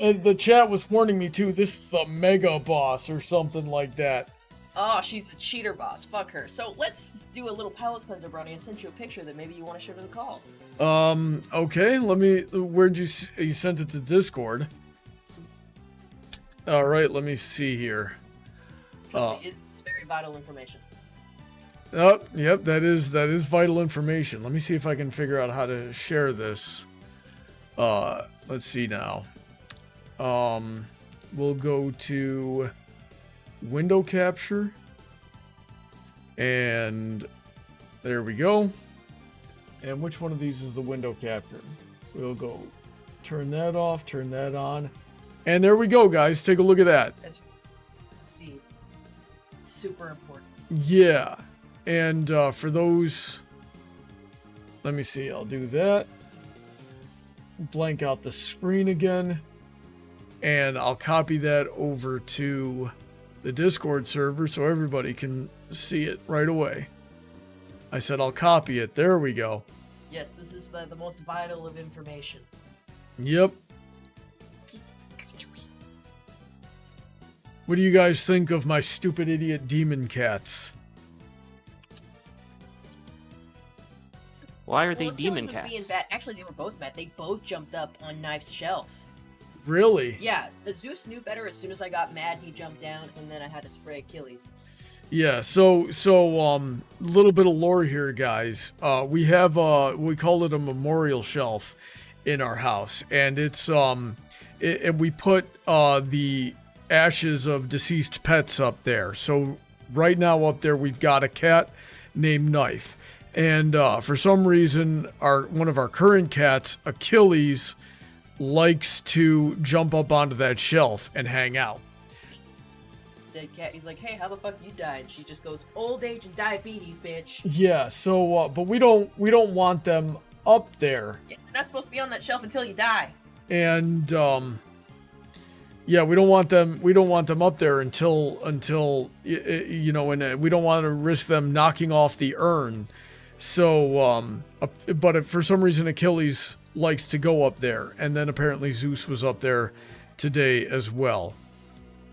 And the chat was warning me too. This is the mega boss or something like that. Oh, she's the cheater boss. Fuck her. So let's do a little palette cleanser, Brony. I sent you a picture that maybe you want to show to the call. Okay. Let me. Where'd you sent it to Discord? All right. Let me see here. It's very vital information. Oh, yep, that is vital information. Let me see if I can figure out how to share this. Let's see now. We'll go to window capture. And there we go. And which one of these is the window capture? We'll go turn that off, turn that on. And there we go, guys. Take a look at that. That's see. It's super important. Yeah. And for those, let me see, I'll do that. Blank out the screen again. And I'll copy that over to the Discord server so everybody can see it right away. I said I'll copy it. There we go. Yes, this is the most vital of information. Yep. What do you guys think of my stupid idiot demon cats? Why are they Well, demon Achilles was cats? being bad. Actually, they were both bad. They both jumped up on Knife's shelf. Really? Yeah, Zeus knew better. As soon as I got mad, he jumped down, and then I had to spray Achilles. Yeah, so little bit of lore here, guys. We have we call it a memorial shelf in our house, and it's and we put the ashes of deceased pets up there. So right now up there we've got a cat named Knife, and for some reason one of our current cats, Achilles, likes to jump up onto that shelf and hang out. The cat, he's like, hey, how the fuck you died? And she just goes, old age and diabetes, bitch. Yeah, so but we don't want them up there. Yeah, you're not supposed to be on that shelf until you die. And yeah, we don't want them up there until you know, and we don't want to risk them knocking off the urn. So but if for some reason Achilles likes to go up there, and then apparently Zeus was up there today as well.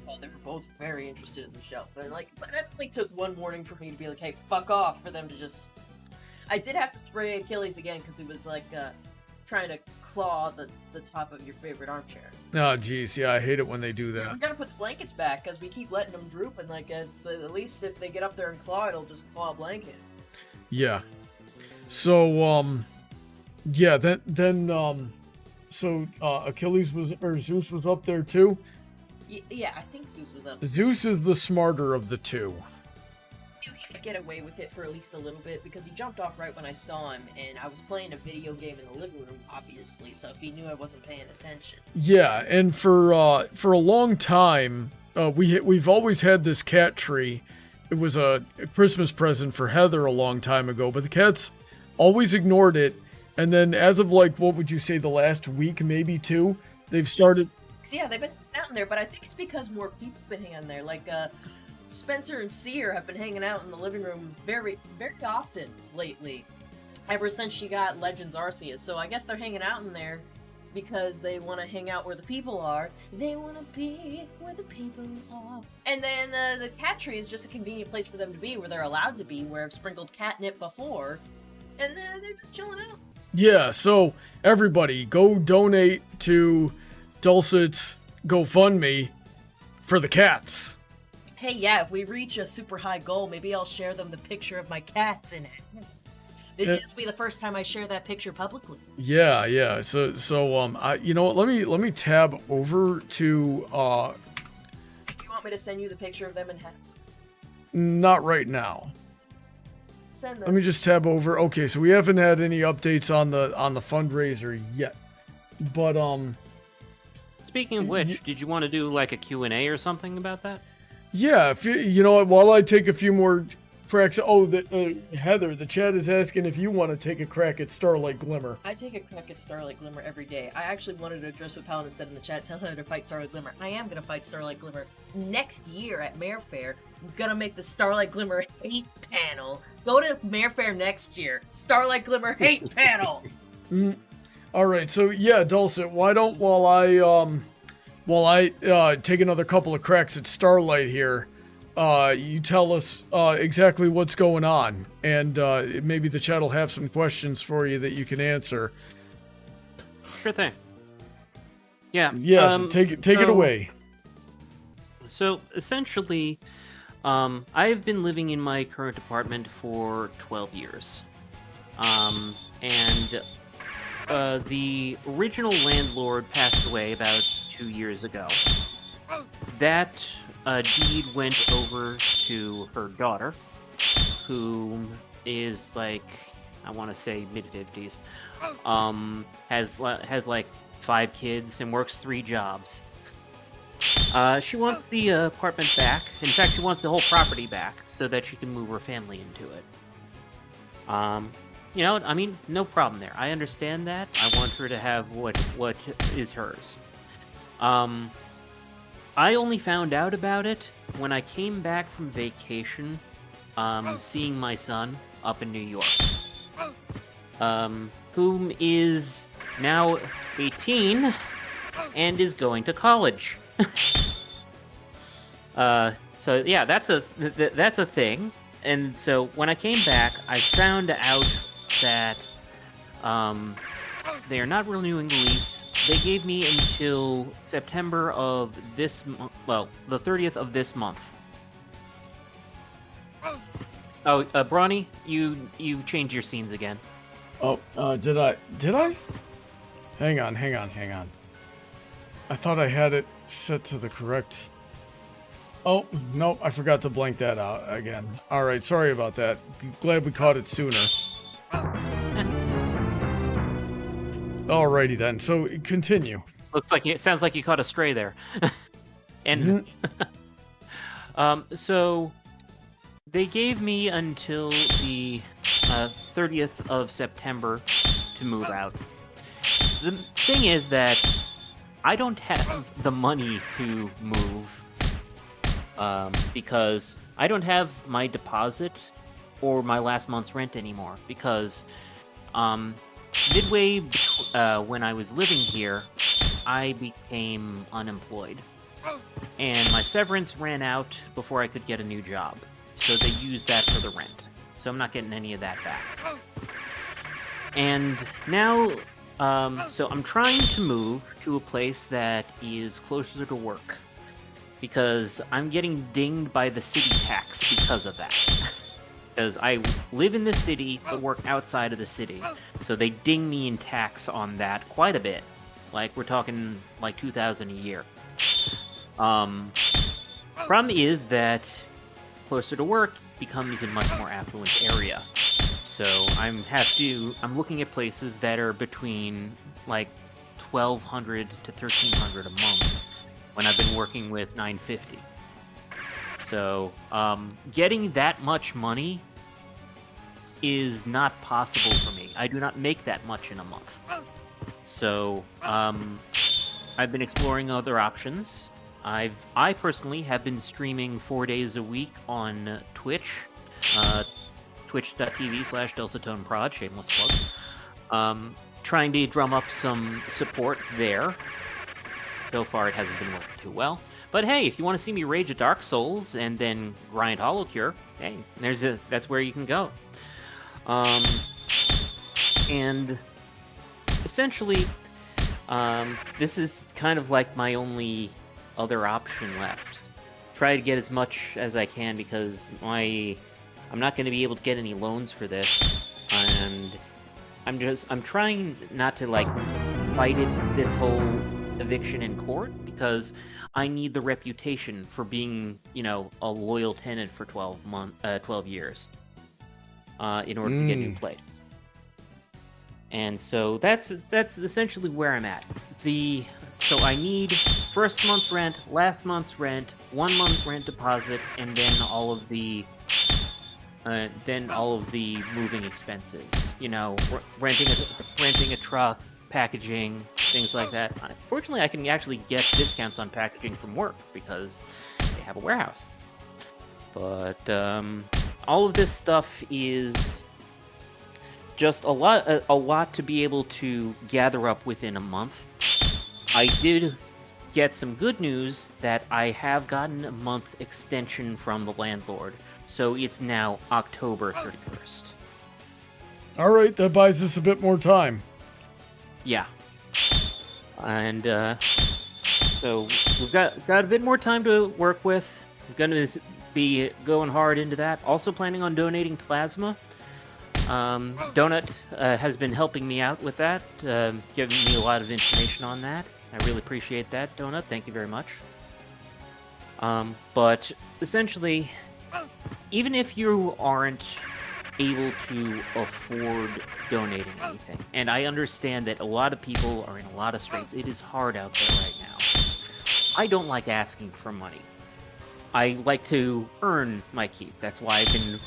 Well, they were both very interested in the shelf, but but it only took one warning for me to be like, hey, fuck off, for them to just. I did have to spray Achilles again because it was like trying to claw the top of your favorite armchair. Oh, geez, yeah, I hate it when they do that. We gotta put the blankets back because we keep letting them droop, and at least if they get up there and claw, it'll just claw a blanket. Yeah. So yeah, so Achilles or Zeus was up there too. Yeah, I think Zeus was up. Zeus is the smarter of the two. I knew he could get away with it for at least a little bit because he jumped off right when I saw him, and I was playing a video game in the living room, obviously, so he knew I wasn't paying attention. Yeah, and for a long time, we've always had this cat tree. It was a Christmas present for Heather a long time ago, but the cats always ignored it. And then as of what would you say, the last week, maybe 2, they've started. Yeah, they've been out in there, but I think it's because more people have been hanging there. Like Spencer and Seer have been hanging out in the living room very, very often lately, ever since she got Legends Arceus. So I guess they're hanging out in there because they want to hang out where the people are. They want to be where the people are. And then the cat tree is just a convenient place for them to be, where they're allowed to be, where I've sprinkled catnip before, and they're just chilling out. Yeah, so everybody go donate to Dulcet's GoFundMe for the cats. Hey, yeah, if we reach a super high goal, maybe I'll share them the picture of my cats in it. It'll be the first time I share that picture publicly. Yeah. So you know what? Let me tab over to. You want me to send you the picture of them in hats? Not right now. Send them. Let me just tab over. Okay, so we haven't had any updates on the fundraiser yet, but Speaking of which, did you want to do like a Q&A or something about that? Yeah, if you know what, while I take a few more cracks. Oh, Heather, the chat is asking if you want to take a crack at Starlight Glimmer. I take a crack at Starlight Glimmer every day. I actually wanted to address what Paladin said in the chat, tell her to fight Starlight Glimmer. I am going to fight Starlight Glimmer next year at Mare Fair. I'm going to make the Starlight Glimmer hate panel. Go to Mare Fair next year. Starlight Glimmer hate panel! All right, so yeah, Dulcet, why don't, while I take another couple of cracks at Starlight here, you tell us exactly what's going on, and maybe the chat will have some questions for you that you can answer. Sure thing. Yeah. Yes, take it away. So essentially, I've been living in my current apartment for 12 years, and the original landlord passed away about 2 years ago. That deed went over to her daughter, who is like, I want to say mid-50s, has like 5 kids and works 3 jobs. She wants the apartment back. In fact, she wants the whole property back so that she can move her family into it. You know, I mean, no problem there. I understand that. I want her to have what is hers. I only found out about it when I came back from vacation, seeing my son up in New York, whom is now 18 and is going to college. So yeah, that's a thing. And so when I came back, I found out that they are not renewing the lease. They gave me until September of this well, the 30th of this month. Oh, Brony, you changed your scenes again. Oh, did I? Hang on. I thought I had it set to the correct... Oh, nope, I forgot to blank that out again. Alright, sorry about that. Glad we caught it sooner. Alrighty then, so continue. Sounds like you caught a stray there. And so they gave me until the 30th of September to move out. The thing is that I don't have the money to move because I don't have my deposit or my last month's rent anymore because midway when I was living here, I became unemployed. And my severance ran out before I could get a new job. So they used that for the rent. So I'm not getting any of that back. And now, so I'm trying to move to a place that is closer to work. Because I'm getting dinged by the city tax because of that. Because I live in the city, but work outside of the city. So they ding me in tax on that quite a bit. Like, we're talking like $2,000 a year. Problem is that closer to work becomes a much more affluent area. So I'm looking at places that are between like $1,200 to $1,300 a month when I've been working with $950. So getting that much money is not possible for me. I do not make that much in a month. So I've been exploring other options. I personally have been streaming 4 days a week on Twitch, twitch.tv/DulcetToneProd, shameless plug. Trying to drum up some support there. So far it hasn't been working too well. But hey, if you want to see me rage at Dark Souls and then grind Hollow Cure, hey, that's where you can go. And essentially, this is kind of like my only other option left. Try to get as much as I can because I'm not going to be able to get any loans for this, and I'm trying not to like fight this whole eviction in court because I need the reputation for being, you know, a loyal tenant for 12 years in order to get a new place. And so that's essentially where I'm at. The So I need first month's rent, last month's rent, 1 month's rent deposit, and then all of the moving expenses. You know, renting a truck, packaging, things like that. Fortunately, I can actually get discounts on packaging from work because they have a warehouse. But all of this stuff is just a lot to be able to gather up within a month. I did get some good news that I have gotten a month extension from the landlord, so it's now October 31st. All right, that buys us a bit more time. Yeah. And so we've got a bit more time to work with. I'm going to be going hard into that. Also planning on donating plasma. Donut has been helping me out with that, giving me a lot of information on that. I really appreciate that, Donut. Thank you very much. But essentially, even if you aren't able to afford donating anything, and I understand that a lot of people are in a lot of straits, it is hard out there right now. I don't like asking for money. I like to earn my keep. That's why I've been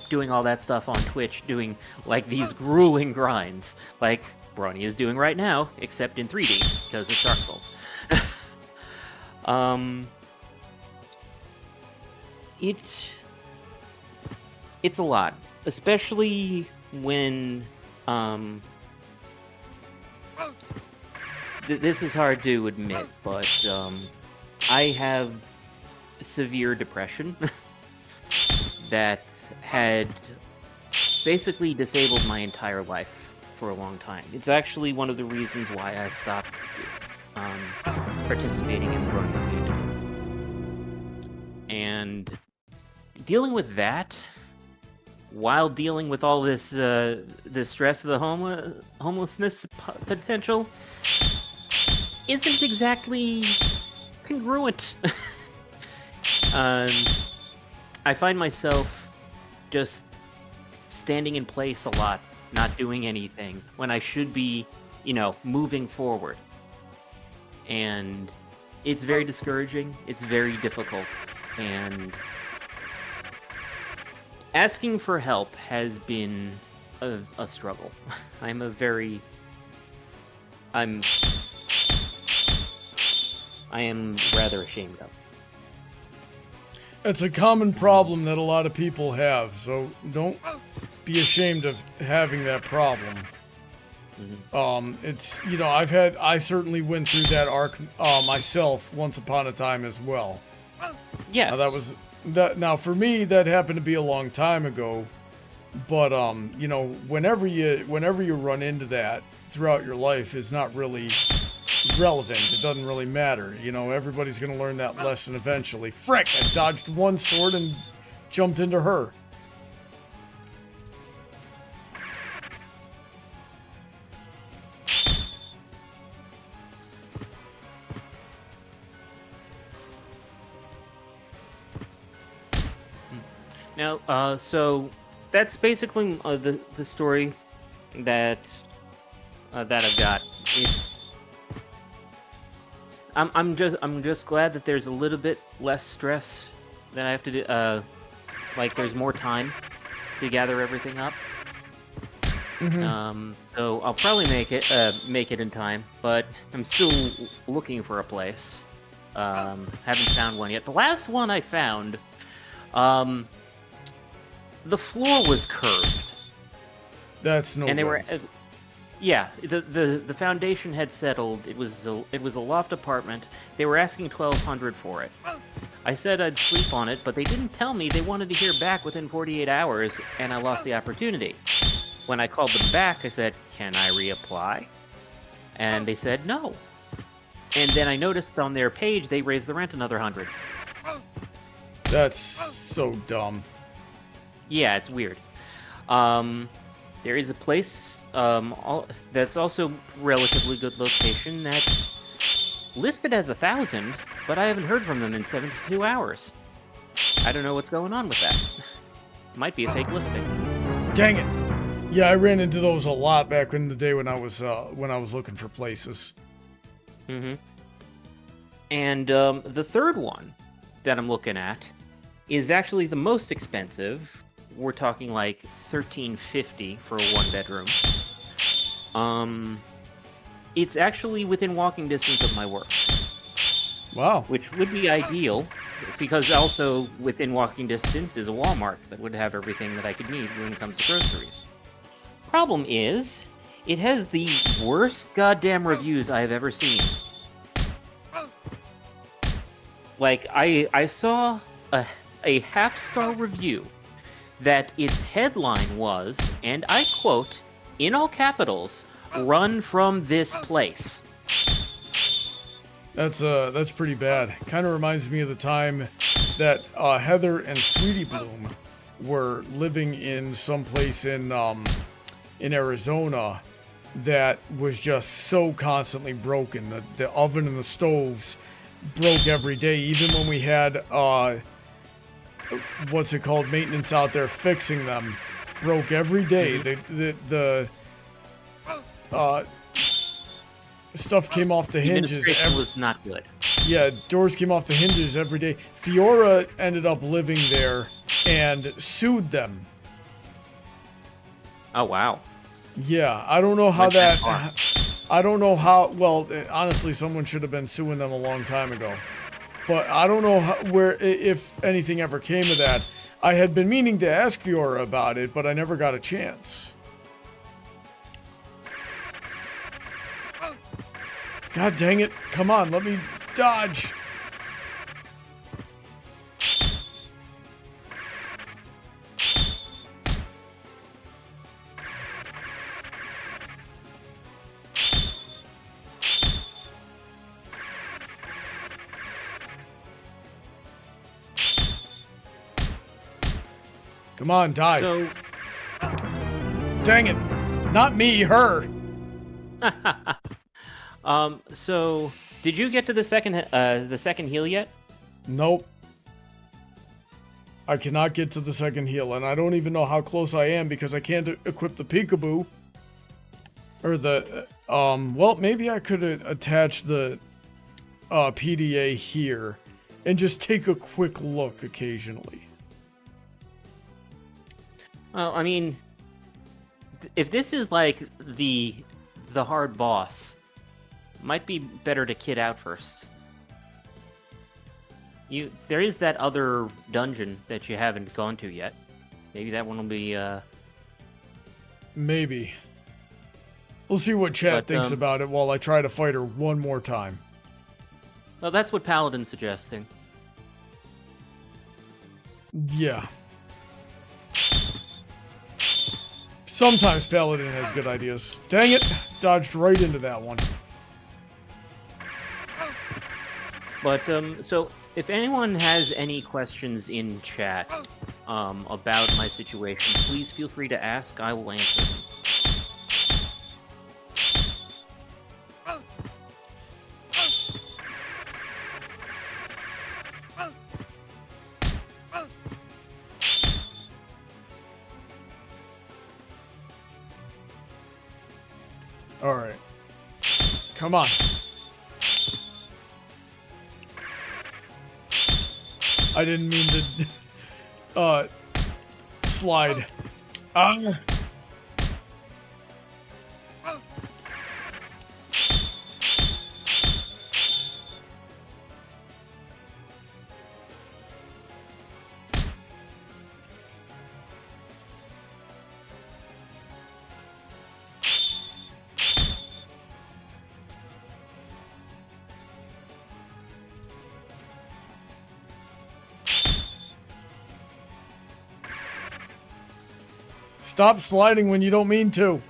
doing all that stuff on Twitch, doing like these grueling grinds, like Brony is doing right now, except in 3D, because it's Dark Souls. It's a lot, especially when this is hard to admit, but I have severe depression that had basically disabled my entire life for a long time. It's actually one of the reasons why I stopped participating in the Brony community. And dealing with that, while dealing with all this this stress of the homelessness potential, isn't exactly congruent. I find myself just standing in place a lot, not doing anything, when I should be, you know, moving forward. And it's very discouraging, it's very difficult, and asking for help has been a struggle. I am rather ashamed of. It's a common problem that a lot of people have, so don't be ashamed of having that problem. Mm-hmm. It's, you know, I certainly went through that arc myself once upon a time as well. Yes. Now for me, that happened to be a long time ago, but you know, whenever you run into that throughout your life is not really relevant. It doesn't really matter. You know, everybody's gonna learn that lesson eventually. Frick! I dodged one sword and jumped into her. Now, so that's basically the story that I've got. I'm just glad that there's a little bit less stress that I have to do. Like there's more time to gather everything up. Mm-hmm. So I'll probably make it in time, but I'm still looking for a place. Haven't found one yet. The last one I found, the floor was curved. That's no. And they good. were, yeah, the foundation had settled. It was a loft apartment. They were asking $1,200 for it. I said I'd sleep on it, but they didn't tell me they wanted to hear back within 48 hours, and I lost the opportunity. When I called them back, I said, "Can I reapply?" And they said no. And then I noticed on their page they raised the rent another $100. That's so dumb. Yeah, it's weird. There is a place that's also relatively good location that's listed as 1,000, but I haven't heard from them in 72 hours. I don't know what's going on with that. Might be a fake listing. Dang it! Yeah, I ran into those a lot back in the day when I was looking for places. Mm-hmm. And the third one that I'm looking at is actually the most expensive. We're talking like $13.50 for a 1-bedroom. It's actually within walking distance of my work. Wow. Which would be ideal, because also within walking distance is a Walmart that would have everything that I could need when it comes to groceries. Problem is, it has the worst goddamn reviews I have ever seen. Like, I saw a half-star review that its headline was, and I quote, in all capitals, "Run from this place." That's pretty bad. Kind of reminds me of the time that Heather and Sweetie Bloom were living in some place in Arizona that was just so constantly broken. The oven and the stoves broke every day, even when we had what's it called, maintenance out there fixing them, broke every day. The stuff came off the hinges. Administration was not good. Yeah, doors came off the hinges every day. Fiora ended up living there and sued them. Oh, wow. Yeah, I don't know how Went that far. I don't know how. Well, honestly, someone should have been suing them a long time ago. But I don't know if anything ever came of that. I had been meaning to ask Fiora about it, but I never got a chance. God dang it. Come on, let me dodge. Come on, die. So, Dang it. Not me, her. so did you get to the second heal yet? Nope. I cannot get to the second heal, and I don't even know how close I am because I can't equip the peekaboo. Or the, well, maybe I could attach the PDA here and just take a quick look occasionally. Well, I mean, if this is like the hard boss, might be better to kit out first. There is that other dungeon that you haven't gone to yet. Maybe that one will be Maybe. We'll see what chat thinks about it while I try to fight her one more time. Well, that's what Paladin's suggesting. Yeah. Sometimes Paladin has good ideas. Dang it! Dodged right into that one. But, so, if anyone has any questions in chat about my situation, please feel free to ask. I will answer them. Alright. Come on. I didn't mean to, slide. Stop sliding when you don't mean to.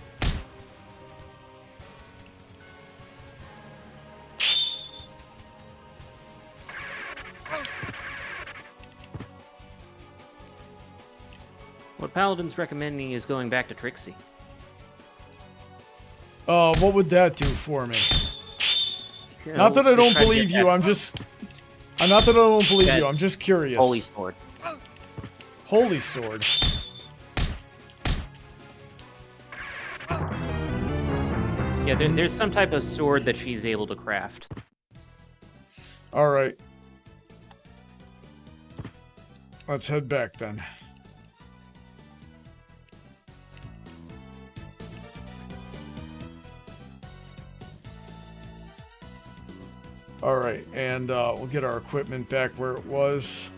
What Paladin's recommending is going back to Trixie. What would that do for me? You Not know, that I to don't try to believe get you, that I'm just... Not that I don't believe that you, I'm just curious. Holy Sword. Holy Sword. Yeah, there's some type of sword that she's able to craft. All right. Let's head back then. All right, and we'll get our equipment back where it was.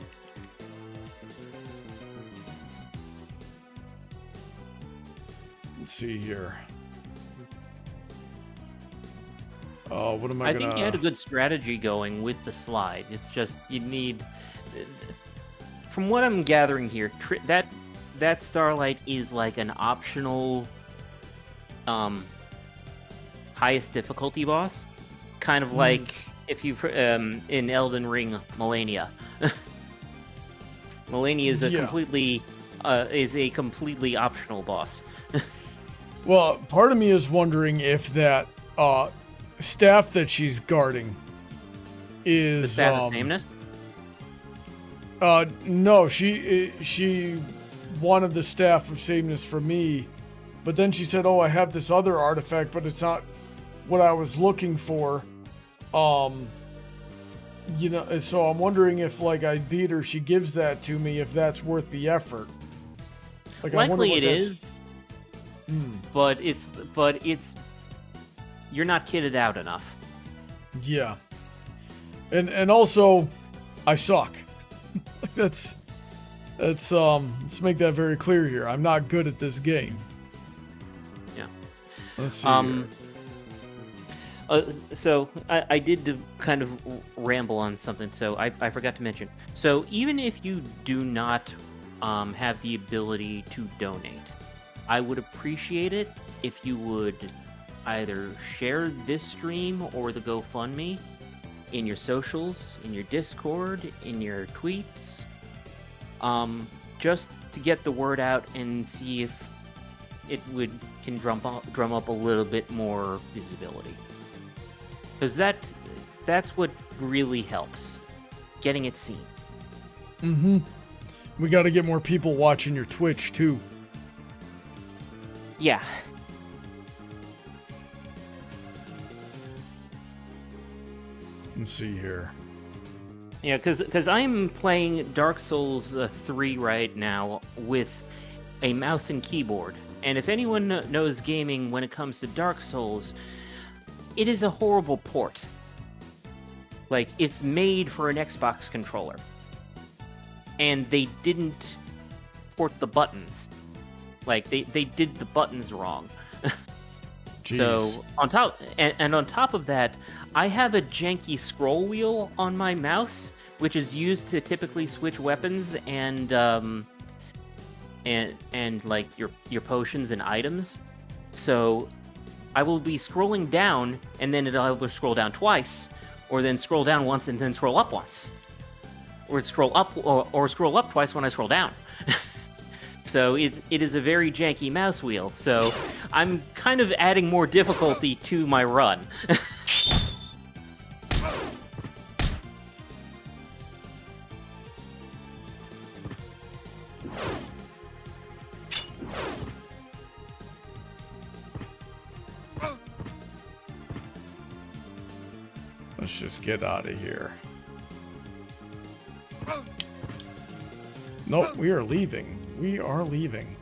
Let's see here. What am I gonna... think you had a good strategy going with the slide. It's just you need... From what I'm gathering here, that Starlight is like an optional highest difficulty boss. Kind of like if you in Elden Ring, Malenia. Malenia is a completely optional boss. Well, part of me is wondering if that staff that she's guarding is the staff of sameness. No, she wanted the staff of sameness for me, but then she said, "Oh, I have this other artifact, but it's not what I was looking for." You know, so I'm wondering if, like, I beat her, she gives that to me, if that's worth the effort. Like, Likely it is. But it's you're not kitted out enough. Yeah. And also, I suck. Let's make that very clear here. I'm not good at this game. Yeah. Let's see here. So I did kind of ramble on something, so I forgot to mention. So even if you do not have the ability to donate, I would appreciate it if you would either share this stream or the GoFundMe in your socials, in your Discord, in your tweets, just to get the word out and see if it can drum up a little bit more visibility. Because that's what really helps, getting it seen. Mm-hmm. We got to get more people watching your Twitch too. Yeah. Let's see here. Yeah, because I'm playing Dark Souls 3 right now with a mouse and keyboard. And if anyone knows gaming when it comes to Dark Souls, it is a horrible port. Like, it's made for an Xbox controller. And they didn't port the buttons. Like, they did the buttons wrong. So, on top of that, I have a janky scroll wheel on my mouse, which is used to typically switch weapons and like your potions and items. So I will be scrolling down, and then it'll either scroll down twice, or then scroll down once and then scroll up once, or scroll up or scroll up twice when I scroll down. So it is a very janky mouse wheel. So I'm kind of adding more difficulty to my run. Let's just get out of here. Nope, we are leaving. We are leaving.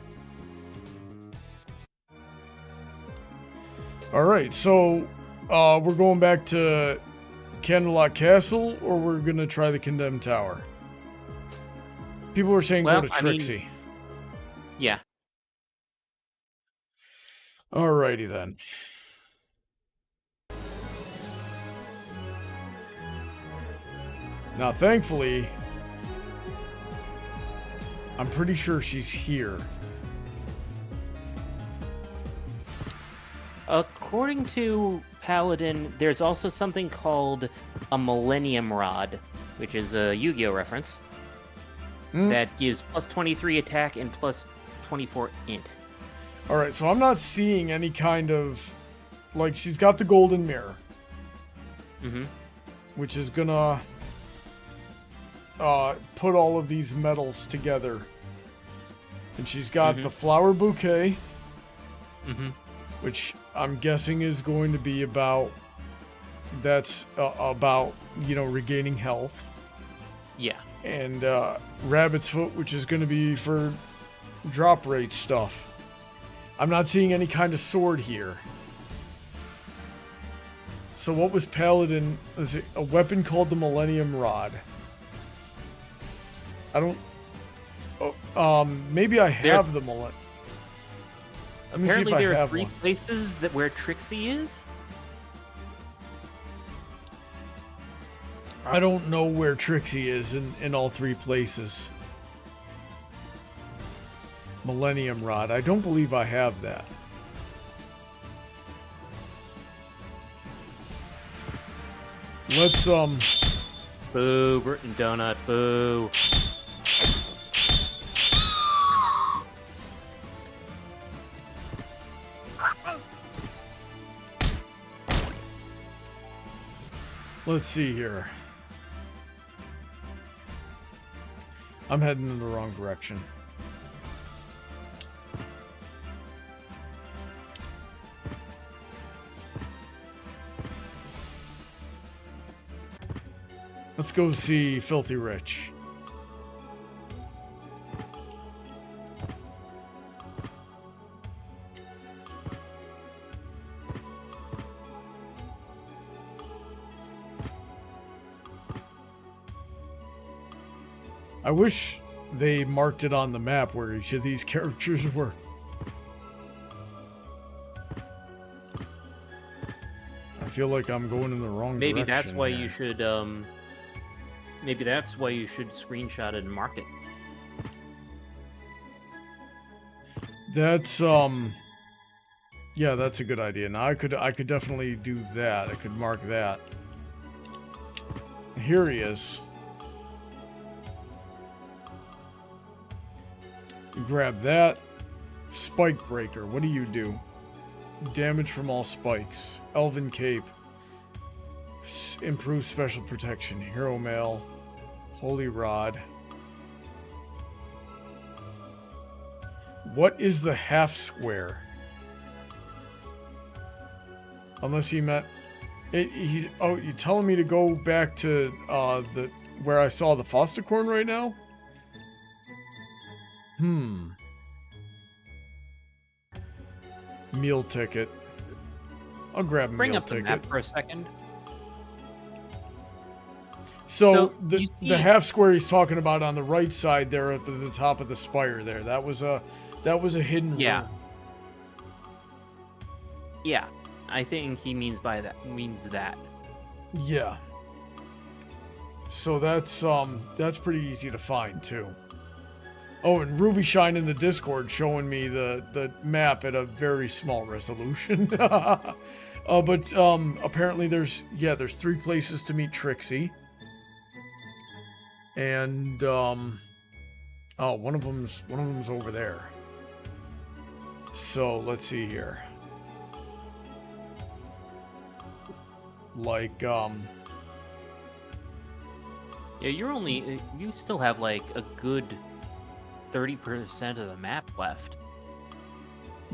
Alright, so we're going back to Canterlot Castle, or we're going to try the Condemned Tower? People were saying go to Trixie. Yeah. Alrighty then. Now, thankfully, I'm pretty sure she's here. According to Paladin, there's also something called a Millennium Rod, which is a Yu-Gi-Oh reference, that gives plus 23 attack and plus 24 int. Alright, so I'm not seeing any kind of... Like, she's got the golden mirror. Which is gonna... put all of these metals together. And she's got the flower bouquet, which I'm guessing is going to be about, that's about, you know, regaining health. Yeah. And Rabbit's Foot, which is going to be for drop rate stuff. I'm not seeing any kind of sword here. So what was Paladin? Is it a weapon called the Millennium Rod? I don't... Oh, maybe I have the Millennium... Let me see if Apparently I there are have 3 one. places that where Trixie is. I don't know where Trixie is in all 3 places. Millennium Rod. I don't believe I have that. Let's, Boo, Burton Donut, boo. let's see here. I'm heading in the wrong direction. Let's go see Filthy Rich. I wish they marked it on the map where each of these characters were. I feel like I'm going in the wrong direction. Maybe that's why here. you should, maybe that's why you should screenshot it and mark it. That's, yeah, that's a good idea. Now I could definitely do that. I could mark that. Here he is. Grab that. Spike Breaker. What do you do? Damage from all spikes. Elven Cape. Improve special protection. Hero Mail. Holy Rod. What is the half square? Unless he meant... he's... Oh, you telling me to go back to the where I saw the Fostercorn right now? Meal ticket. I'll grab a Bring meal up the ticket. map for a second. So you see- the half square he's talking about on the right side there at the top of the spire there. That was a hidden Yeah. room. Yeah, I think he means that. Yeah. So that's pretty easy to find too. Oh, and Ruby Shine in the Discord showing me the map at a very small resolution. But apparently there's 3 places to meet Trixie. And oh, one of them's over there. So let's see here. Like Yeah, you still have like a good 30% of the map left.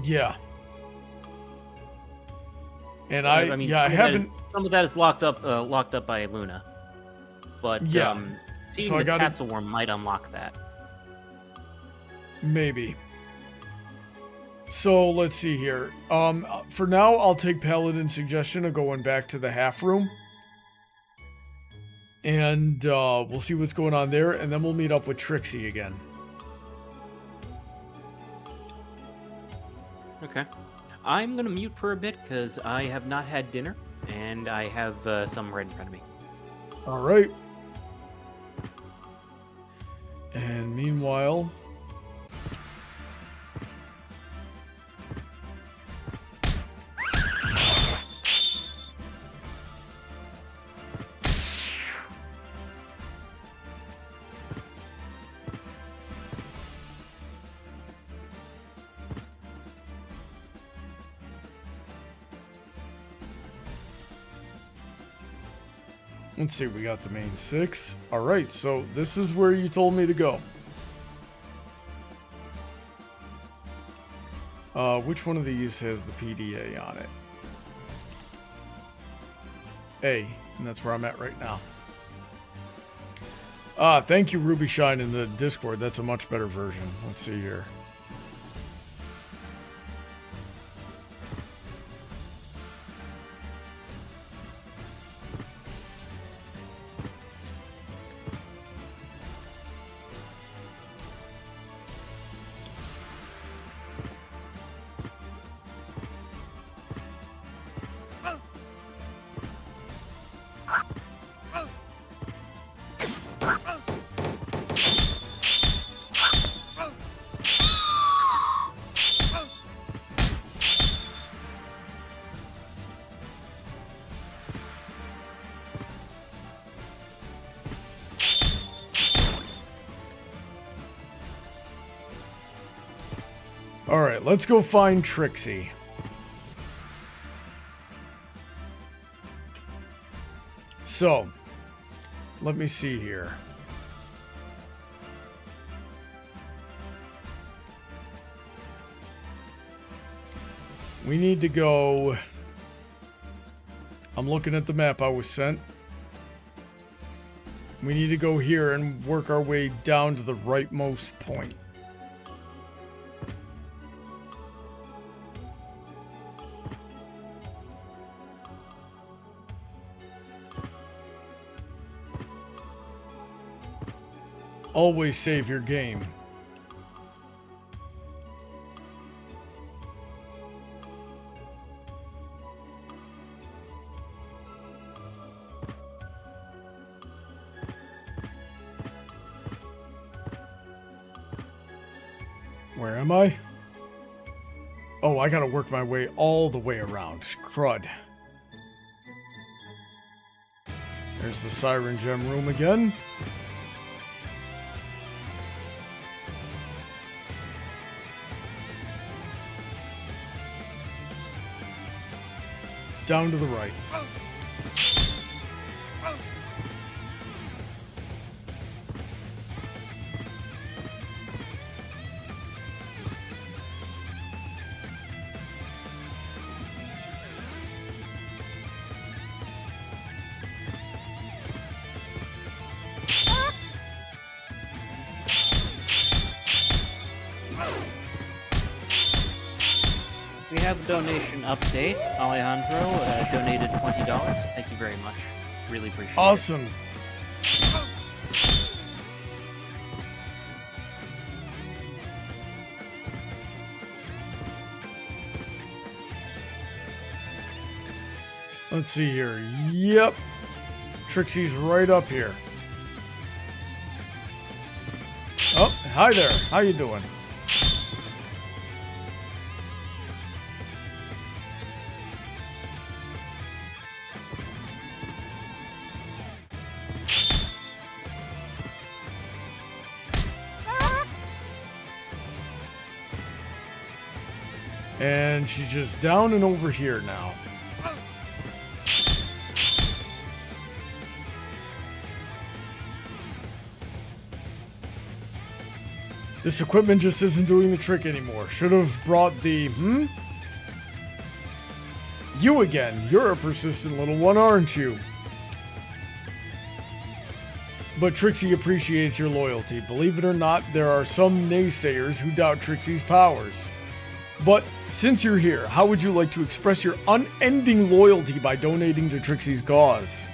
yeah. And I haven't. Some of that is locked up by Luna. But Yeah. seeing So I the gotta- Tatzelworm might unlock that. Maybe. So let's see here. For now, I'll take Paladin's suggestion of going back to the half room. And we'll see what's going on there, and then we'll meet up with Trixie again. Okay. I'm gonna mute for a bit because I have not had dinner and I have some right in front of me. All right. And meanwhile... Let's see, we got the main 6. Alright, so this is where you told me to go. Which one of these has the PDA on it? A, and that's where I'm at right now. Thank you, Ruby Shine, in the Discord. That's a much better version. Let's see here. Alright, let's go find Trixie. So, let me see here. We need to go... I'm looking at the map I was sent. We need to go here and work our way down to the rightmost point. Always save your game. Where am I? Oh, I gotta work my way all the way around. Crud. There's the Siren Gem room again. Down to the right. We have a donation update. Alejandro donated $20. Thank you very much. Really appreciate it. Awesome. Let's see here. Yep. Trixie's right up here. Oh, hi there. How you doing? And she's just down and over here now. This equipment just isn't doing the trick anymore. Should have brought the... You again. You're a persistent little one, aren't you? But Trixie appreciates your loyalty. Believe it or not, there are some naysayers who doubt Trixie's powers. But since you're here, how would you like to express your unending loyalty by donating to Trixie's cause?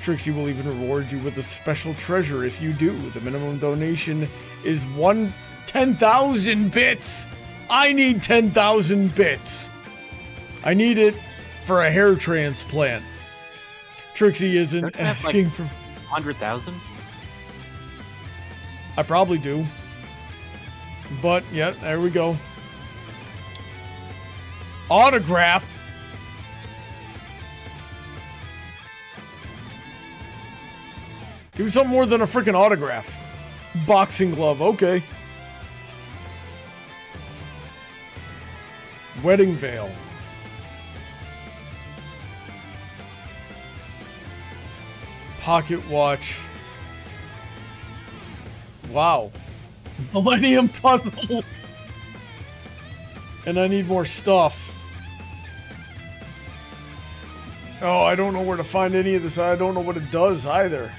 Trixie will even reward you with a special treasure if you do. The minimum donation is 10,000 bits. I need 10,000 bits. I need it for a hair transplant. Trixie isn't asking like for 100,000. I probably do. But yeah, there we go. Autograph. Give me something more than a freaking autograph. Boxing glove, okay. Wedding veil. Pocket watch. Wow. Millennium puzzle. And I need more stuff. Oh, I don't know where to find any of this. I don't know what it does either.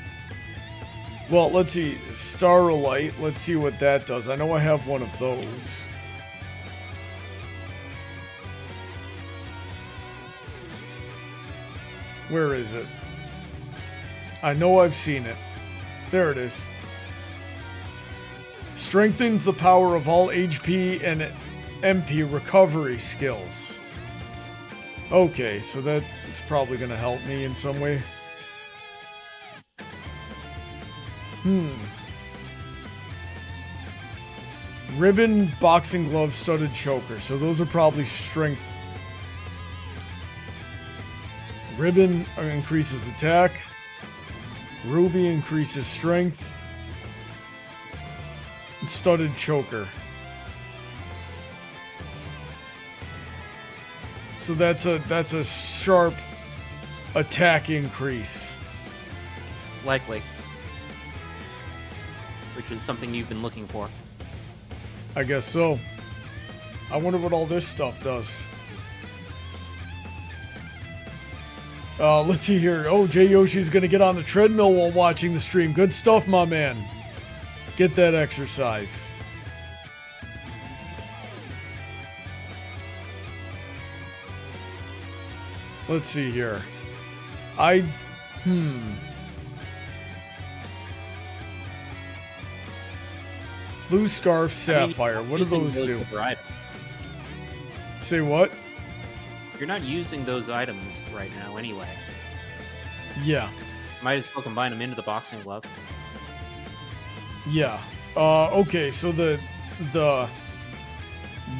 Well, let's see. Starlight. Let's see what that does. I know I have one of those. Where is it? I know I've seen it. There it is. Strengthens the power of all HP and MP recovery skills. Okay, so that's probably going to help me in some way. Ribbon, boxing glove, studded choker. So those are probably strength. Ribbon increases attack. Ruby increases strength. And studded choker. So that's a sharp attack increase. Likely. Which is something you've been looking for. I guess so. I wonder what all this stuff does. Let's see here. Oh, Jay Yoshi's gonna get on the treadmill while watching the stream. Good stuff, my man. Get that exercise. Let's see here. Blue Scarf, Sapphire. What do those do? Say what? You're not using those items right now anyway. Yeah. Might as well combine them into the boxing glove. Yeah. Okay, so the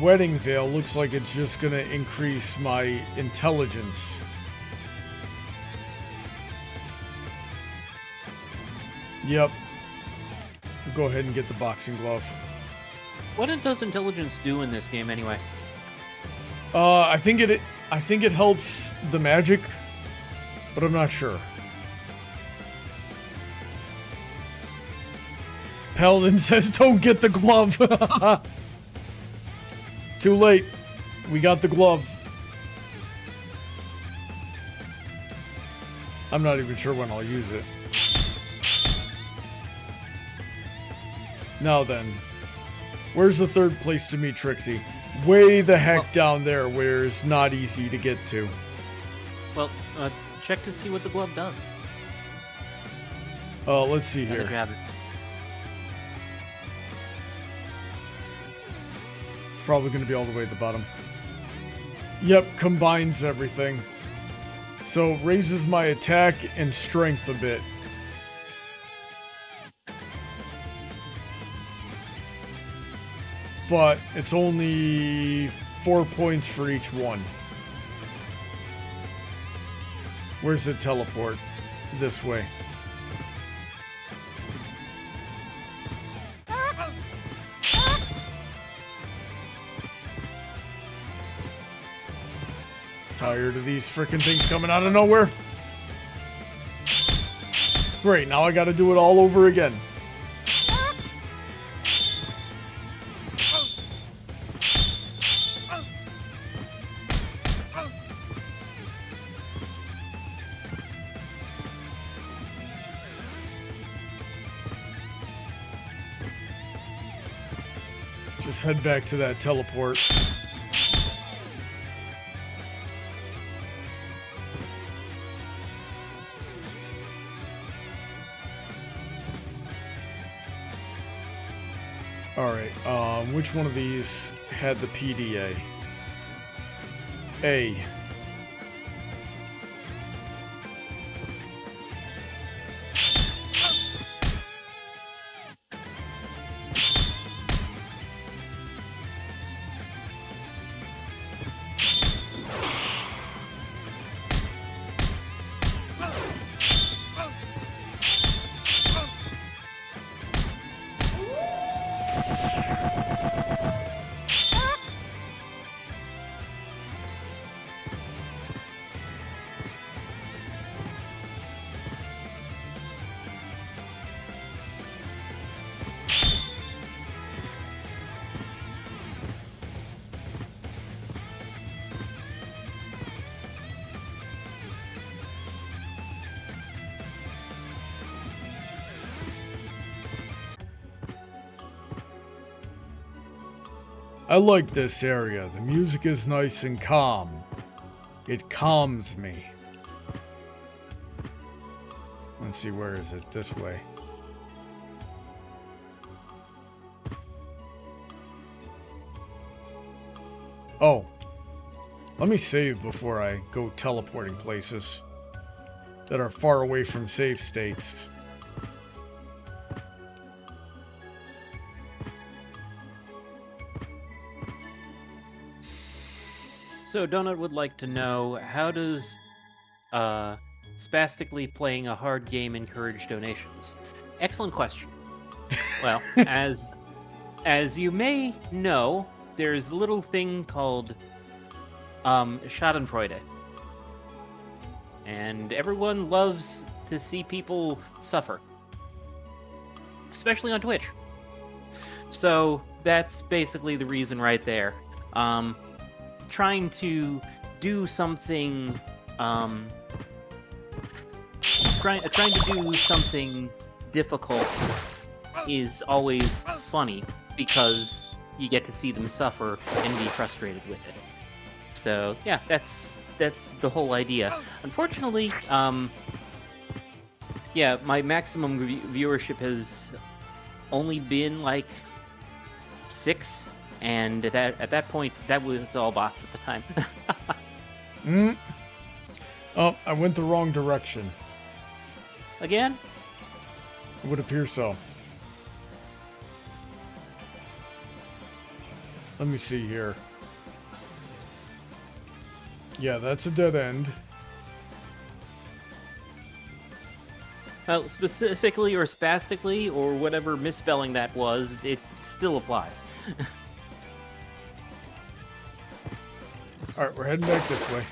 wedding veil looks like it's just gonna increase my intelligence. Yep. Go ahead and get the boxing glove. What does intelligence do in this game anyway? I think it helps the magic, but I'm not sure. Paladin says, "Don't get the glove." Too late. We got the glove. I'm not even sure when I'll use it. Now then, where's the third place to meet Trixie? Way the heck down there, where it's not easy to get to. Well, check to see what the glove does. Let's see here. Probably going to be all the way at the bottom. Yep, combines everything. So, raises my attack and strength a bit. But it's only 4 points for each one. Where's the teleport? This way. Tired of these frickin' things coming out of nowhere. Great, now I gotta do it all over again. Just head back to that teleport. Alright, which one of these had the PDA? A. I like this area. The music is nice and calm. It calms me. Let's see, where is it? This way. Oh. Let me save before I go teleporting places that are far away from save states. So Donut would like to know, how does spastically playing a hard game encourage donations? Excellent question. Well, as you may know, there's a little thing called Schadenfreude. And everyone loves to see people suffer. Especially on Twitch. So that's basically the reason right there. Trying to do something, trying to do something difficult is always funny because you get to see them suffer and be frustrated with it. So yeah, that's the whole idea. Unfortunately, yeah, my maximum viewership has only been like 6. And at that point, that was all bots at the time. Oh, I went the wrong direction. Again? It would appear so. Let me see here. Yeah, that's a dead end. Well, specifically or spastically or whatever misspelling that was, it still applies. Alright, we're heading back this way.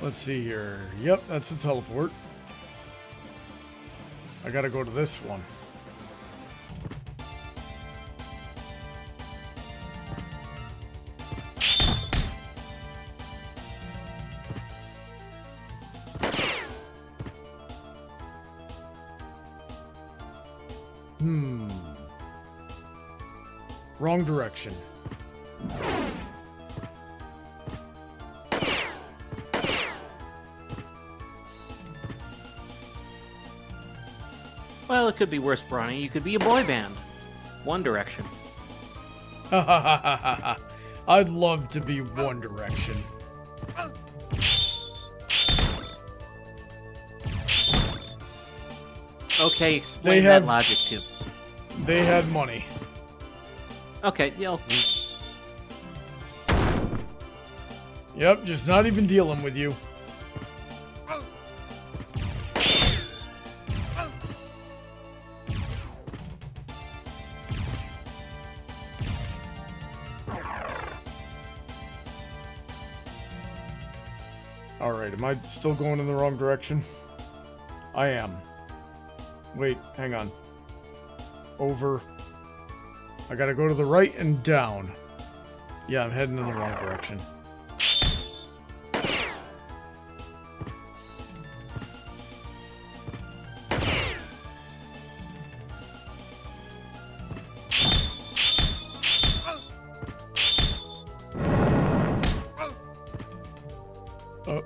Let's see here. Yep, that's a teleport. I gotta go to this one. Wrong direction. Well, it could be worse, Brony. You could be a boy band. One Direction. I'd love to be One Direction. Okay, explain that logic too. They had money. Okay, yeah. Yep, just not even dealing with you. Alright, am I still going in the wrong direction? I am. Wait, hang on. Over. I gotta go to the right and down. Yeah, I'm heading in the wrong direction. Oh.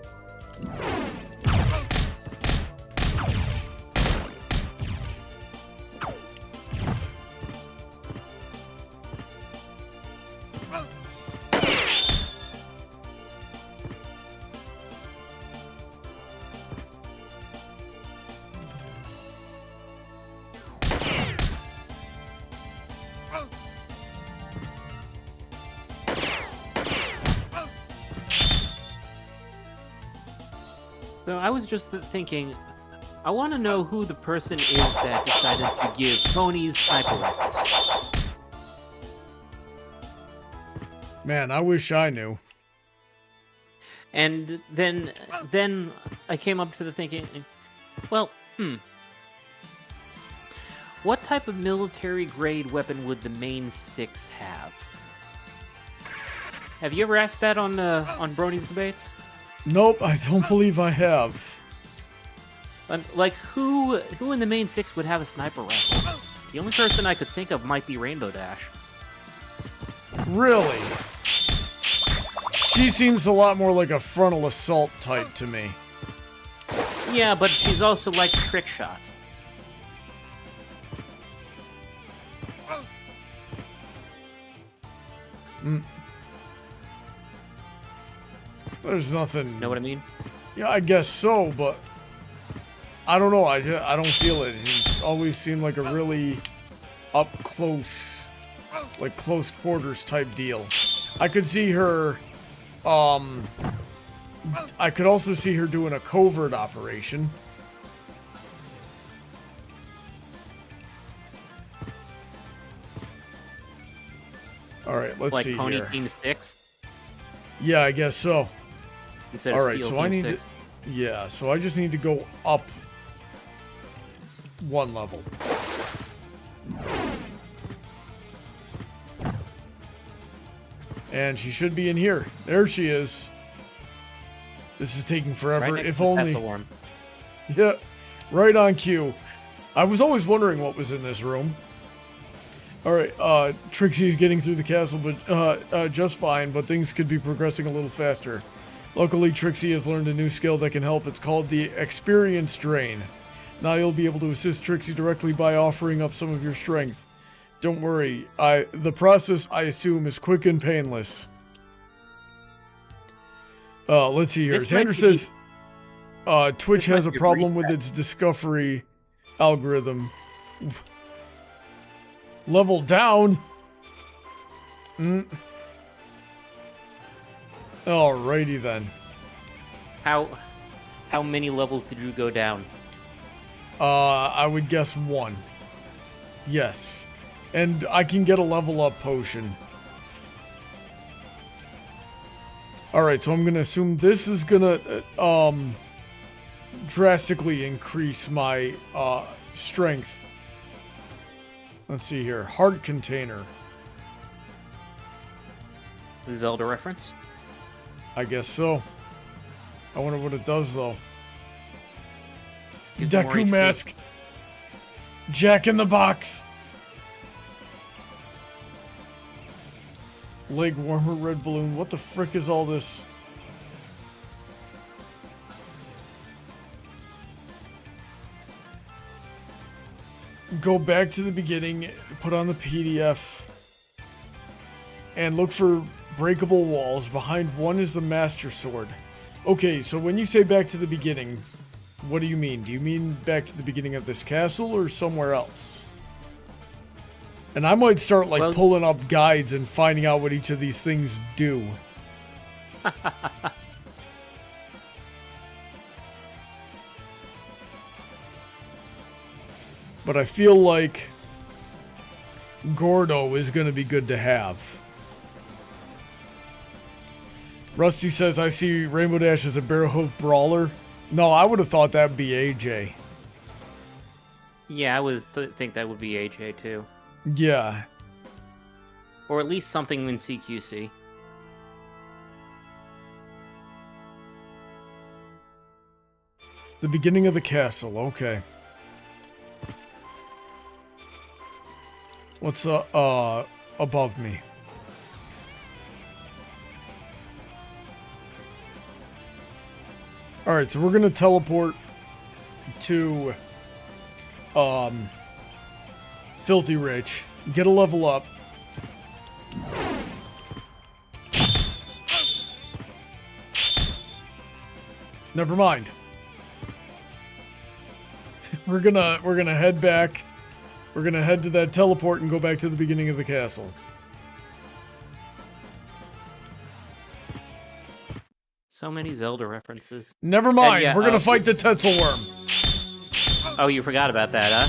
So I was just thinking, I want to know who the person is that decided to give ponies sniper rifles. Man, I wish I knew. And then I came up to the thinking, well, What type of military-grade weapon would the main 6 have? Have you ever asked that on Brony's debates? Nope, I don't believe I have. Like, who in the main 6 would have a sniper rifle? The only person I could think of might be Rainbow Dash. Really? She seems a lot more like a frontal assault type to me. Yeah, but she's also like trick shots. There's nothing... Know what I mean? Yeah, I guess so, but... I don't know, I don't feel it. He's always seemed like a really up-close, like close quarters type deal. I could see her... I could also see her doing a covert operation. Alright, let's see Like Pony here. Team 6? Yeah, I guess so. Instead of Alright, Steel so Team I need 6. to... Yeah, so I just need to go up 1 level. And she should be in here. There she is. This is taking forever. Right If next to only... Petzl Worm. Yeah, right on cue. I was always wondering what was in this room. Alright, Trixie's getting through the castle, but just fine, but things could be progressing a little faster. Luckily, Trixie has learned a new skill that can help. It's called the Experience Drain. Now you'll be able to assist Trixie directly by offering up some of your strength. Don't worry, the process, I assume, is quick and painless. Let's see here. This Xander might says, Twitch this has a might be a problem with reset. its discovery algorithm. Level down? Alrighty then. How many levels did you go down? I would guess 1. Yes. And I can get a level up potion. Alright, so I'm gonna assume this is gonna, drastically increase my, strength. Let's see here. Heart container. Zelda reference? I guess so. I wonder what it does, though. Gives you more Deku HP. mask. Jack in the box. Leg warmer, red balloon. What the frick is all this? Go back to the beginning, put on the PDF, and look for breakable walls. Behind one is the Master Sword. Okay, so when you say back to the beginning, what do you mean? Do you mean back to the beginning of this castle or somewhere else? And I might start, like, pulling up guides and finding out what each of these things do. But I feel like Gordo is going to be good to have. Rusty says, I see Rainbow Dash as a barrel-hoof brawler. No, I would have thought that would be AJ. Yeah, I would think that would be AJ too. Yeah. Or at least something in CQC. The beginning of the castle, okay. What's above me? Alright, so we're gonna teleport to Filthy Rich, get a level up. Never mind. We're gonna head back. We're gonna head to that teleport and go back to the beginning of the castle. So many Zelda references. Never mind. yeah, We're gonna fight the Tetzel Worm. Oh, you forgot about that, huh?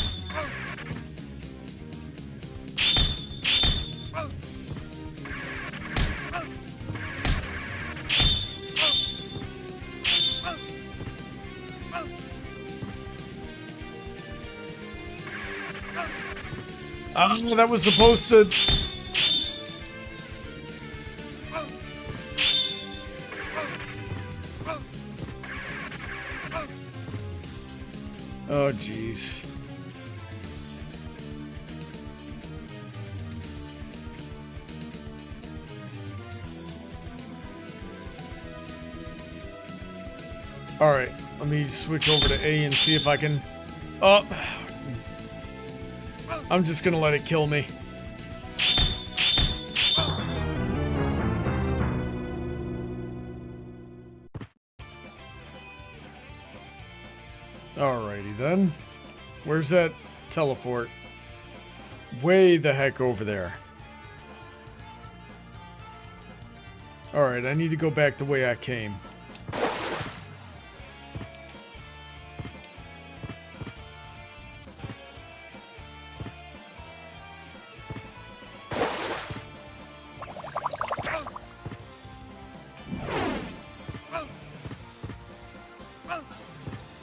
That was supposed to... Oh, jeez. Alright, let me switch over to A and see if I can... Oh! I'm just gonna let it kill me. Alrighty then. Where's that teleport? Way the heck over there. Alright, I need to go back the way I came.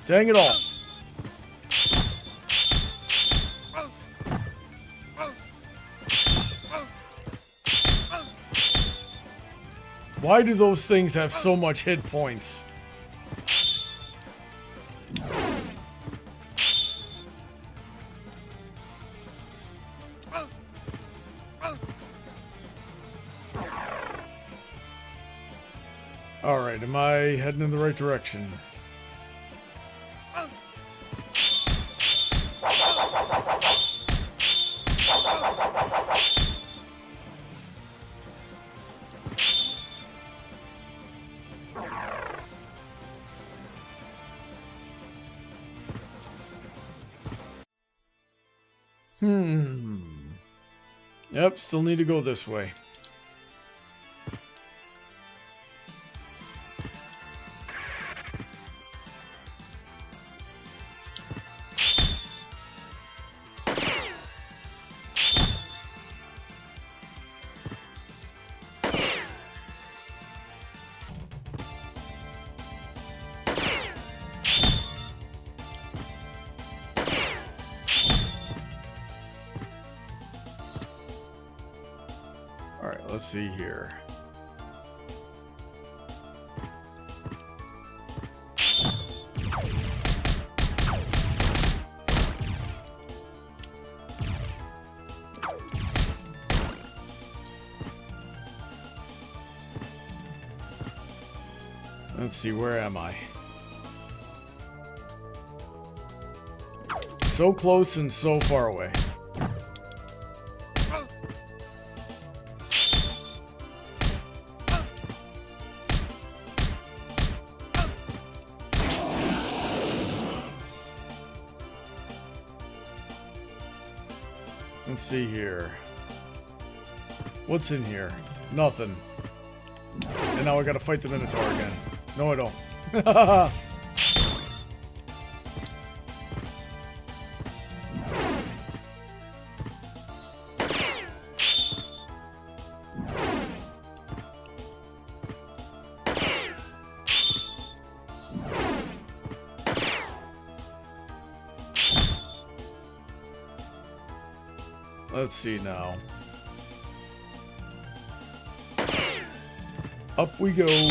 Dang it all. Why do those things have so much hit points? Alright, am I heading in the right direction? Yep, still need to go this way. Let's see here. Let's see, where am I? So close and so far away. Let's see here. What's in here? Nothing. And now I gotta fight the Minotaur again. No, I don't. Let's see now. Up we go.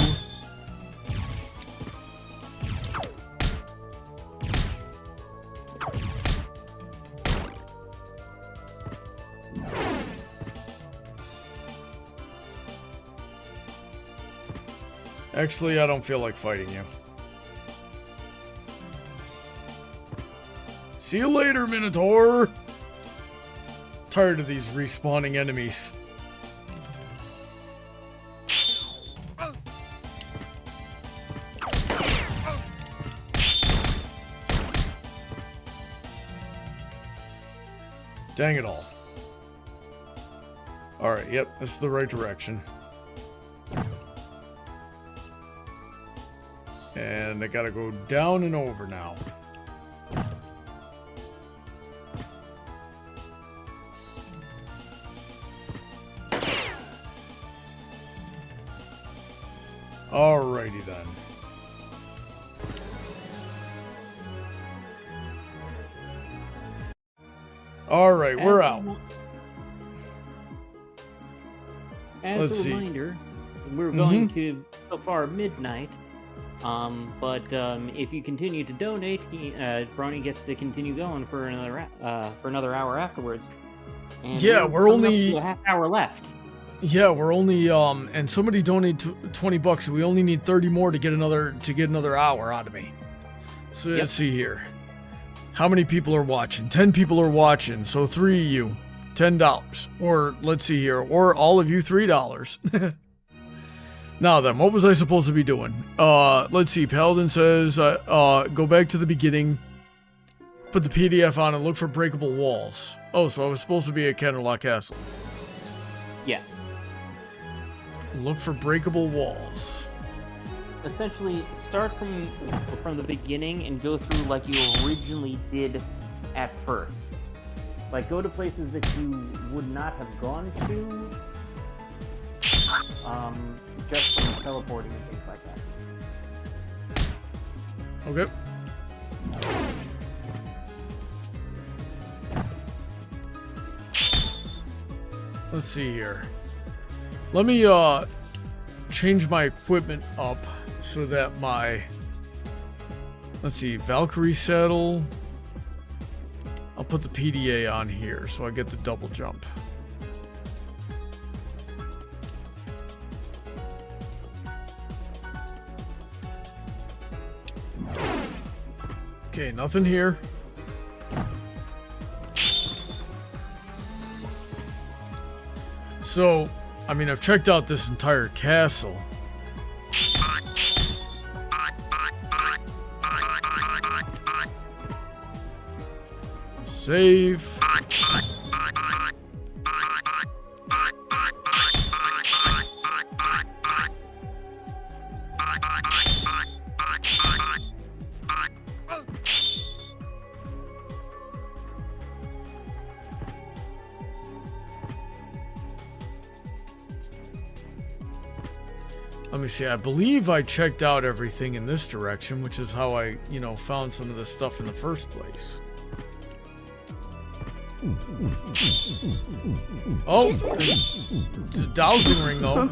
Actually, I don't feel like fighting you. See you later, Minotaur! Tired of these respawning enemies. Dang it all. Alright, yep, this is the right direction. And I gotta go down and over now. Alrighty then. All right, we're out. Let's As a see. reminder, we're going to so far midnight. But if you continue to donate, Brony gets to continue going for another hour afterwards. And Yeah, we're coming up only to a half hour left. Yeah, we're only and somebody donated $20. We only need 30 more to get another hour out of me. So let's see here. How many people are watching? 10 people are watching. So 3 of you, $10. Or let's see here, or all of you $3. Now then, what was I supposed to be doing? Let's see. Paladin says, go back to the beginning, put the PDF on and look for breakable walls. Oh, so I was supposed to be at Canterlot Castle. Yeah. Look for breakable walls. Essentially, start from the beginning and go through like you originally did at first. Like, go to places that you would not have gone to, just from teleporting and things like that. Okay. Let's see here. Let me change my equipment up so that my, let's see, Valkyrie saddle. I'll put the PDA on here so I get the double jump. Okay, nothing here. So, I mean, I've checked out this entire castle. Save. Let me see, I believe I checked out everything in this direction, which is how I, found some of this stuff in the first place. Oh, it's a dowsing ring though.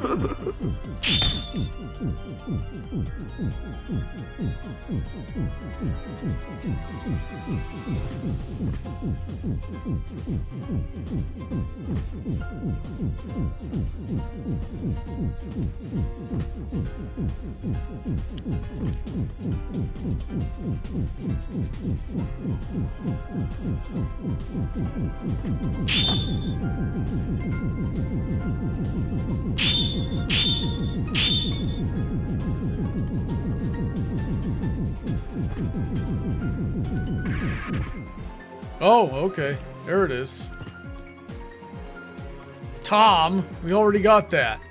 Oh, okay. There it is. Tom, we already got that.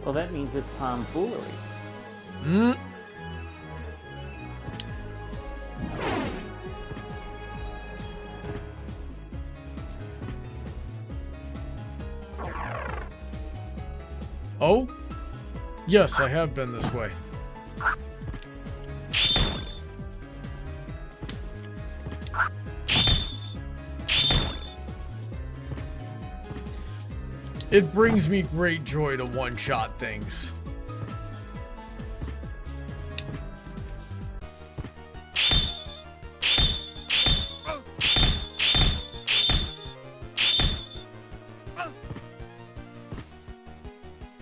Well, that means it's tomfoolery. Hmm. Oh? Yes, I have been this way. It brings me great joy to one-shot things.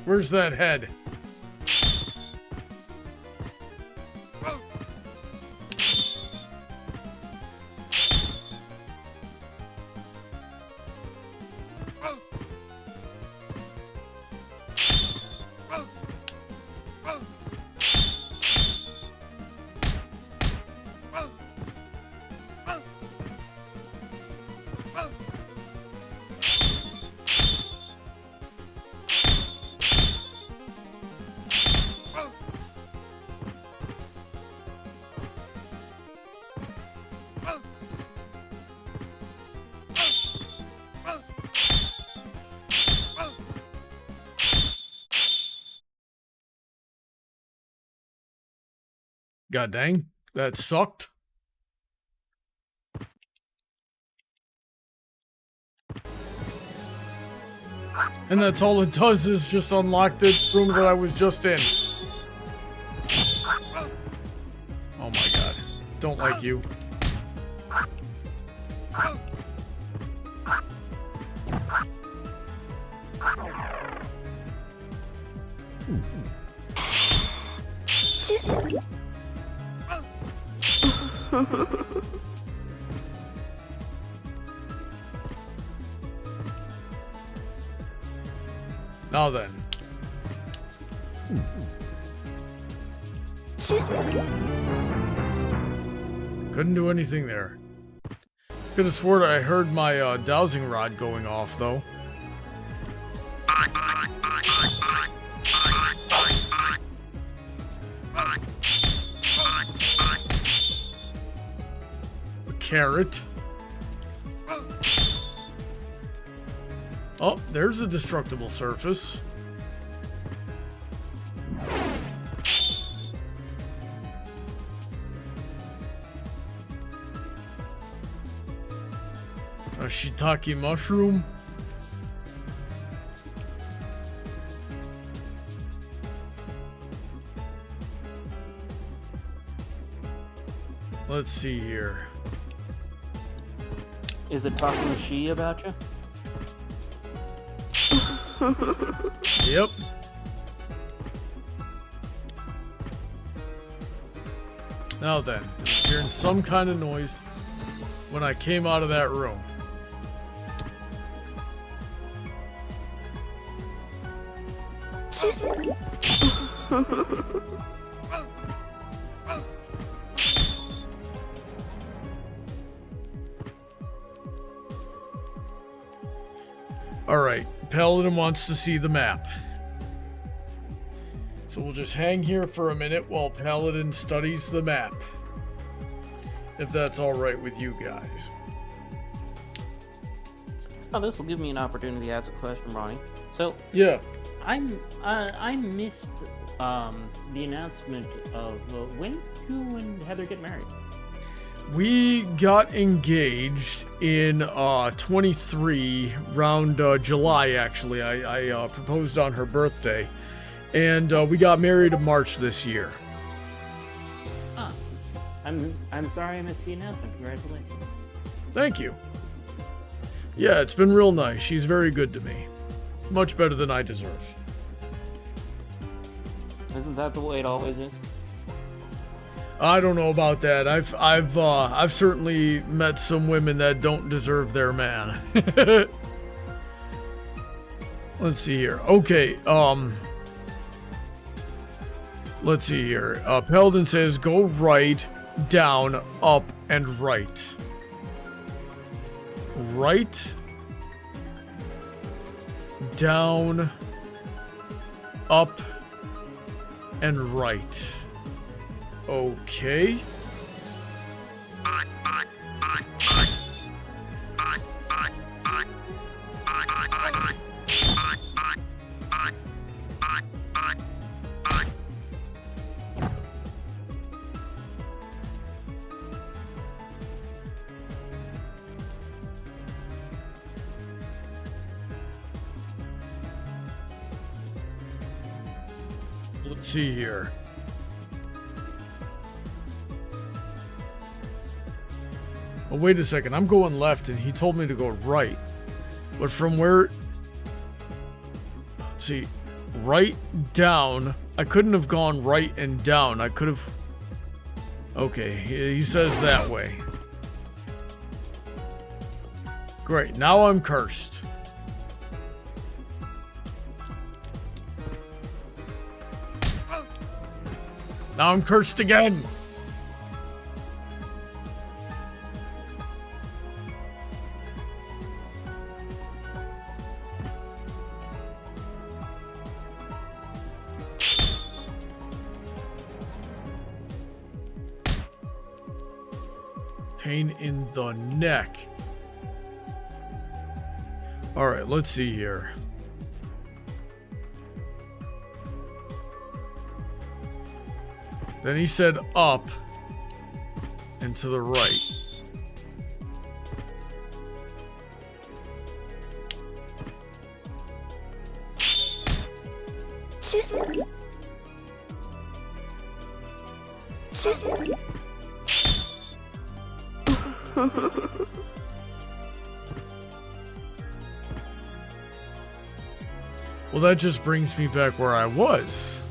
Where's that head? God dang, that sucked. And that's all it does is just unlock the room that I was just in. Oh my god. Don't like you. Now then. Couldn't do anything there. Could have sworn I heard my dowsing rod going off, though. A carrot. Oh, there's a destructible surface. A shiitake mushroom. Let's see here. Is it talking to she about you? Yep. Now then, I was hearing some kind of noise when I came out of that room. Alright, Paladin wants to see the map. So we'll just hang here for a minute while Paladin studies the map. If that's alright with you guys. Oh, this will give me an opportunity to ask a question, Brony. So, yeah, I missed the announcement of when you and Heather get married. we got engaged in 23 around July. Actually, I proposed on her birthday, and we got married in March this year. I'm sorry I missed the announcement. Congratulations. Thank you. Yeah, it's been real nice. She's very good to me. Much better than I deserve. Isn't that the way it always is? I don't know about that. I've certainly met some women that don't deserve their man. Let's see here. Okay, let's see here. Paladin says go right, down, up, and right. Right, down, up, and right. Okay. Let's see here. Oh, wait a second. I'm going left, and he told me to go right. But from where... Let's see. Right, down. I couldn't have gone right and down. I could have... Okay, he says that way. Great. Now I'm cursed. Now I'm cursed again. Pain in the neck. All right, let's see here. Then he said up and to the right. Well, that just brings me back where I was.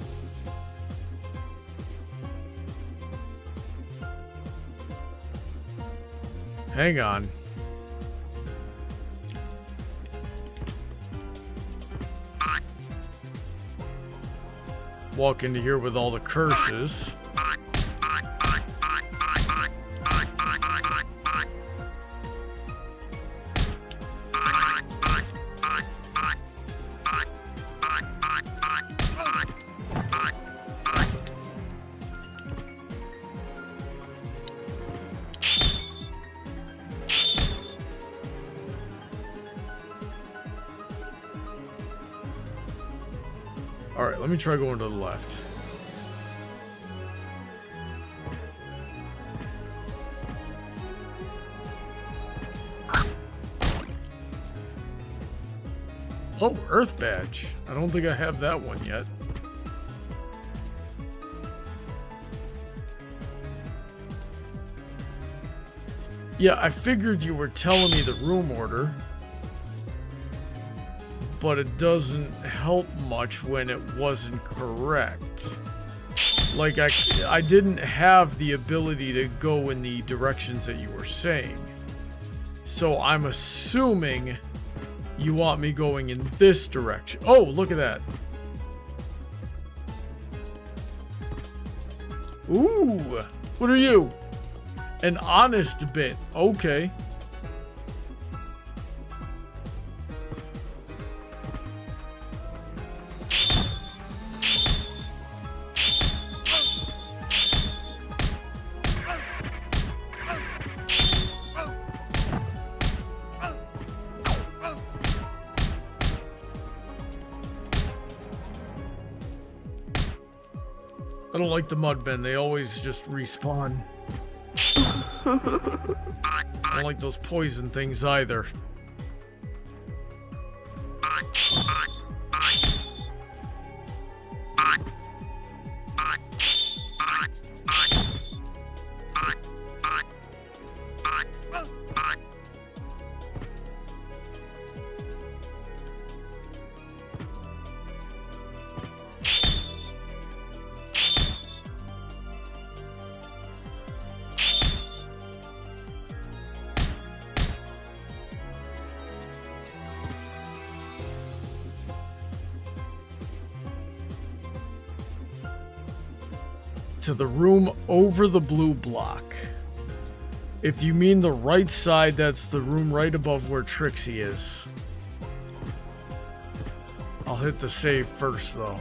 Hang on. Walk into here with all the curses. Alright, let me try going to the left. Oh, Earth Badge. I don't think I have that one yet. Yeah, I figured you were telling me the room order. But it doesn't help much when it wasn't correct. Like, I didn't have the ability to go in the directions that you were saying. So I'm assuming you want me going in this direction. Oh, look at that. Ooh, what are you? An honest bit. Okay. I don't like the mudmen. They always just respawn. I don't like those poison things either. To the room over the blue block. If you mean the right side, that's the room right above where Trixie is. I'll hit the save first, though.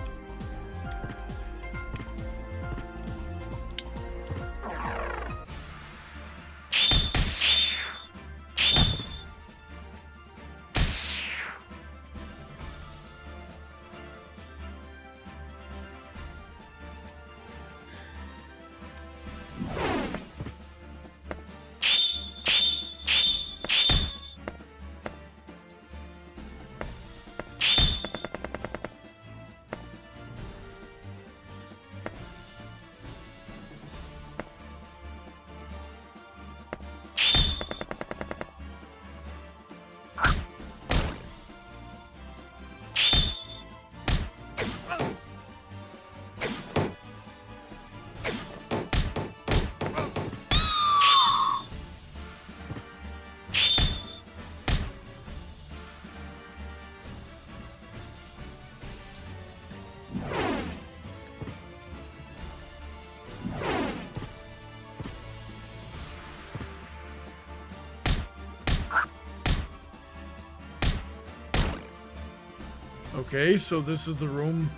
Okay, so this is the room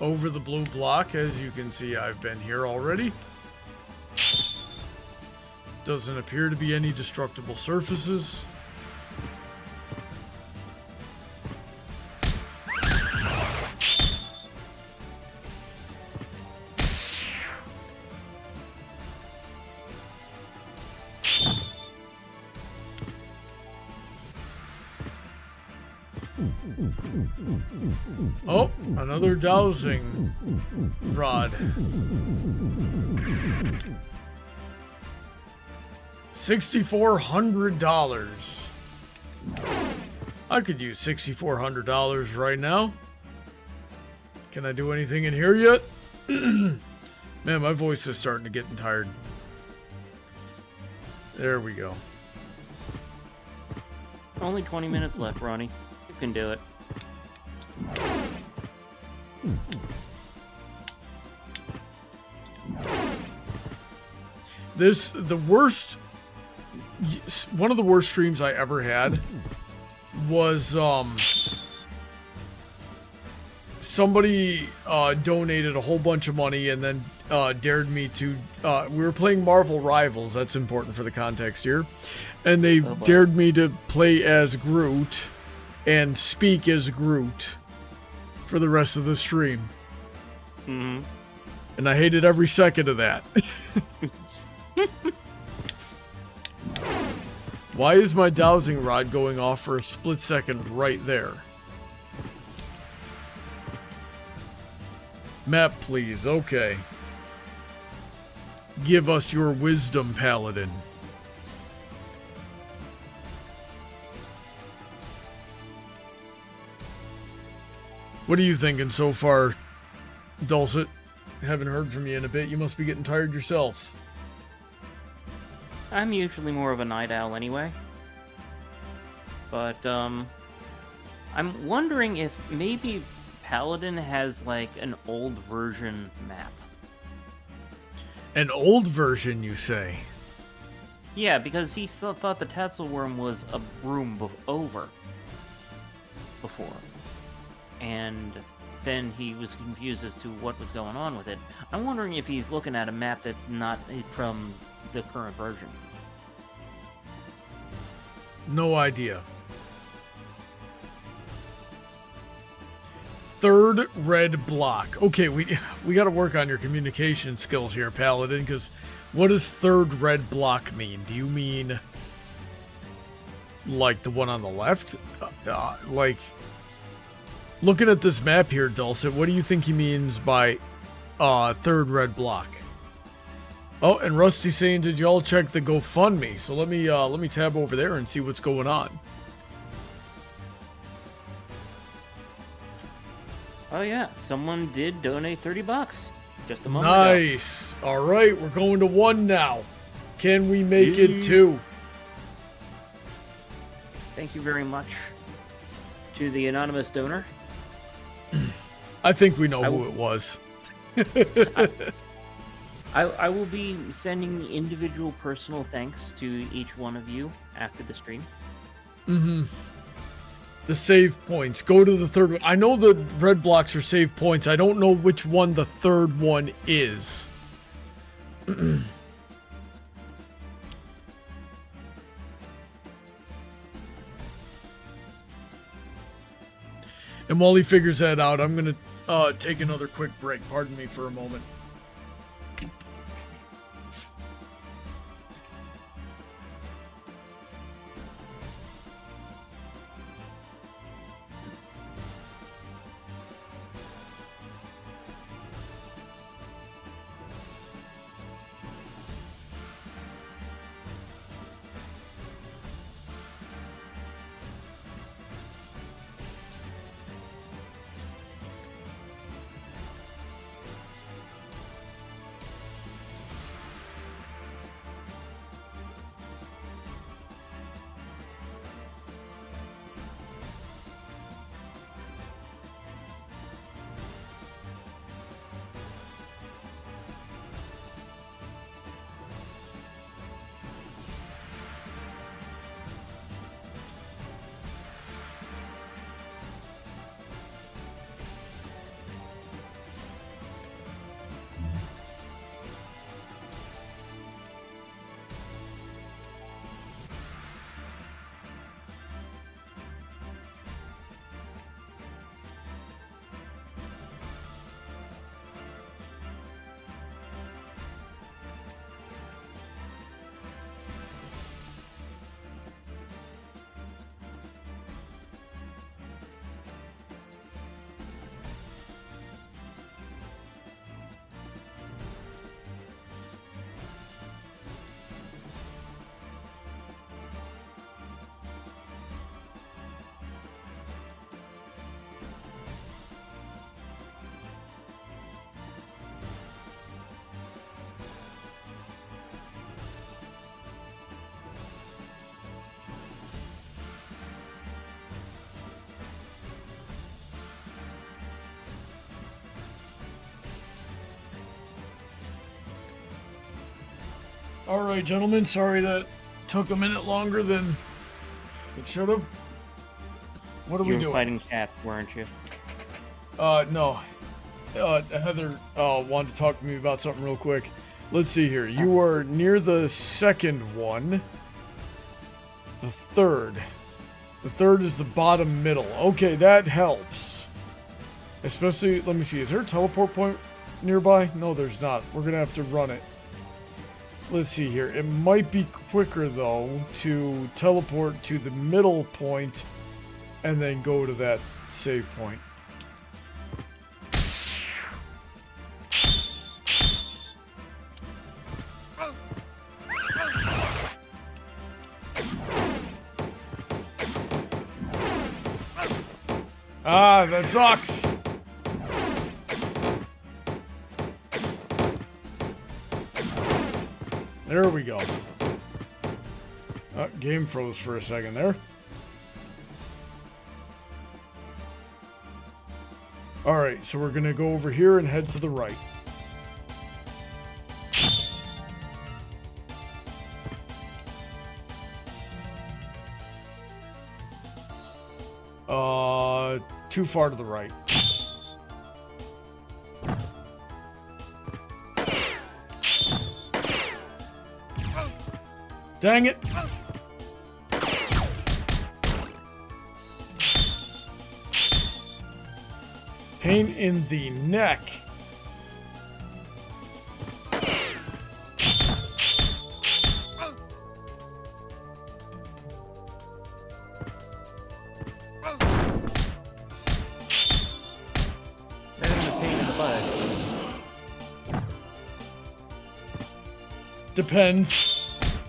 over the blue block. As you can see, I've been here already. Doesn't appear to be any destructible surfaces. Oh, another dowsing rod. $6,400. I could use $6,400 right now. Can I do anything in here yet? Man, my voice is starting to get tired. There we go. Only 20 minutes left, Ronnie. You can do it. One of the worst streams I ever had was, somebody, donated a whole bunch of money and then, dared me to, we were playing Marvel Rivals, that's important for the context here, and they dared me to play as Groot and speak as Groot for the rest of the stream. Mm-hmm. And I hated every second of that. Why is my dowsing rod going off for a split second right there? Map, please. Okay. Give us your wisdom, Paladin. What are you thinking so far, Dulcet? Haven't heard from you in a bit. You must be getting tired yourself. I'm usually more of a night owl anyway. But, I'm wondering if maybe Paladin has, like, an old version map. An old version, you say? Yeah, because he still thought the Tatzelworm was a room over before. And then he was confused as to what was going on with it. I'm wondering if he's looking at a map that's not from the current version. No idea. Third red block. Okay, we got to work on your communication skills here, Paladin, because what does third red block mean? Do you mean like the one on the left? Like, looking at this map here, Dulcet, what do you think he means by third red block? Oh, and Rusty's saying, did y'all check the GoFundMe? So let me tab over there and see what's going on. Oh yeah, someone did donate $30 just a moment Nice. Ago. All right, we're going to 1 now. Can we make it 2? Thank you very much to the anonymous donor. I think we know who it was. I will be sending individual personal thanks to each one of you after the stream. Mm-hmm. The save points. Go to the third one. I know the red blocks are save points. I don't know which one the third one is. And while he figures that out, I'm going to take another quick break. Pardon me for a moment. Alright, gentlemen, sorry that took a minute longer than it should have. What are we doing? You were fighting cats, weren't you? No. Heather wanted to talk to me about something real quick. Let's see here. You are near the second one. The third. The third is the bottom middle. Okay, that helps. Especially, let me see, is there a teleport point nearby? No, there's not. We're gonna have to run it. Let's see here. It might be quicker, though, to teleport to the middle point and then go to that save point. Ah, that sucks! There we go. Game froze for a second there. Alright, so we're gonna go over here and head to the right. Too far to the right. Dang it! Pain in the neck. Depends.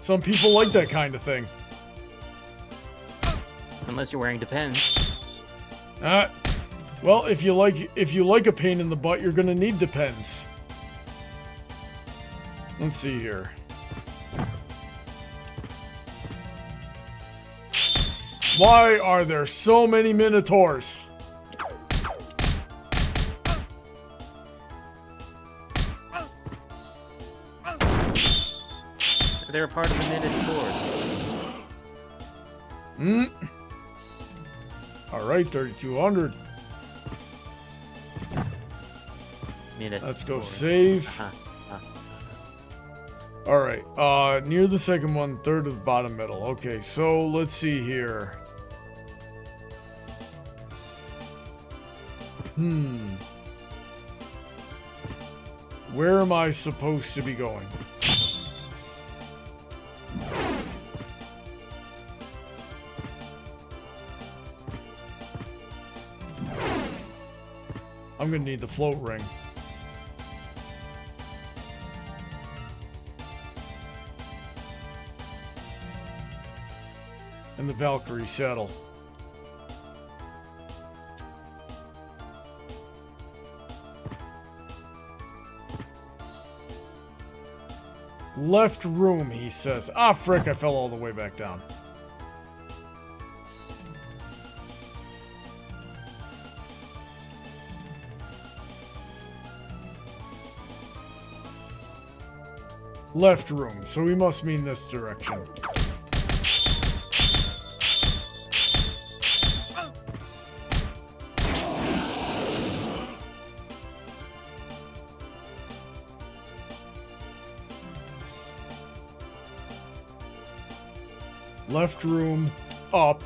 Some people like that kind of thing. Unless you're wearing Depends. Well, if you like a pain in the butt, you're gonna need Depends. Let's see here. Why are there so many Minotaurs? They're a part of the Minotaurs. Alright, 3,200. Minotaurs. Let's go save. Alright, near the second one, third of the bottom middle. Okay, so let's see here. Where am I supposed to be going? I'm gonna need the float ring. And the Valkyrie saddle. Left room, he says. Ah, frick, I fell all the way back down. Left room, so we must mean this direction. Left room, up.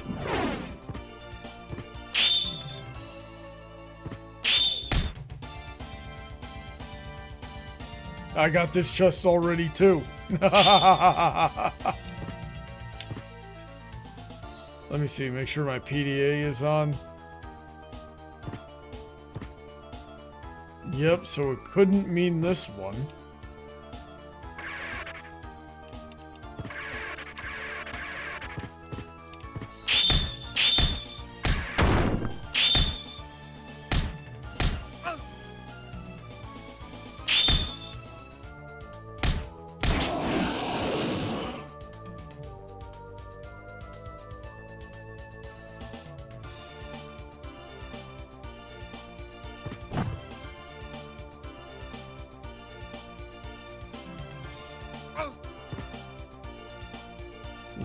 I got this chest already too. Let me see, make sure my PDA is on. Yep, so it couldn't mean this one.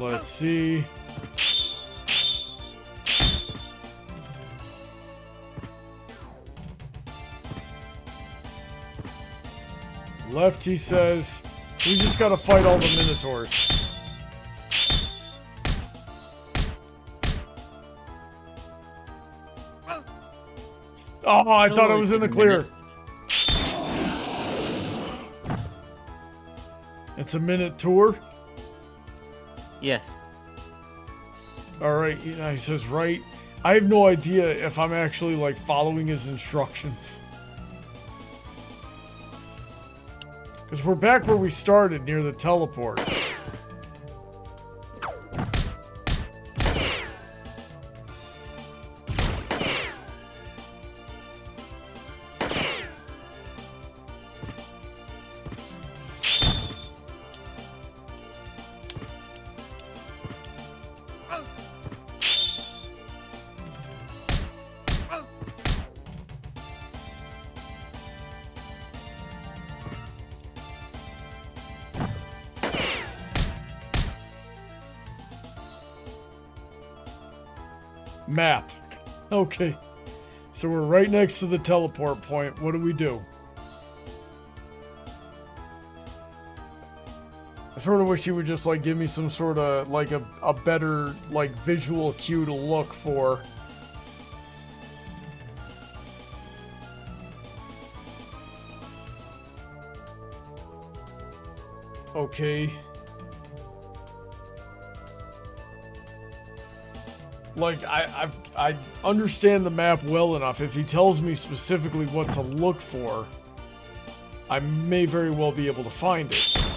Let's see. Left, he says, we just gotta fight all the Minotaurs. Oh, I thought I was in the clear. It's a minute tour? Yes. Alright, he says, right. I have no idea if I'm actually, like, following his instructions. Because we're back where we started, near the teleport. Map. Okay. So we're right next to the teleport point. What do we do? I sort of wish you would just, like, give me some sort of, like, a better, like, visual cue to look for. Okay. Like, I understand the map well enough. If he tells me specifically what to look for, I may very well be able to find it.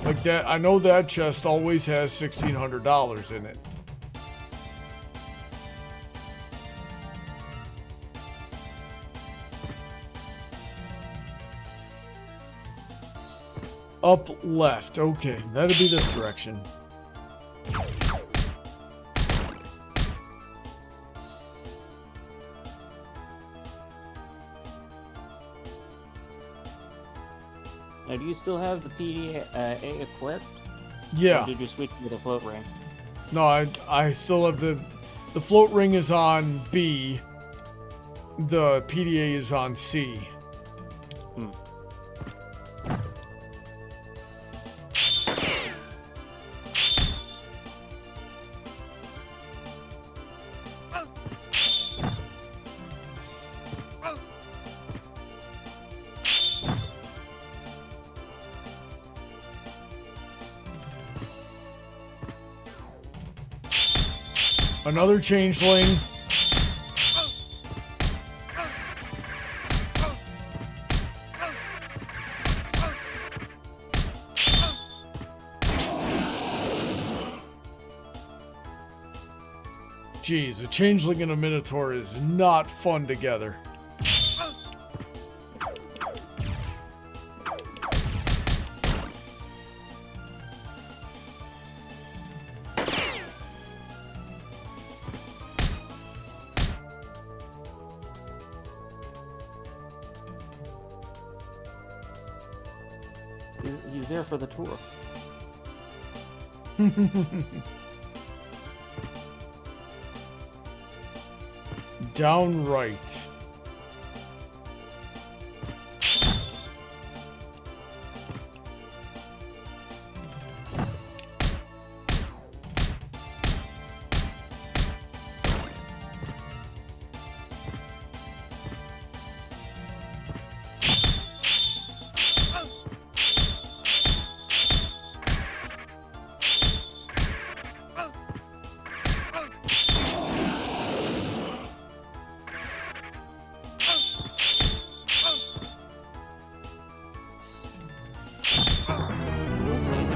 Like that, I know that chest always has $1,600 in it. Up left. Okay, that'll be this direction. Now, do you still have the PDA equipped? Yeah. Or did you switch to the float ring? No, I still have the float ring is on B. The PDA is on C. Another changeling. Jeez, a changeling and a minotaur is not fun together. He's there for the tour. Down right.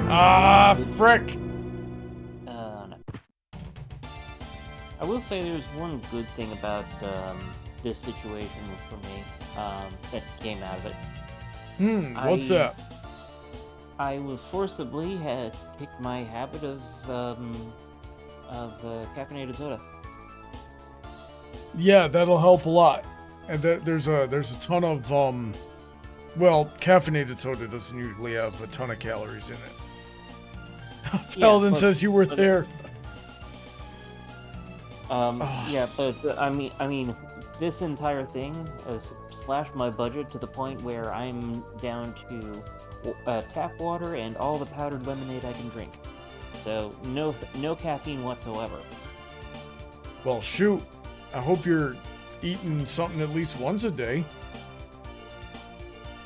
Ah, frick! No. I will say there's one good thing about this situation for me that came out of it. What's that? I was forcibly had kicked my habit of caffeinated soda. Yeah, that'll help a lot. And there's a ton of Well, caffeinated soda doesn't usually have a ton of calories in it. Yeah, Alden but- says you were but- there. Yeah, but I mean, this entire thing has slashed my budget to the point where I'm down to tap water and all the powdered lemonade I can drink. So no caffeine whatsoever. Well, shoot. I hope you're eating something at least once a day.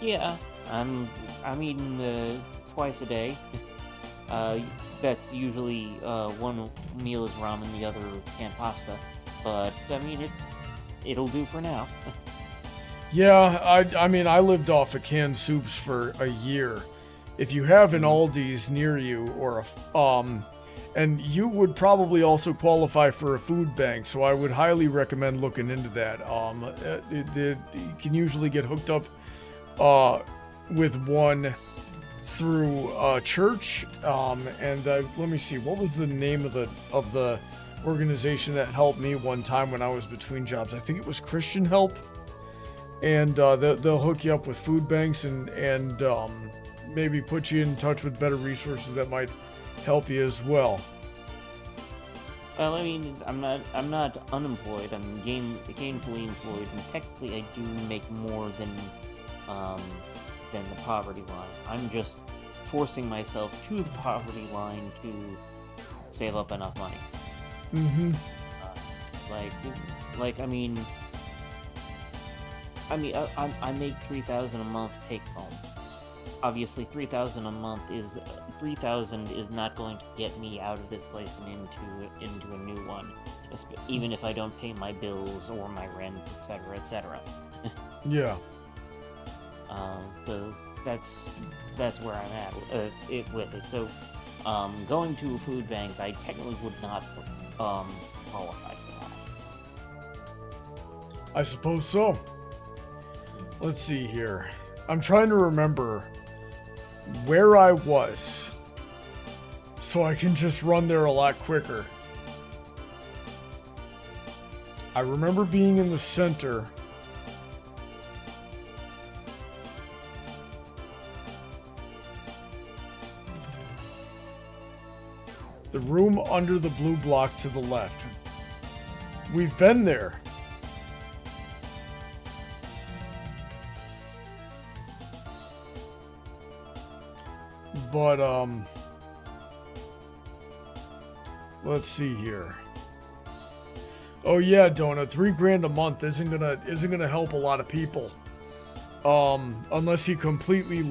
Yeah, I'm eating twice a day. That's usually one meal is ramen, the other canned pasta. But I mean, it'll do for now. Yeah, I mean, I lived off of canned soups for a year. If you have an Aldi's near you, or and you would probably also qualify for a food bank, so I would highly recommend looking into that. You can usually get hooked up with one through church, and let me see, what was the name of the organization that helped me one time when I was between jobs? I think it was Christian Help, and they'll hook you up with food banks and maybe put you in touch with better resources that might help you as well. Well, I mean, I'm not unemployed. I'm gainfully employed, and technically I do make more than the poverty line. I'm just forcing myself to the poverty line to save up enough money. Mm-hmm. I mean, I make $3,000 a month take home. Obviously, $3,000 a month is not going to get me out of this place and into a new one, even if I don't pay my bills or my rent, etc., etc. Yeah. So that's where I'm at with it. So, going to a food bank, I technically would not qualify for that. I suppose so. Let's see here. I'm trying to remember where I was so I can just run there a lot quicker. I remember being in the center. The room under the blue block to the left. We've been there. But, let's see here. Oh yeah, Donut, $3,000 a month isn't gonna help a lot of people. Unless you completely,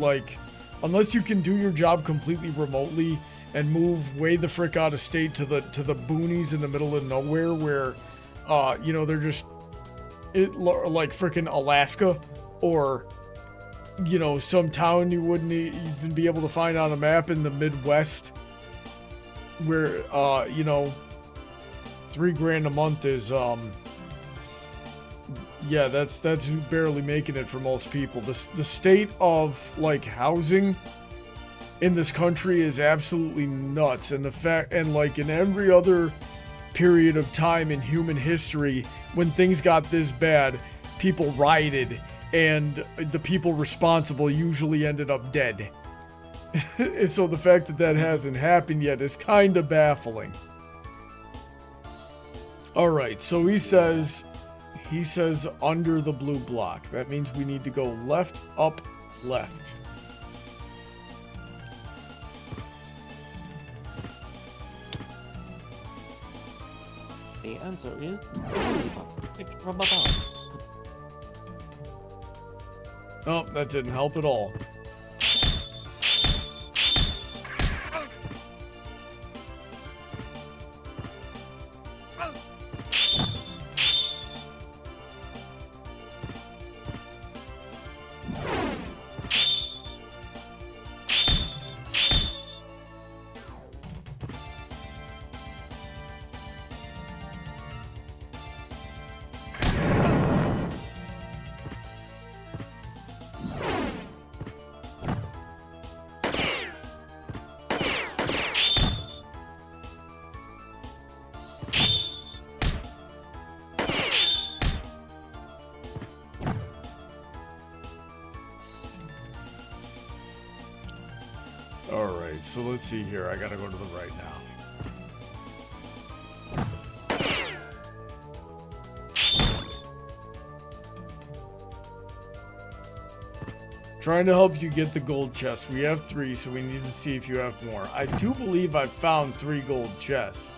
unless you can do your job completely remotely and move way the frick out of state to the boonies in the middle of nowhere where, they're just, like frickin' Alaska, or, some town you wouldn't even be able to find on a map in the Midwest, where, $3,000 a month is, yeah, that's barely making it for most people. The state of, housing in this country is absolutely nuts, and in every other period of time in human history, when things got this bad, people rioted, and the people responsible usually ended up dead. So the fact that hasn't happened yet is kind of baffling. Alright, so he says under the blue block. That means we need to go left, up, left. The answer is picked from above. Oh, that didn't help at all. so let's see here. I gotta go to the right now. Trying to help you get the gold chest. We have 3, so we need to see if you have more. I do believe I found 3 gold chests.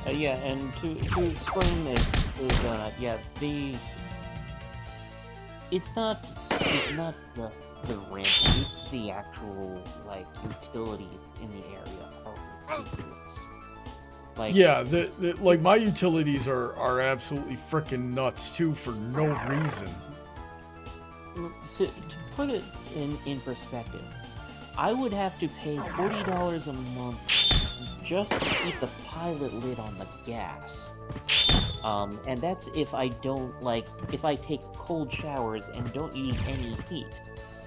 Yeah, and to explain this, yeah, it's not the rent, it's the actual, like, utility in the area are ridiculous. Like, yeah, like, my utilities are absolutely freaking nuts, too, for no reason. To put it in perspective, I would have to pay $40 a month just to keep the pilot lid on the gas. And that's if I don't, like, if I take cold showers and don't use any heat.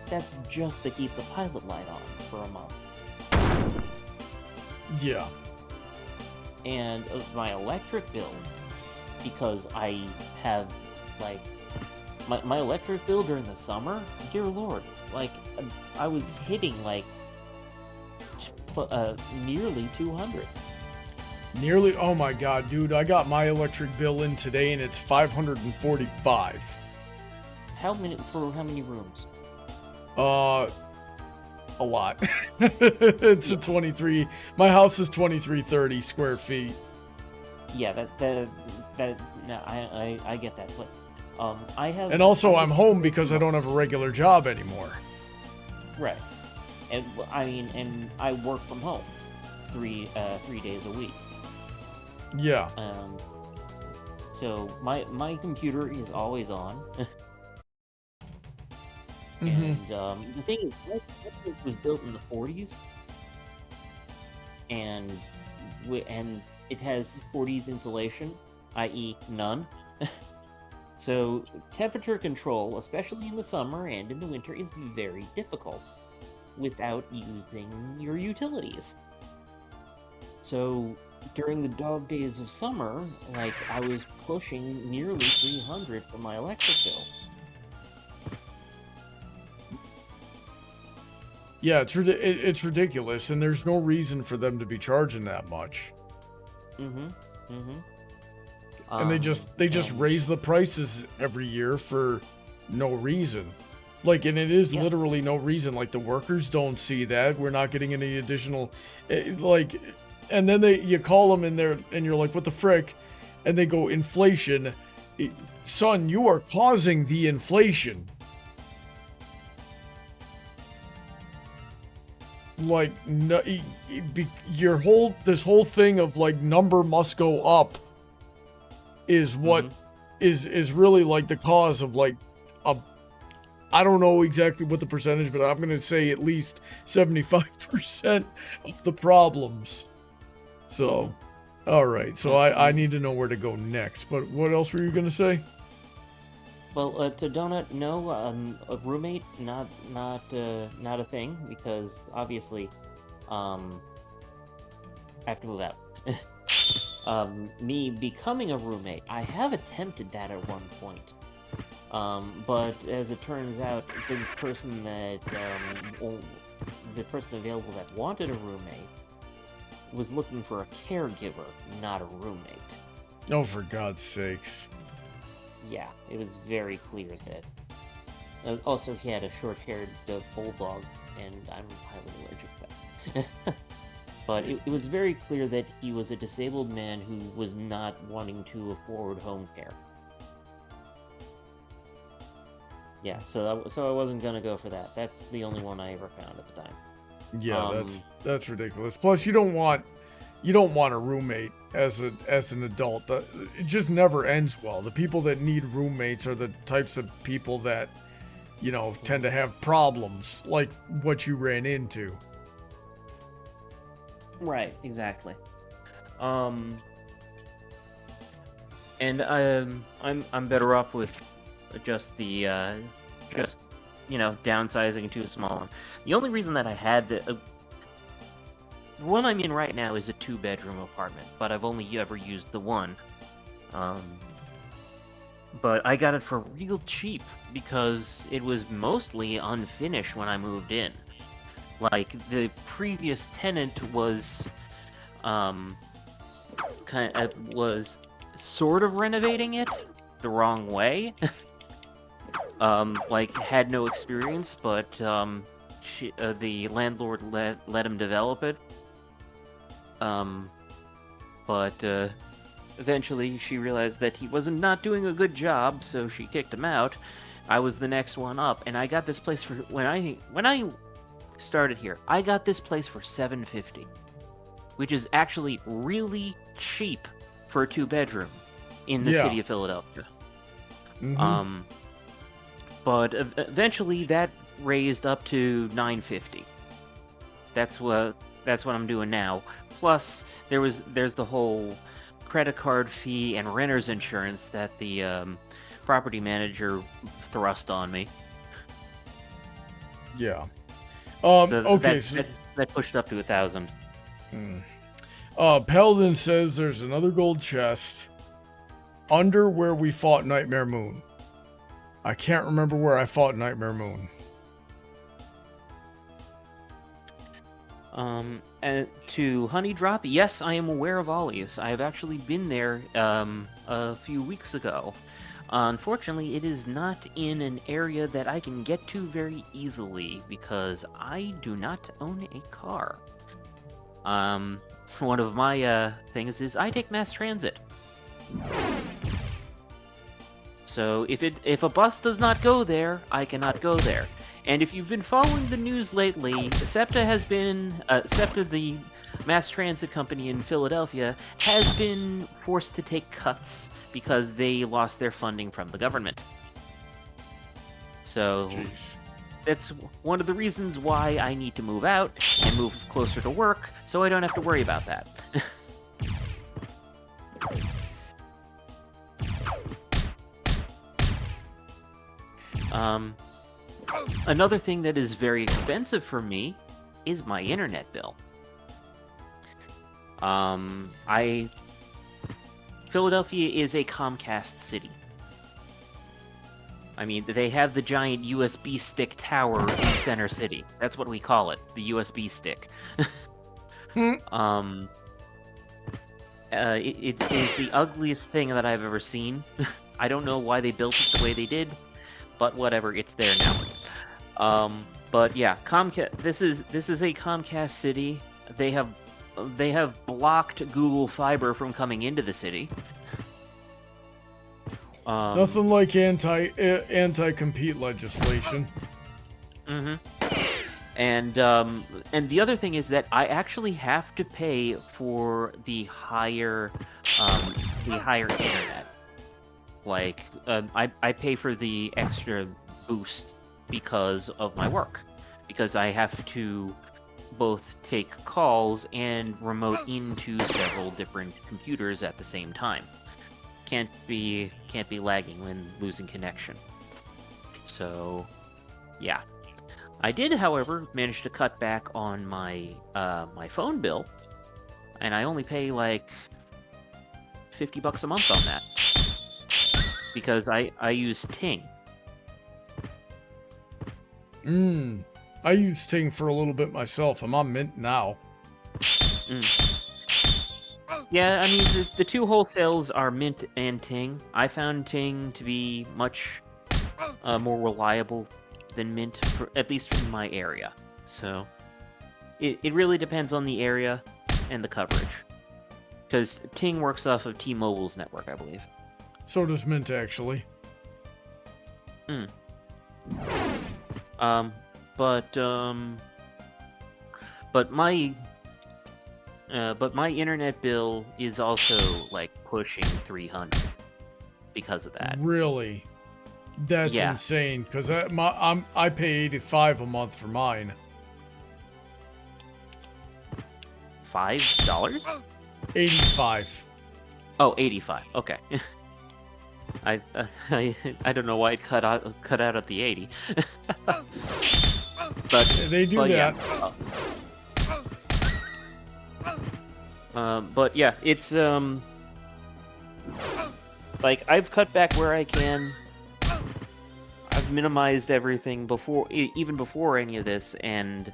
That's just to keep the pilot light on for a month. Yeah. And my electric bill, because I have, like, my electric bill during the summer, dear lord, like, I was hitting, like, nearly 200. Nearly? Oh my god, dude, I got my electric bill in today and it's 545. For how many rooms? A lot. It's a 23. My house is 2330 square feet. Yeah, no, I get that, but I have. And also, I'm home because I don't have a regular job anymore. Right, and I mean, and I work from home 3 days a week. Yeah. So my computer is always on. Mm-hmm. And the thing is, it was built in the 40s, and it has 40s insulation, i.e. none. So temperature control, especially in the summer and in the winter, is very difficult without using your utilities. So during the dog days of summer, like, I was pushing nearly 300 for my electric bill. Yeah, it's ridiculous, and there's no reason for them to be charging that much. Mm-hmm. Mm-hmm. And they just raise the prices every year for no reason. Like, and it is literally no reason. Like, the workers don't see that. We're not getting any additional, like, and then you call them in there, and you're like, what the frick? And they go, inflation. Son, you are causing the inflation. Like, no, this whole thing of, like, number must go up is what is really, like, the cause of, like, I don't know exactly what the percentage, but I'm gonna say at least 75% of the problems. So, all right. So I need to know where to go next. But what else were you gonna say? Well, to Donut, no, a roommate, not a thing, because obviously, I have to move out. Me becoming a roommate, I have attempted that at one point, but as it turns out, the person available that wanted a roommate was looking for a caregiver, not a roommate. Oh, for God's sakes. Yeah, it was very clear that. Also, he had a short-haired bulldog, and I'm highly allergic to that. But it was very clear that he was a disabled man who was not wanting to afford home care. Yeah, so I wasn't gonna go for that. That's the only one I ever found at the time. Yeah, that's ridiculous. Plus, you don't want a roommate as an adult. It just never ends well. The people that need roommates are the types of people that, you know, tend to have problems like what you ran into. Right, exactly. And I'm better off with just the downsizing to a small one. The only reason that I had the one I'm in right now is a 2-bedroom apartment, but I've only ever used the one. But I got it for real cheap because it was mostly unfinished when I moved in. Like, the previous tenant was was sort of renovating it the wrong way. Like, had no experience, but the landlord let him develop it. But eventually she realized that he wasn't not doing a good job, so she kicked him out. I was the next one up, and I got this place for when I started here. I got this place for $750, which is actually really cheap for a 2-bedroom in the city of Philadelphia. Mm-hmm. But eventually that raised up to $950. That's what I'm doing now. Plus, there's the whole credit card fee and renter's insurance that the property manager thrust on me. Yeah. So okay. That pushed up to 1,000. Paladin says there's another gold chest under where we fought Nightmare Moon. I can't remember where I fought Nightmare Moon. And to Honey Drop, yes, I am aware of Ollie's. I have actually been there a few weeks ago. Unfortunately, it is not in an area that I can get to very easily because I do not own a car. One of my things is I take mass transit. So if a bus does not go there, I cannot go there. And if you've been following the news lately, SEPTA, the mass transit company in Philadelphia, has been forced to take cuts because they lost their funding from the government. So that's one of the reasons why I need to move out and move closer to work, so I don't have to worry about that. Another thing that is very expensive for me is my internet bill. Philadelphia is a Comcast city. I mean, they have the giant USB stick tower in Center City. That's what we call it, the USB stick. It is the ugliest thing that I've ever seen. I don't know why they built it the way they did, but whatever, it's there now. But yeah, Comcast. This is a Comcast city. They have blocked Google Fiber from coming into the city. Nothing like anti-compete legislation. Mm-hmm. And the other thing is that I actually have to pay for the higher internet. Like, I pay for the extra boost because of my work. Because I have to both take calls and remote into several different computers at the same time. Can't be lagging when losing connection. So, yeah. I did, however, manage to cut back on my my phone bill, and I only pay like $50 a month on that because I use Ting. I used Ting for a little bit myself. I'm on Mint now. Yeah, I mean, the two wholesales are Mint and Ting. I found Ting to be much more reliable than Mint, at least in my area. So, it really depends on the area and the coverage. Because Ting works off of T-Mobile's network, I believe. So does Mint, actually. But my internet bill is also like pushing $300 because of that. Really? That's insane. Because I pay $85 a month for mine. $5? 85. Oh, 85. Okay. I don't know why it cut out at the 80. But they do that. Yeah. But yeah, it's like I've cut back where I can. I've minimized everything before, even before any of this, and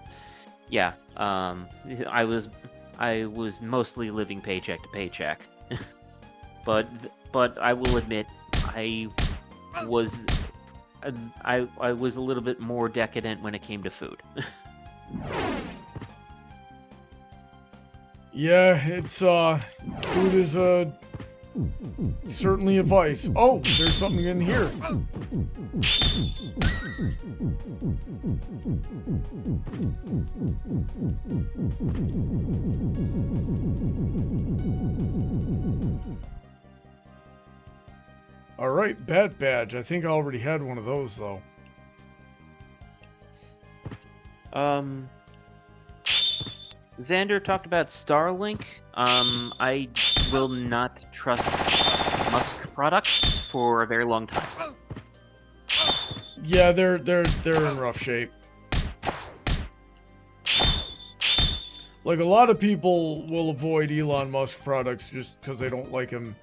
yeah, I was mostly living paycheck to paycheck. but I will admit, I was a little bit more decadent when it came to food. Yeah, it's food is certainly a vice. Oh, there's something in here. All right, Bat Badge. I think I already had one of those though. Xander talked about Starlink. I will not trust Musk products for a very long time. Yeah, they're in rough shape. Like, a lot of people will avoid Elon Musk products just because they don't like him,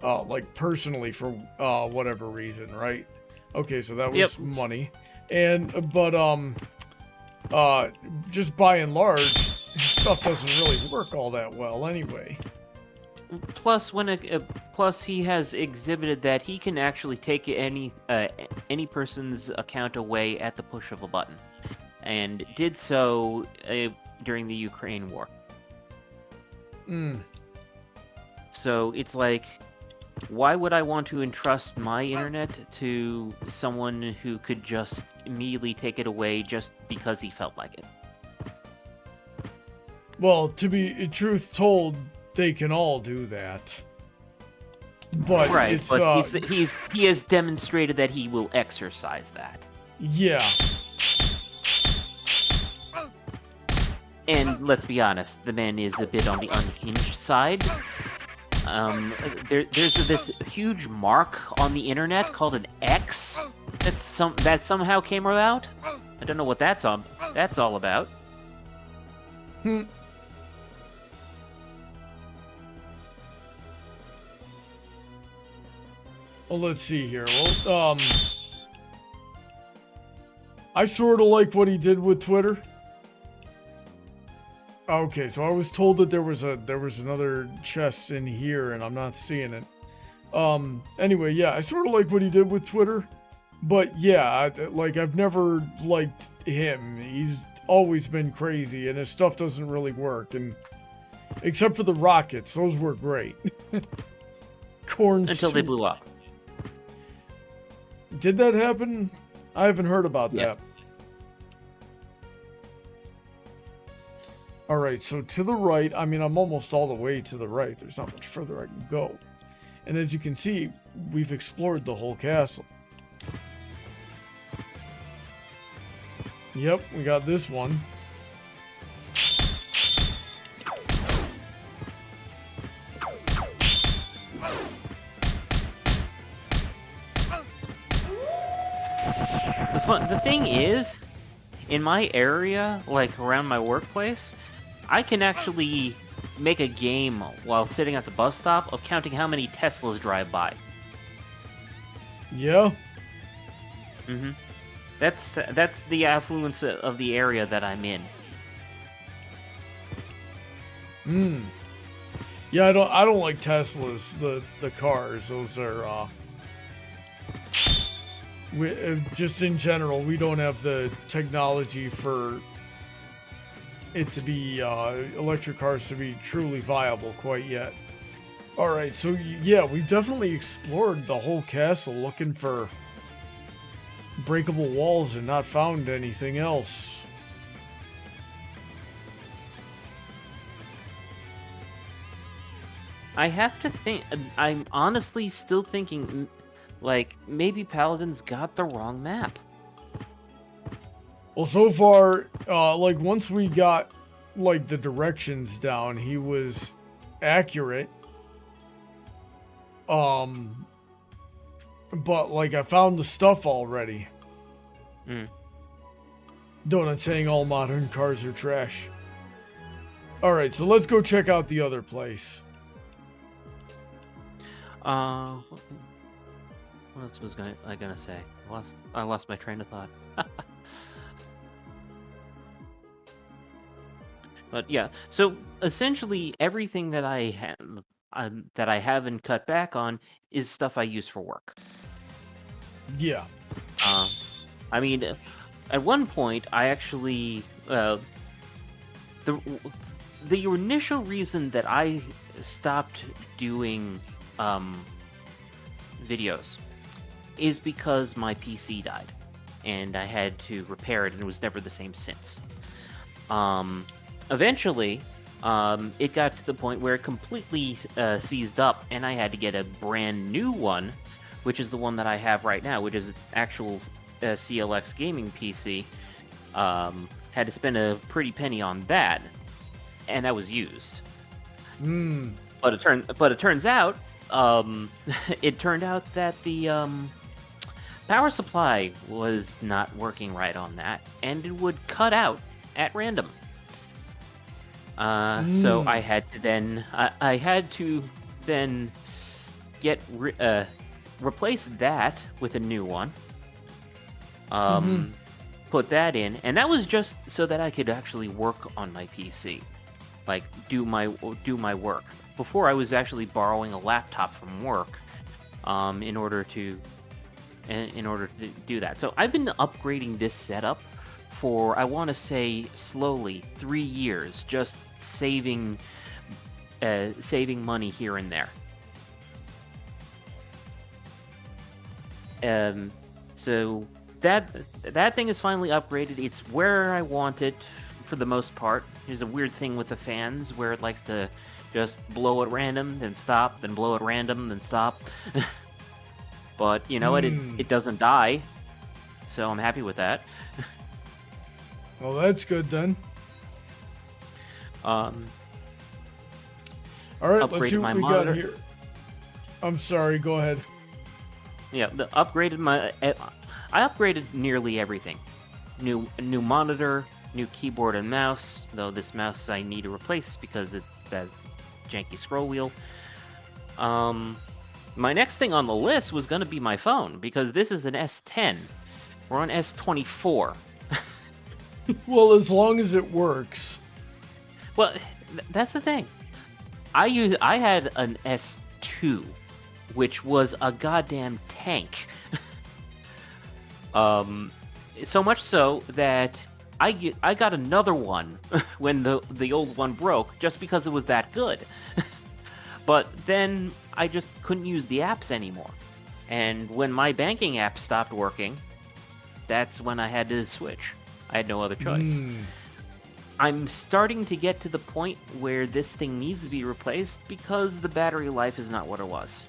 like, personally for whatever reason, right? Okay, so that was money. But just by and large, his stuff doesn't really work all that well anyway. Plus, plus he has exhibited that he can actually take any person's account away at the push of a button, and did so during the Ukraine war. So it's like, why would I want to entrust my internet to someone who could just immediately take it away just because he felt like it? Well, to be truth told, they can all do that. But right, it's, but he has demonstrated that he will exercise that. Yeah. And let's be honest, the man is a bit on the unhinged side. There's this huge mark on the internet called an X that somehow came about. I don't know what that's all about. Well, let's see here. Well, I sort of like what he did with Twitter. Okay, so I was told that there was another chest in here, and I'm not seeing it. Anyway, yeah, I sort of like what he did with Twitter, but yeah, I've never liked him. He's always been crazy, and his stuff doesn't really work, and except for the rockets, those were great. Corn until they blew up. Did that happen? I haven't heard about that. All right, so to the right, I mean, I'm almost all the way to the right. There's not much further I can go. And as you can see, we've explored the whole castle. Yep, we got this one. The thing is, in my area, like around my workplace, I can actually make a game while sitting at the bus stop of counting how many Teslas drive by. Yeah. That's the affluence of the area that I'm in. Yeah, I don't like Teslas, the cars. Those are just in general, we don't have the technology for it to be electric cars to be truly viable quite yet. All right, so yeah, we've definitely explored the whole castle looking for breakable walls and not found anything else. I have to think. I'm honestly still thinking, like, maybe Paladin's got the wrong map. Well, so far, like, once we got, like, the directions down, he was accurate. But, like, I found the stuff already. Donut saying all modern cars are trash. All right, so let's go check out the other place. What else was I gonna say? I lost my train of thought. But yeah, so essentially everything that I haven't cut back on is stuff I use for work. Yeah. I mean, at one point I actually the initial reason that I stopped doing videos is because my PC died and I had to repair it, and it was never the same since. Eventually, it got to the point where it completely seized up, and I had to get a brand new one, which is the one that I have right now, which is an actual CLX gaming PC. Had to spend a pretty penny on that, and that was used. But it turns out, it turned out that the power supply was not working right on that, and it would cut out at random. So I had to then get replace that with a new one. Put that in, and that was just so that I could actually work on my PC, like do my work. Before, I was actually borrowing a laptop from work, in order to do that. So I've been upgrading this setup for, I want to say, slowly 3 years, just saving money here and there. So that thing is finally upgraded. It's where I want it for the most part. There's a weird thing with the fans where it likes to just blow at random, then stop, then blow at random, then stop. But you know what? It doesn't die, so I'm happy with that. Well, that's good then. All right, let's see what we got here. I'm sorry, go ahead. Yeah, I upgraded nearly everything. New monitor, new keyboard and mouse, though this mouse I need to replace because that's janky scroll wheel. My next thing on the list was going to be my phone, because this is an S10. We're on S24. Well, as long as it works. Well, that's the thing. I had an S2, which was a goddamn tank. So much so that I got another one when the old one broke, just because it was that good. But then I just couldn't use the apps anymore. And when my banking app stopped working, that's when I had to switch. I had no other choice. I'm starting to get to the point where this thing needs to be replaced because the battery life is not what it was.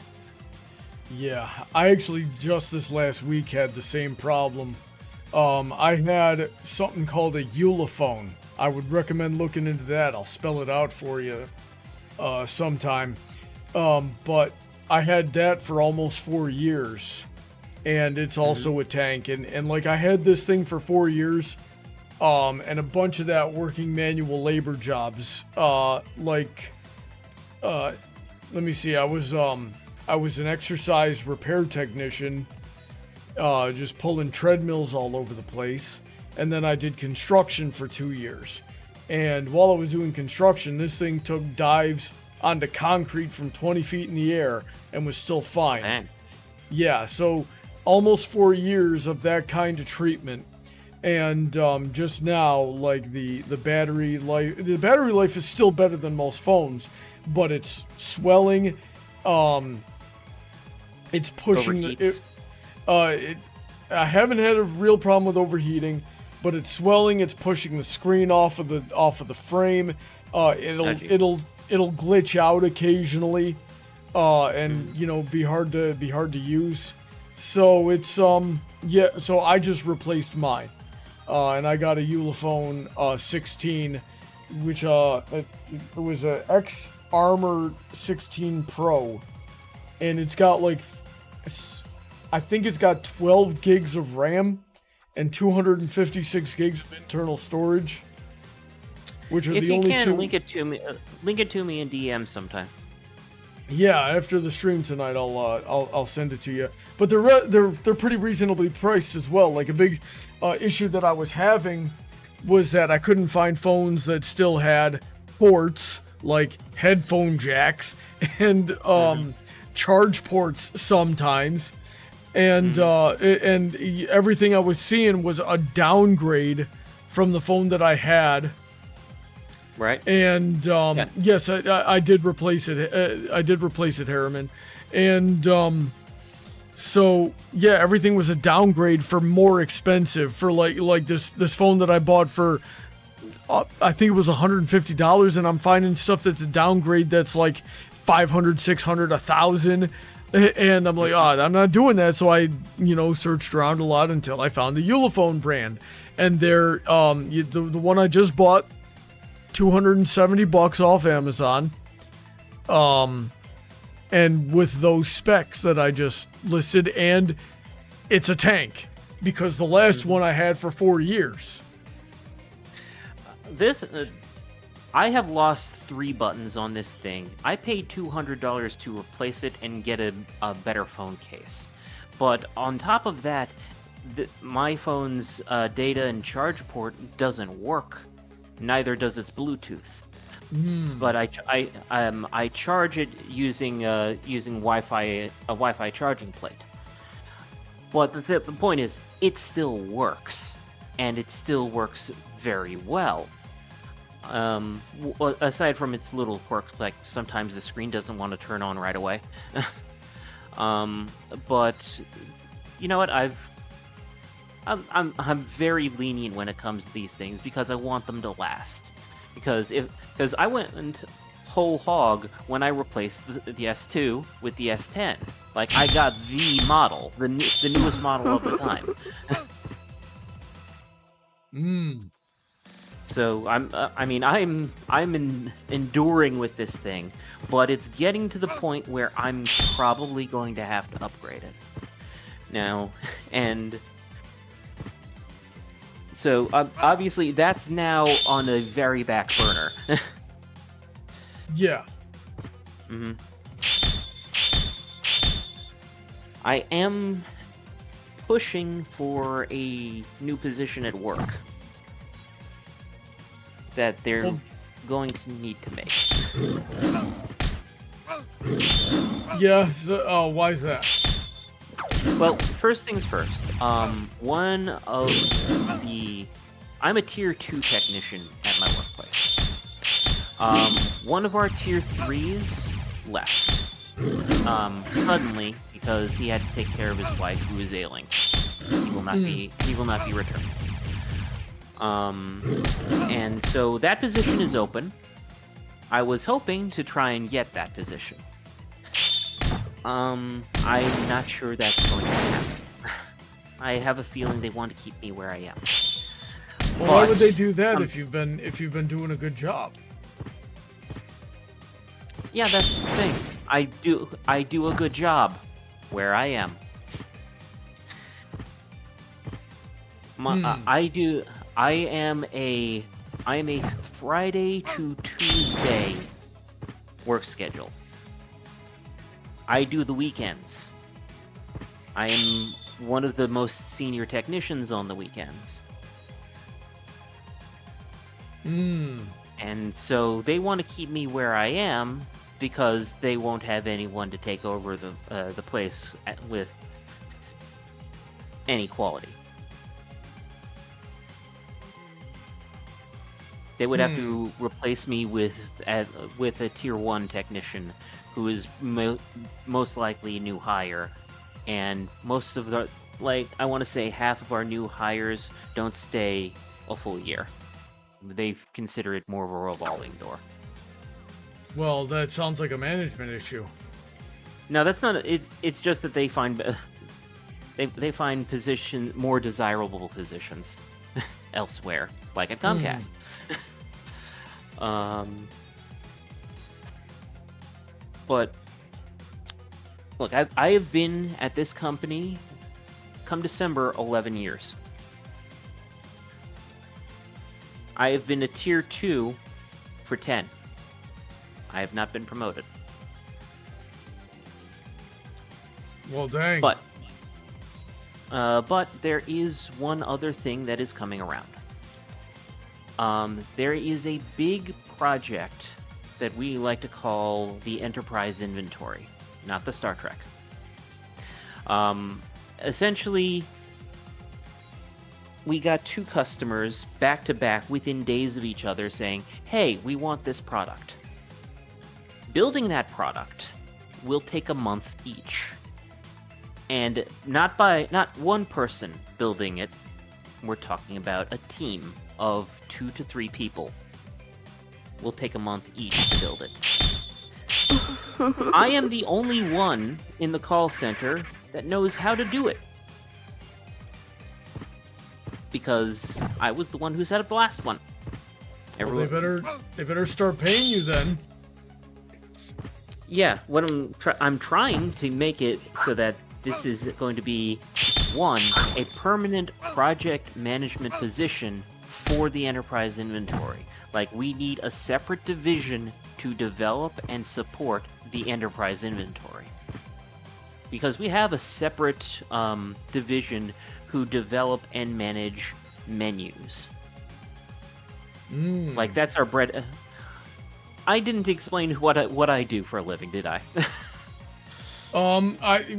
Yeah, I actually just this last week had the same problem. I had something called a Ulefone. I would recommend looking into that. I'll spell it out for you sometime. But I had that for almost 4 years, and it's also a tank. And like, I had this thing for 4 years, and a bunch of that working manual labor jobs. Let me see. I was an exercise repair technician, just pulling treadmills all over the place. And then I did construction for 2 years. And while I was doing construction, this thing took dives onto concrete from 20 feet in the air and was still fine. Man. Yeah, so almost 4 years of that kind of treatment. And just now, like, the battery life is still better than most phones, but it's swelling. It's pushing I haven't had a real problem with overheating, but it's swelling. It's pushing the screen off of the frame. It'll glitch out occasionally, and be hard to use. So it's So I just replaced mine, and I got a Ulefone 16, which it was a X Armor 16 Pro, and it's got I think it's got 12 gigs of RAM and 256 gigs of internal storage. which are If the you only can, two. link it to me in DM sometime. Yeah, after the stream tonight, I'll send it to you. But they're pretty reasonably priced as well. Like a big issue that I was having was that I couldn't find phones that still had ports like headphone jacks and charge ports sometimes, and and everything I was seeing was a downgrade from the phone that I had. Right. And yes, I did replace it. I did replace it, Harriman. And so yeah, everything was a downgrade for more expensive. For like this phone that I bought for I think it was $150, and I'm finding stuff that's a downgrade that's like $500, $600, $1,000. And I'm like, I'm not doing that. So I, searched around a lot until I found the Ulefone brand, and they're the one I just bought. $270 off Amazon, and with those specs that I just listed, and it's a tank because the last one I had for 4 years. I have lost 3 buttons on this thing. I paid $200 to replace it and get a better phone case, but on top of that, my phone's data and charge port doesn't work. Neither does its Bluetooth. But I charge it using Wi-Fi, a Wi-Fi charging plate. But the point is, it still works, and it still works very well. Aside from its little quirks, like sometimes the screen doesn't want to turn on right away. But you know what? I'm very lenient when it comes to these things because I want them to last. Because I went whole hog when I replaced the S2 with the S10. Like, I got the model, the newest model of the time. So I'm enduring with this thing, but it's getting to the point where I'm probably going to have to upgrade it now, and. So, obviously, that's now on a very back burner. Yeah. I am pushing for a new position at work that they're going to need to make. Yeah, so, why is that? Well, first things first. I'm a tier 2 technician at my workplace. One of our tier 3s left. Suddenly, because he had to take care of his wife who is ailing. He will not be returned. And so that position is open. I was hoping to try and get that position. I'm not sure that's going to happen. I have a feeling they want to keep me where I am. Well, why would they do that if you've been doing a good job? Yeah, that's the thing. I do a good job where I am. I am a Friday to Tuesday work schedule. I do the weekends. I am one of the most senior technicians on the weekends. And so they want to keep me where I am because they won't have anyone to take over the place with any quality. They would have to replace me with a tier 1 technician who is most likely a new hire, and most of the, I want to say half of our new hires don't stay a full year. They consider it more of a revolving door. Well, that sounds like a management issue. No, that's not it. It's just that they find more desirable positions elsewhere, like at Comcast. But look, I have been at this company, come December, 11 years. I have been a tier 2 for 10. I have not been promoted. Well, dang. But there is one other thing that is coming around. There is a big project that we like to call the Enterprise Inventory, not the Star Trek. Essentially, we got 2 customers back to back within days of each other saying, hey, we want this product. Building that product will take a month each. And not one person building it. We're talking about a team of 2 to 3 people. Will take a month each to build it. I am the only one in the call center that knows how to do it. Because I was the one who set up the last one. Well, they better start paying you then. Yeah, what I'm trying to make it so that this is going to be, one, a permanent project management position for the Enterprise Inventory. Like, we need a separate division to develop and support the Enterprise Inventory. Because we have a separate division who develop and manage menus. Like, that's our bread. I didn't explain what I do for a living, did I? I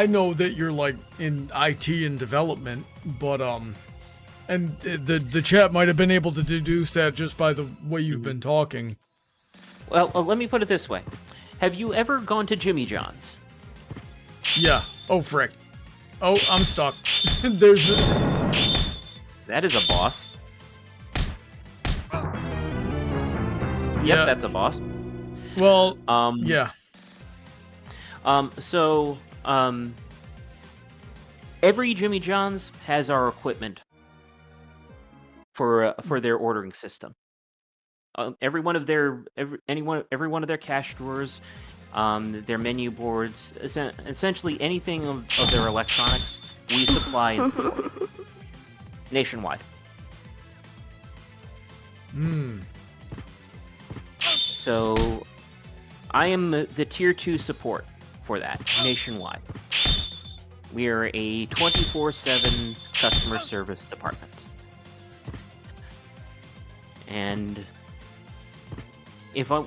know that you're like in IT and development, but and the chat might have been able to deduce that just by the way you've been talking. Well, let me put it this way: have you ever gone to Jimmy John's? Yeah. Oh frick. Oh, I'm stuck. There's. That is a boss. Yeah. Yep, that's a boss. Well. Yeah. Every Jimmy John's has our equipment for their ordering system. Every one of their cash drawers, their menu boards, essentially anything of their electronics, we supply and support nationwide. So, I am the tier 2 support for that nationwide. We are a 24/7 customer service department. And if I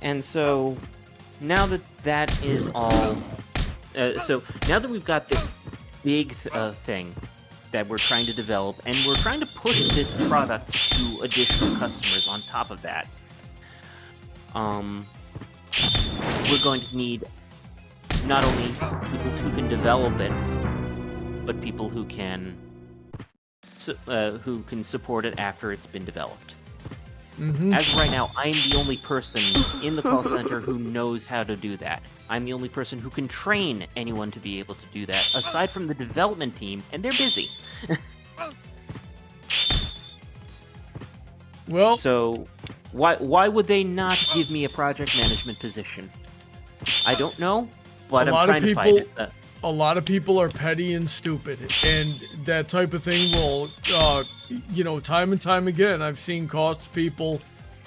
And so now that is all so now that we've got this big thing that we're trying to develop, and we're trying to push this product to additional customers on top of that, we're going to need not only people who can develop it, but people who can support it after it's been developed. As of right now, I am the only person in the call center who knows how to do that. I'm the only person who can train anyone to be able to do that, aside from the development team, and they're busy. Well, so why would they not give me a project management position? I don't know, but I'm trying to find it. A lot of people are petty and stupid, and that type of thing will, time and time again, I've seen cost people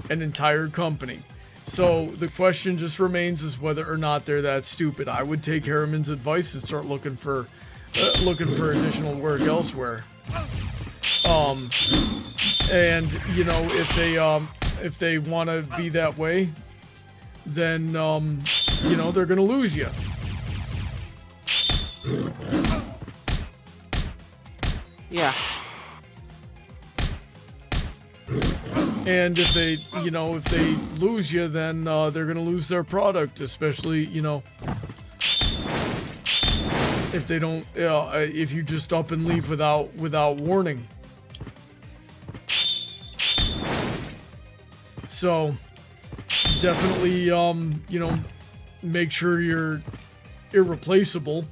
an entire company. So the question just remains is whether or not they're that stupid. I would take Harriman's advice and start looking for additional work elsewhere. And if they want to be that way, then they're gonna lose you. Yeah. And if they lose you, then they're gonna lose their product, especially, if they don't, if you just up and leave without warning. So definitely, make sure you're irreplaceable.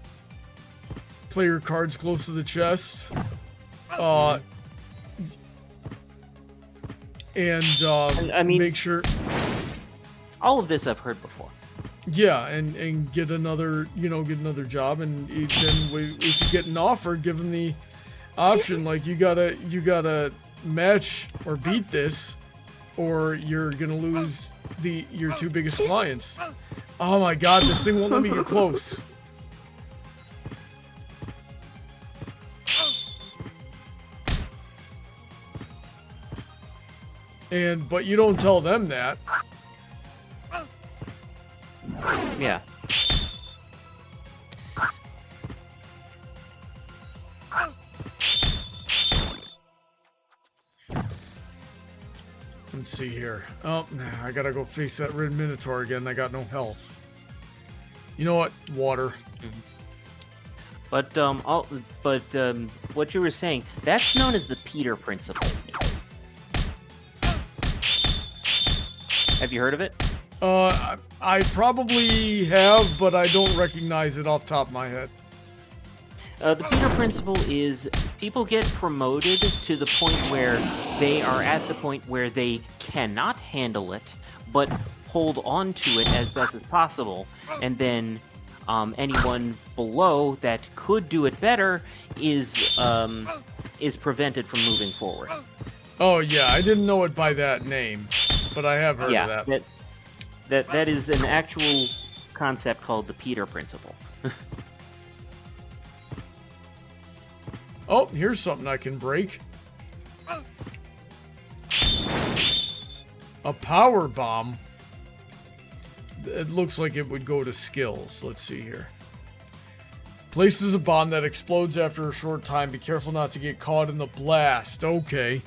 Play your cards close to the chest. I mean, make sure. All of this I've heard before. Yeah, and get another, get another job, and then if you get an offer, give them the option, like you gotta match or beat this, or you're gonna lose your 2 biggest clients. Oh my god, this thing won't let me get close. But you don't tell them that. Yeah. Let's see here. Oh, I gotta go face that red minotaur again. I got no health. You know what? Water. But what you were saying, that's known as the Peter Principle. Have you heard of it? I probably have, but I don't recognize it off the top of my head. The Peter Principle is people get promoted to the point where they are at the point where they cannot handle it, but hold on to it as best as possible, and then anyone below that could do it better is prevented from moving forward. Oh yeah, I didn't know it by that name, but I have heard of that. That is an actual concept called the Peter Principle. Oh, here's something I can break. A power bomb. It looks like it would go to skills. Let's see here. Places a bomb that explodes after a short time. Be careful not to get caught in the blast. Okay.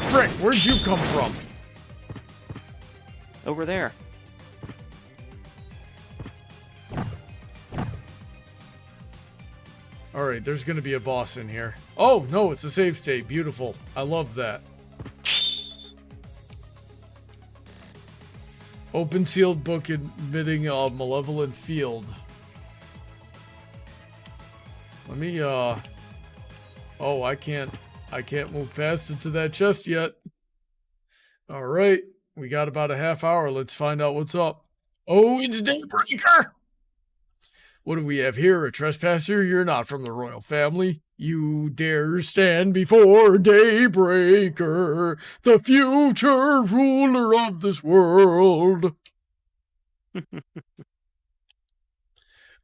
Frick, where'd you come from? Over there. Alright, there's gonna be a boss in here. Oh, no, it's a save state. Beautiful. I love that. Open sealed book admitting a malevolent field. Let me, Oh, I can't move past into that chest yet. Alright, we got about a half hour. Let's find out what's up. Oh, it's Daybreaker! What do we have here? A trespasser? You're not from the royal family. You dare stand before Daybreaker, the future ruler of this world.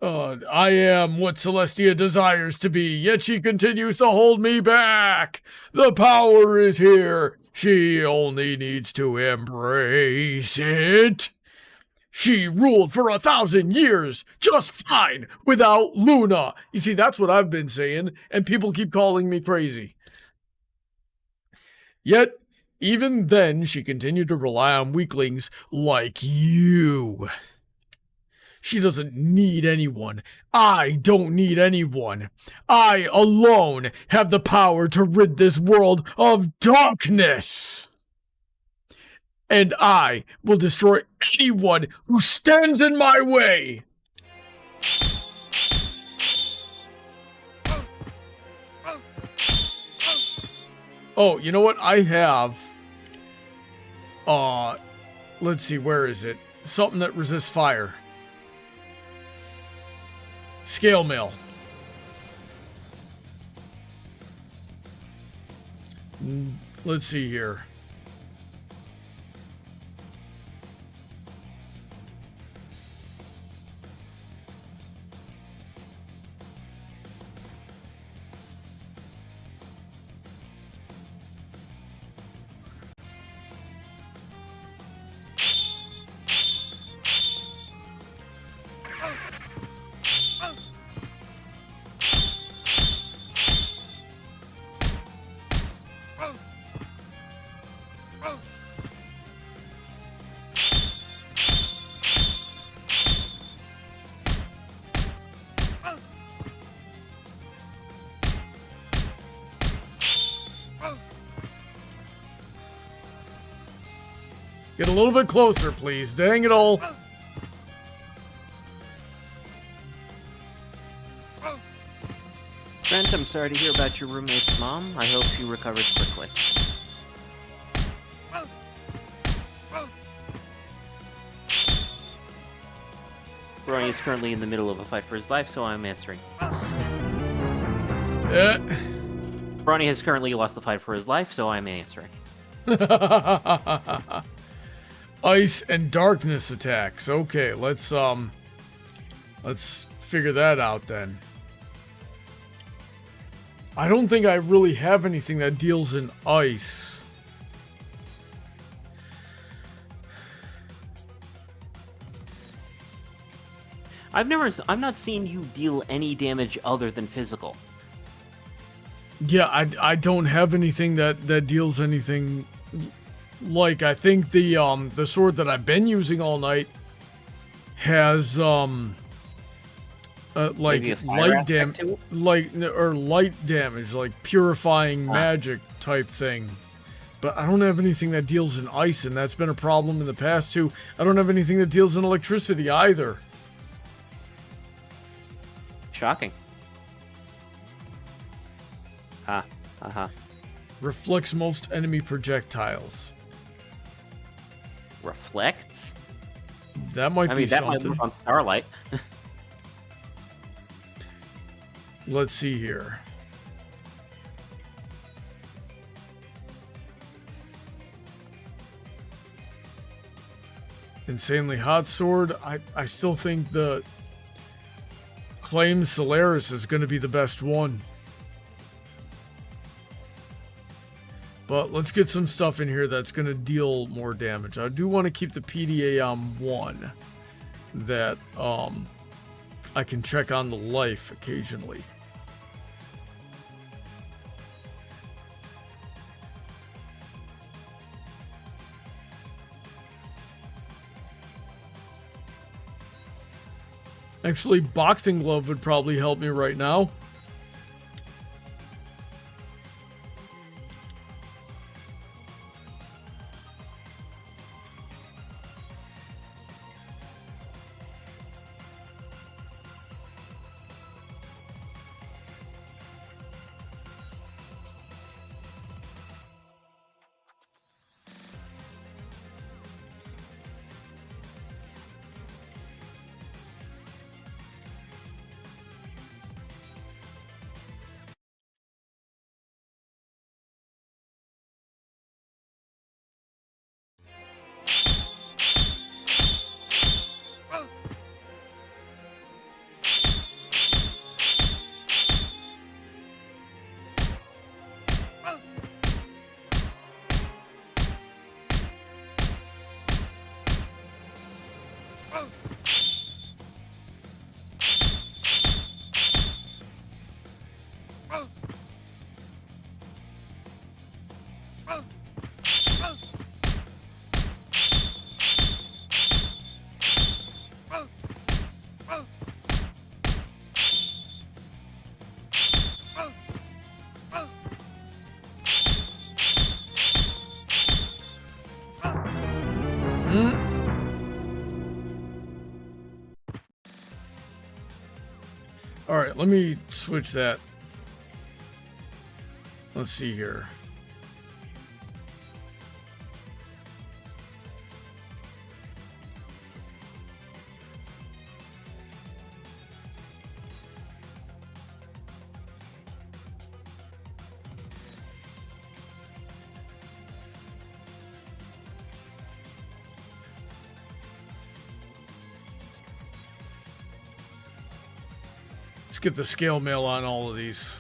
I am what Celestia desires to be, yet she continues to hold me back. The power is here. She only needs to embrace it. She ruled for 1,000 years, just fine, without Luna. You see, that's what I've been saying, and people keep calling me crazy. Yet, even then, she continued to rely on weaklings like you. She doesn't need anyone. I don't need anyone. I alone have the power to rid this world of darkness. And I will destroy anyone who stands in my way. Oh, you know what? I have... let's see, where is it? Something that resists fire. Scale mail. Let's see here. Get a little bit closer, please. Dang it all. Brent, I'm sorry to hear about your roommate's mom. I hope she recovers quickly. Brony is currently in the middle of a fight for his life, so I'm answering. Brony has currently lost the fight for his life, so I'm answering. Ice and darkness attacks. Okay, let's figure that out then. I don't think I really have anything that deals in ice. I'm not seeing you deal any damage other than physical. Yeah, I don't have anything that deals anything. Like, I think the sword that I've been using all night has like light damage, light damage, like purifying magic type thing. But I don't have anything that deals in ice, and that's been a problem in the past too. I don't have anything that deals in electricity either. Shocking. Reflects most enemy projectiles. Reflects? That might be that something. might work on Starlight. Let's see here. Insanely hot sword. I still think the Claim Solaris is going to be the best one. But let's get some stuff in here that's going to deal more damage. I do want to keep the PDA on 1 that I can check on the life occasionally. Actually, Boxing Glove would probably help me right now. Alright, let me switch that. Let's see here. Let's get the scale mail on all of these.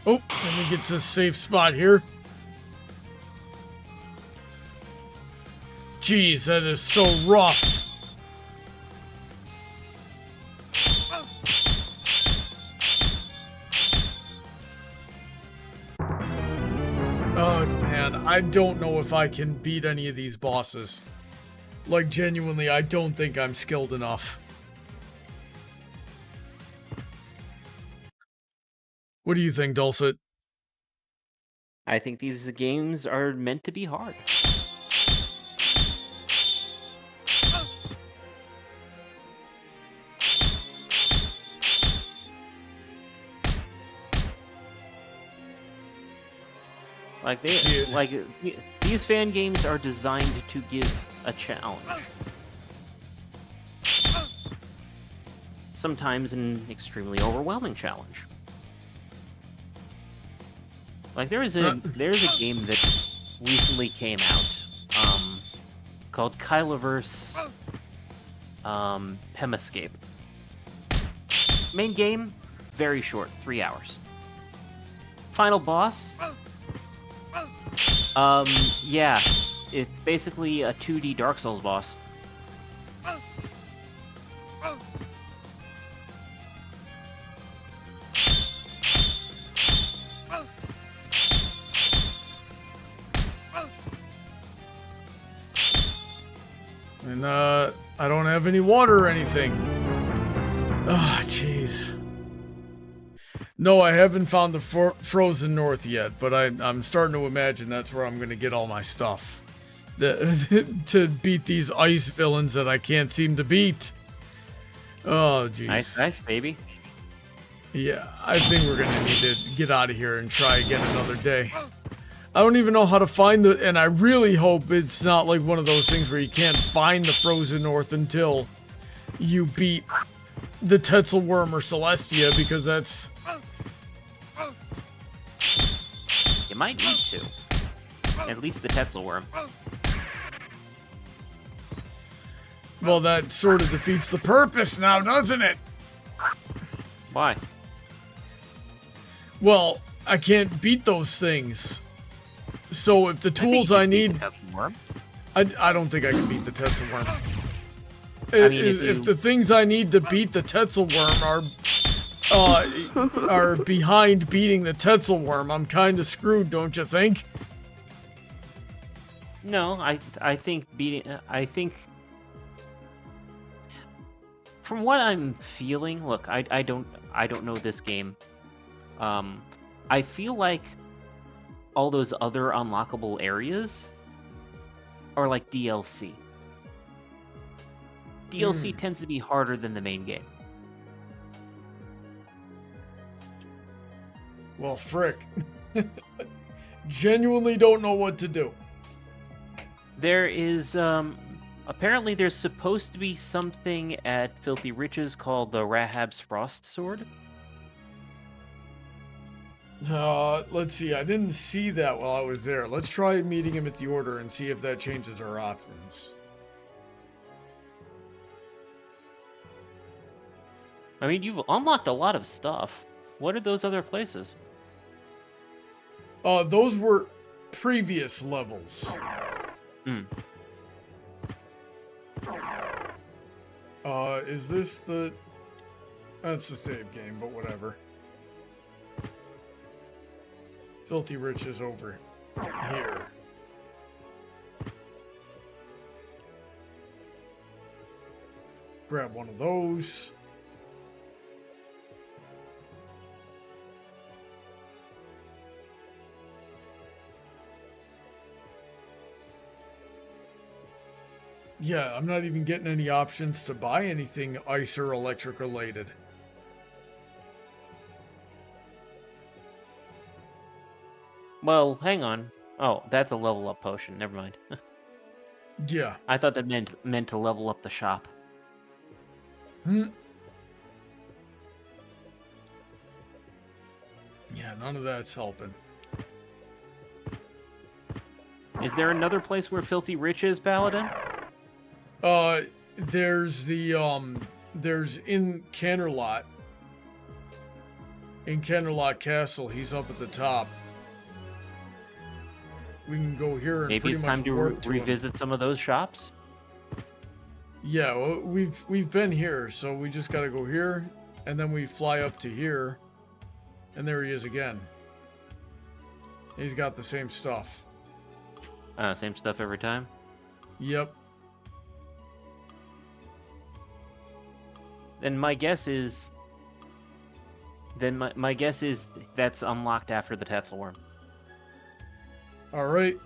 Oh, let me get to a safe spot here. Jeez, that is so rough. Oh, man, I don't know if I can beat any of these bosses. Like, genuinely, I don't think I'm skilled enough. What do you think, Dulcet? I think these games are meant to be hard. Like these fan games are designed to give a challenge. Sometimes an extremely overwhelming challenge. Like there's a game that recently came out, called Kyloverse Pemascape. Main game, very short, 3 hours. Final boss, yeah, it's basically a 2D Dark Souls boss. And, I don't have any water or anything. Ah, jeez. No, I haven't found the frozen north yet, but I'm starting to imagine that's where I'm gonna get all my stuff. To beat these ice villains that I can't seem to beat. Oh, jeez. Nice, baby. Yeah, I think we're gonna need to get out of here and try again another day. I don't even know how to find the, and I really hope it's not like one of those things where you can't find the frozen north until you beat the Tetzelworm or Celestia, because that's... You might need to. At least the Tetzelworm. Well, that sort of defeats the purpose now, doesn't it? Why? Well, I can't beat those things. So if the tools I need... I don't think I can beat the Tetzelworm. I mean, if the things I need to beat the Tetzelworm are behind beating the Tetzelworm, I'm kind of screwed, don't you think? No, I think from what I'm feeling, look, I don't know this game. I feel like all those other unlockable areas are like DLC. DLC tends to be harder than the main game. Well, frick. Genuinely don't know what to do. There is, apparently there's supposed to be something at Filthy Riches called the Rahab's Frost Sword. Let's see. I didn't see that while I was there. Let's try meeting him at the order and see if that changes our options. I mean, you've unlocked a lot of stuff. What are those other places? Those were previous levels. Is this the... That's the save game, but whatever. Filthy Riches over here. Grab one of those. Yeah, I'm not even getting any options to buy anything ice or electric related. Well, hang on. Oh, that's a level up potion. Never mind. Yeah. I thought that meant to level up the shop. Yeah, none of that's helping. Is there another place where Filthy Rich is, Paladin? There's the, there's in Canterlot. In Canterlot Castle, he's up at the top. We can go here and maybe it's time to revisit some of those shops. Yeah, well, we've been here, so we just gotta go here, and then we fly up to here, and there he is again. He's got the same stuff. Same stuff every time? Yep. Then my guess is... my guess is that's unlocked after the Tetzelworm. Alright.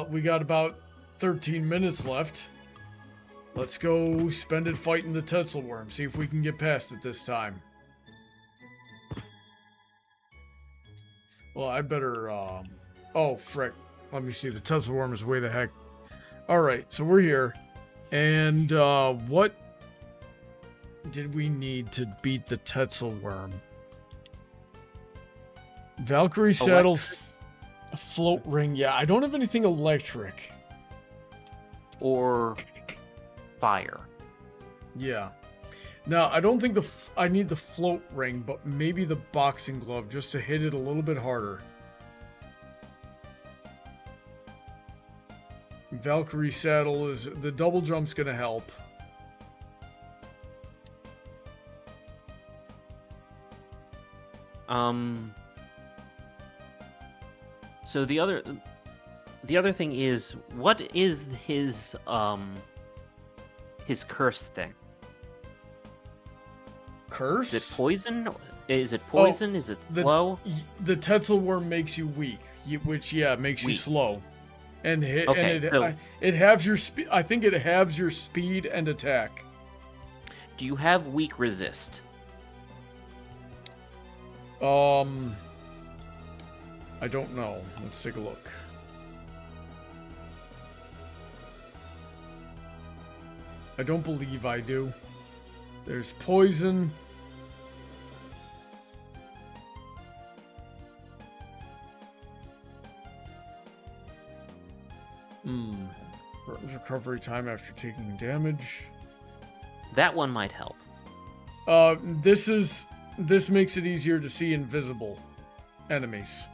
We got about 13 minutes left. Let's go spend it fighting the Tetzelworm. See if we can get past it this time. Well, I better, oh, frick. Let me see. The Tetzelworm is way the heck. Alright, so we're here. And, what did we need to beat the Tetzelworm? Valkyrie Saddle, Float Ring. Yeah, I don't have anything electric. Or fire. Yeah. Now, I don't think I need the float ring, but maybe the boxing glove just to hit it a little bit harder. Valkyrie Saddle is... The double jump's gonna help. So the other thing is, what is his curse thing? Curse? Is it poison? Is it poison? Is it slow? The Tetzelworm makes you weak, which, yeah, makes you slow. And hit, okay, and it halves your speed. I think it halves your speed and attack. Do you have weak resist? I don't know. Let's take a look. I don't believe I do. There's poison. Recovery time after taking damage. That one might help. This makes it easier to see invisible enemies.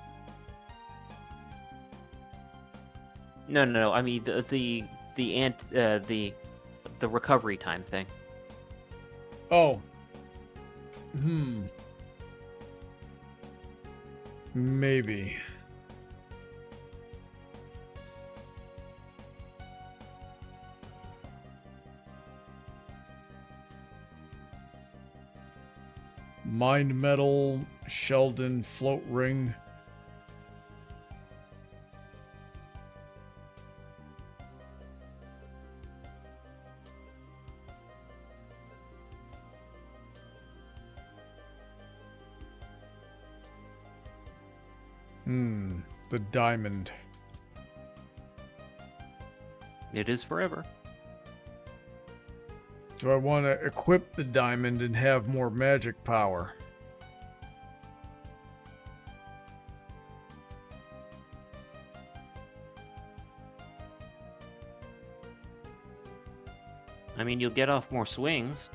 No. I mean the recovery time thing. Oh. Maybe. Mind Metal, Sheldon, Float Ring. The diamond. It is forever. Do I want to equip the diamond and have more magic power? I mean, you'll get off more swings.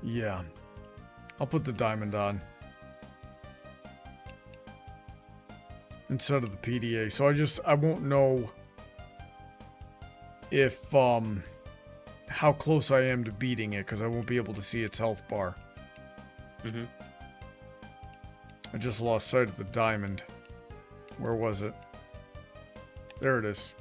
Yeah. I'll put the diamond on. Instead of the PDA. So I won't know if, how close I am to beating it, because I won't be able to see its health bar. I just lost sight of the diamond. Where was it? There it is.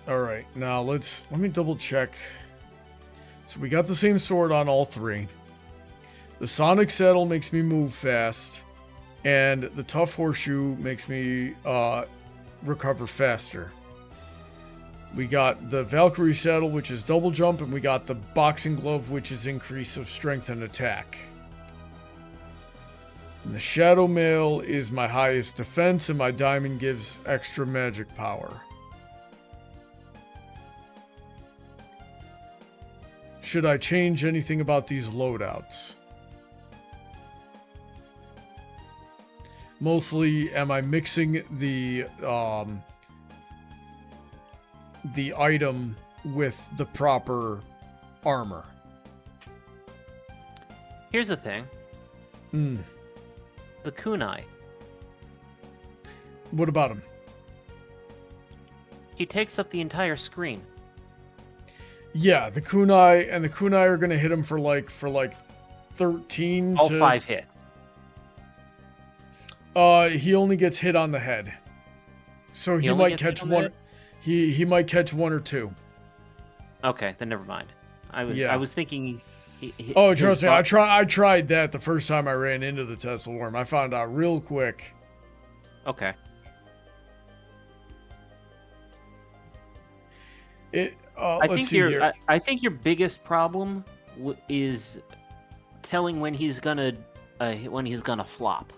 Alright, now let me double check. So we got the same sword on all three. The Sonic Saddle makes me move fast. And the Tough Horseshoe makes me recover faster. We got the Valkyrie Saddle, which is double jump, and we got the Boxing Glove, which is increase of strength and attack. And the Shadow Mail is my highest defense, and my diamond gives extra magic power. Should I change anything about these loadouts? Mostly, am I mixing the item with the proper armor? Here's the thing. The kunai. What about him? He takes up the entire screen. Yeah, the kunai and the kunai are gonna hit him for like 13. All 5 hits. He only gets hit on the head, so he only might gets hit catch on the one. head? He might catch 1 or 2. Okay, then never mind. I was thinking. Oh, trust me, I tried that the first time I ran into the Tesla worm. I found out real quick. Okay. Let's see here. I think your biggest problem is telling when he's gonna flop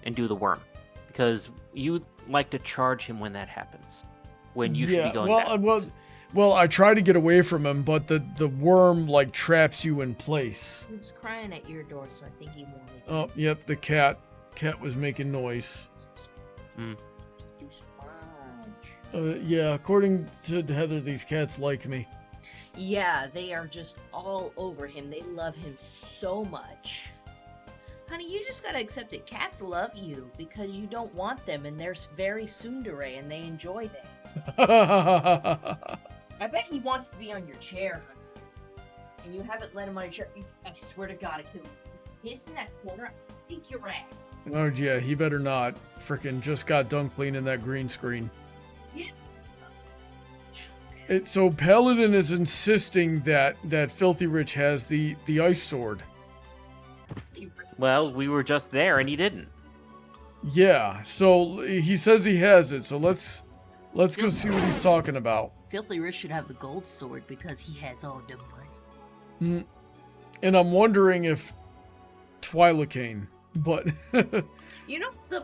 and do the worm, because you like to charge him when that happens, when you should be going backwards. Well, I try to get away from him, but the worm like traps you in place. He was crying at your door, so I think he wanted. Oh, yep, the cat was making noise. Yeah, according to Heather, these cats like me. Yeah, they are just all over him. They love him so much. Honey, you just gotta accept it. Cats love you because you don't want them, and they're very tsundere, and they enjoy that. I bet he wants to be on your chair, honey. And you haven't let him on your chair. I swear to God, if he'll piss in that corner, I'll kick your ass. Oh, yeah, he better not. Frickin' just got done cleaning that green screen. Yeah. So Paladin is insisting that Filthy Rich has the ice sword. Well, we were just there and he didn't. Yeah, so he says he has it. So let's go see what he's talking about. Filthy Rich should have the gold sword because he has all the money. And I'm wondering if Twilocane, but you know, the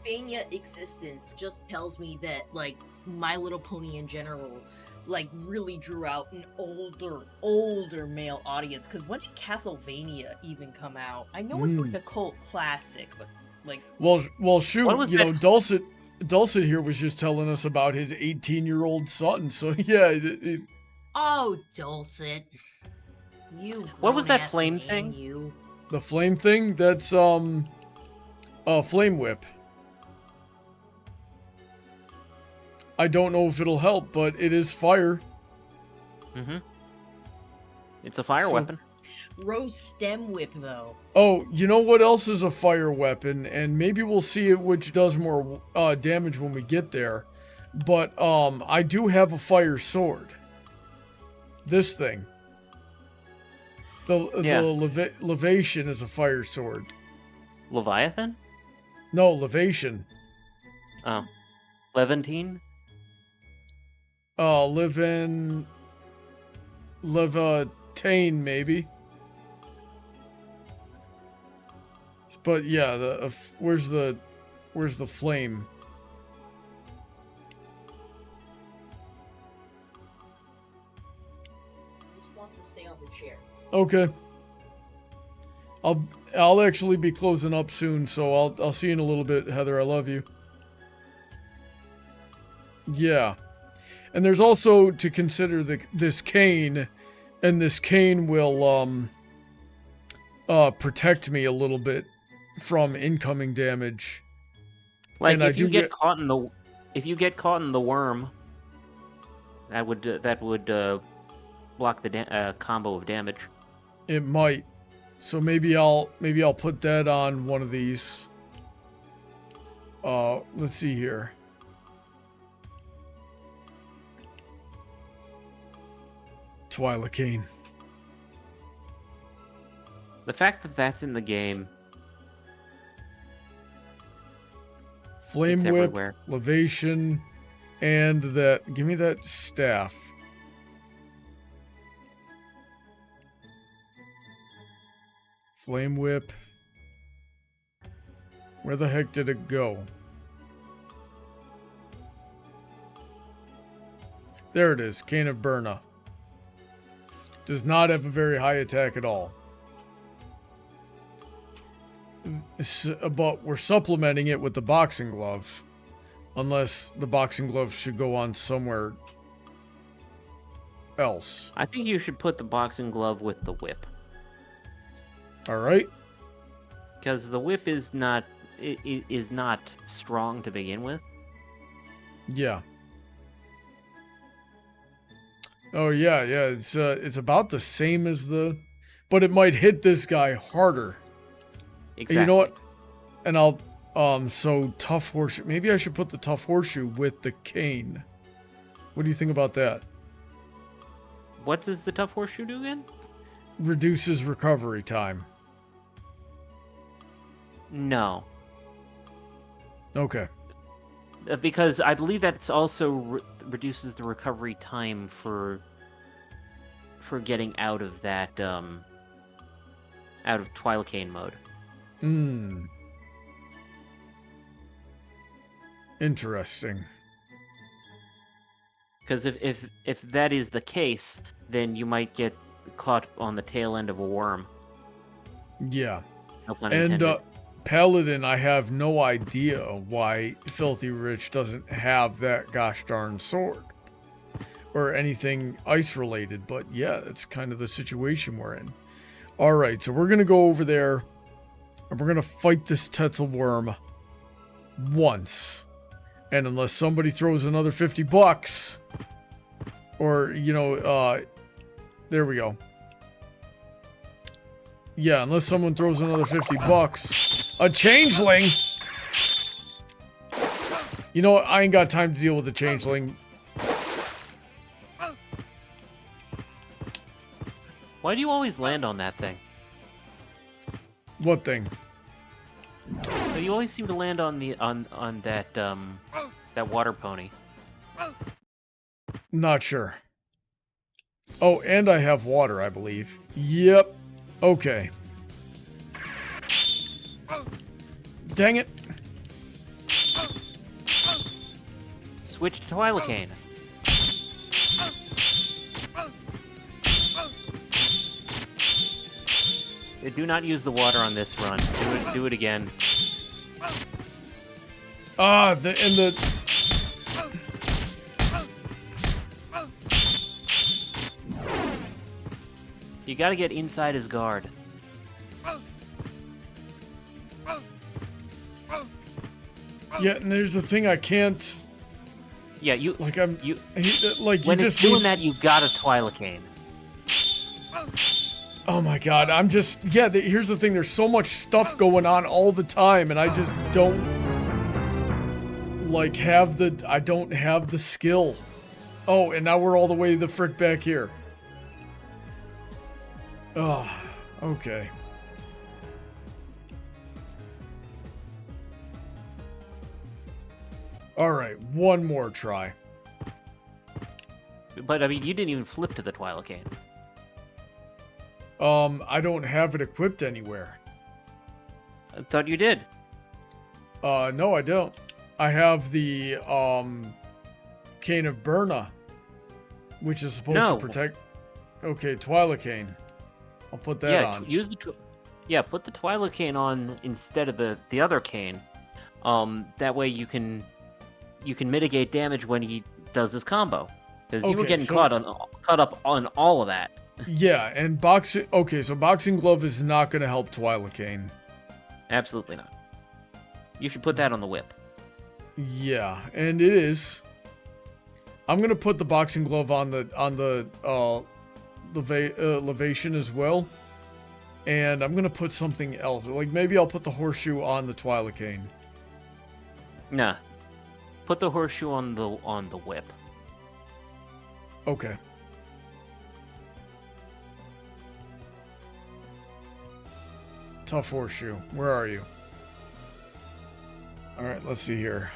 Ponyvania existence just tells me that, like, My Little Pony in general, like, really drew out an older male audience. Because when did Castlevania even come out? I know it's like a cult classic, but like, well, shoot, you know, Dulcet here was just telling us about his 18-year-old son. So yeah. Oh, Dulcet, you. What was that flame thing? You. The flame thing? That's Flame Whip. I don't know if it'll help, but it is fire. It's a fire weapon. Rose Stem Whip, though. Oh, you know what else is a fire weapon? And maybe we'll see which does more damage when we get there. But I do have a fire sword. This thing. The Levation is a fire sword. Leviathan? No, Levation. Oh. Levantine? Leviatane, maybe. But yeah, where's the flame? Just wants to stay on the chair. Okay. I'll actually be closing up soon, so I'll see you in a little bit, Heather. I love you. Yeah. And there's also to consider this cane, and this cane will protect me a little bit from incoming damage. Like, and if you get caught in the worm, that would block the combo of damage. It might. So maybe I'll put that on one of these. Let's see here. Twilocane. The fact that that's in the game. Flame Whip, everywhere. Levation, and that. Give me that staff. Flame Whip. Where the heck did it go? There it is, Cane of Burna. Does not have a very high attack at all. But we're supplementing it with the boxing glove. Unless the boxing glove should go on somewhere else. I think you should put the boxing glove with the whip. Alright. Because the whip is not strong to begin with. Yeah. Oh yeah, it's about the same as the, but it might hit this guy harder. Exactly. You know what? And I'll so tough horseshoe. Maybe I should put the tough horseshoe with the cane. What do you think about that? What does the tough horseshoe do again? Reduces recovery time. No. Okay. Because I believe that's also reduces the recovery time for getting out of that out of Twilocane mode. Interesting. Because if that is the case, then you might get caught on the tail end of a worm. Yeah. No pun intended. And Paladin, I have no idea why Filthy Rich doesn't have that gosh darn sword. Or anything ice related, but yeah, that's kind of the situation we're in. Alright, so we're gonna go over there and we're gonna fight this Tetzel worm once. And unless somebody throws another 50 bucks, or, you know, there we go. Yeah, unless someone throws another 50 bucks. A changeling! You know what? I ain't got time to deal with the changeling. Why do you always land on that thing? What thing? You always seem to land on the on that that water pony. Not sure. Oh, and I have water, I believe. Yep. Okay. Dang it. Switch to Twilocane. Do not use the water on this run. Do it again. Ah, You gotta get inside his guard. yeah, and there's the thing I can't. Yeah, you Like when you it's just doing need- that, you gotta Twilocane. Oh my god, I'm just here's the thing. There's so much stuff going on all the time, and I just don't like I don't have the skill. Oh, and now we're all the way the frick back here. Oh, okay. Alright, one more try. But I mean, you didn't even flip to the Twilocane. I don't have it equipped anywhere. I thought you did. No, I don't. I have the, Cane of Burna, which is supposed to protect... Okay, Twilocane. I'll put that on. Use the put the Twilocane on instead of the other cane. That way you can mitigate damage when he does his combo. Because you were getting caught up on all of that. Yeah, and boxing... Okay, so Boxing Glove is not going to help Twilocane. Absolutely not. You should put that on the whip. Yeah, and it is. I'm going to put the Boxing Glove on the Levation as well. And I'm going to put something else. Like, maybe I'll put the Horseshoe on the Twilocane. Nah. Put the Horseshoe on the whip. Okay. Tough Horseshoe. Where are you? Alright, let's see here.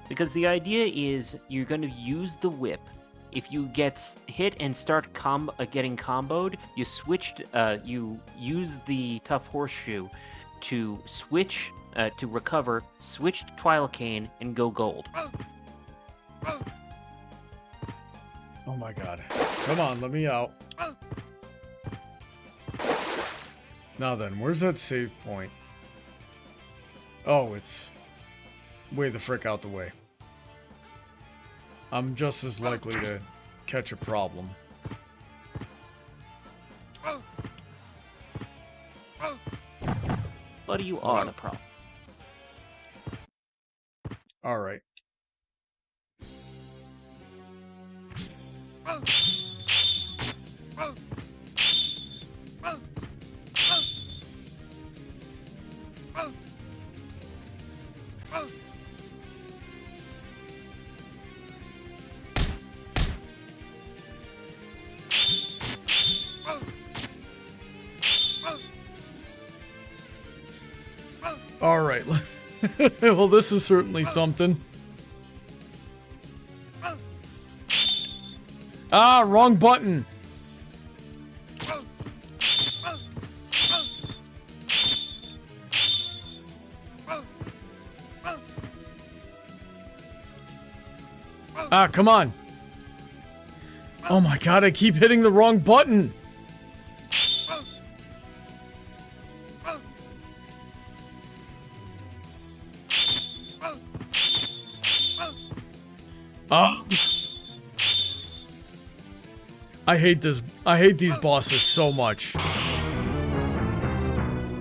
Because the idea is you're going to use the whip. If you get hit and start getting comboed, you use the Tough Horseshoe to switch to recover, switch to Twilocane, and go gold. Oh my god. Come on, let me out. Now then, where's that save point? Oh, it's way the frick out the way. I'm just as likely to catch a problem. Buddy, you are the problem. All right. All right. Well, this is certainly something. Ah, wrong button. Ah, come on. Oh my god, I keep hitting the wrong button. Oh. I hate this. I hate these bosses so much.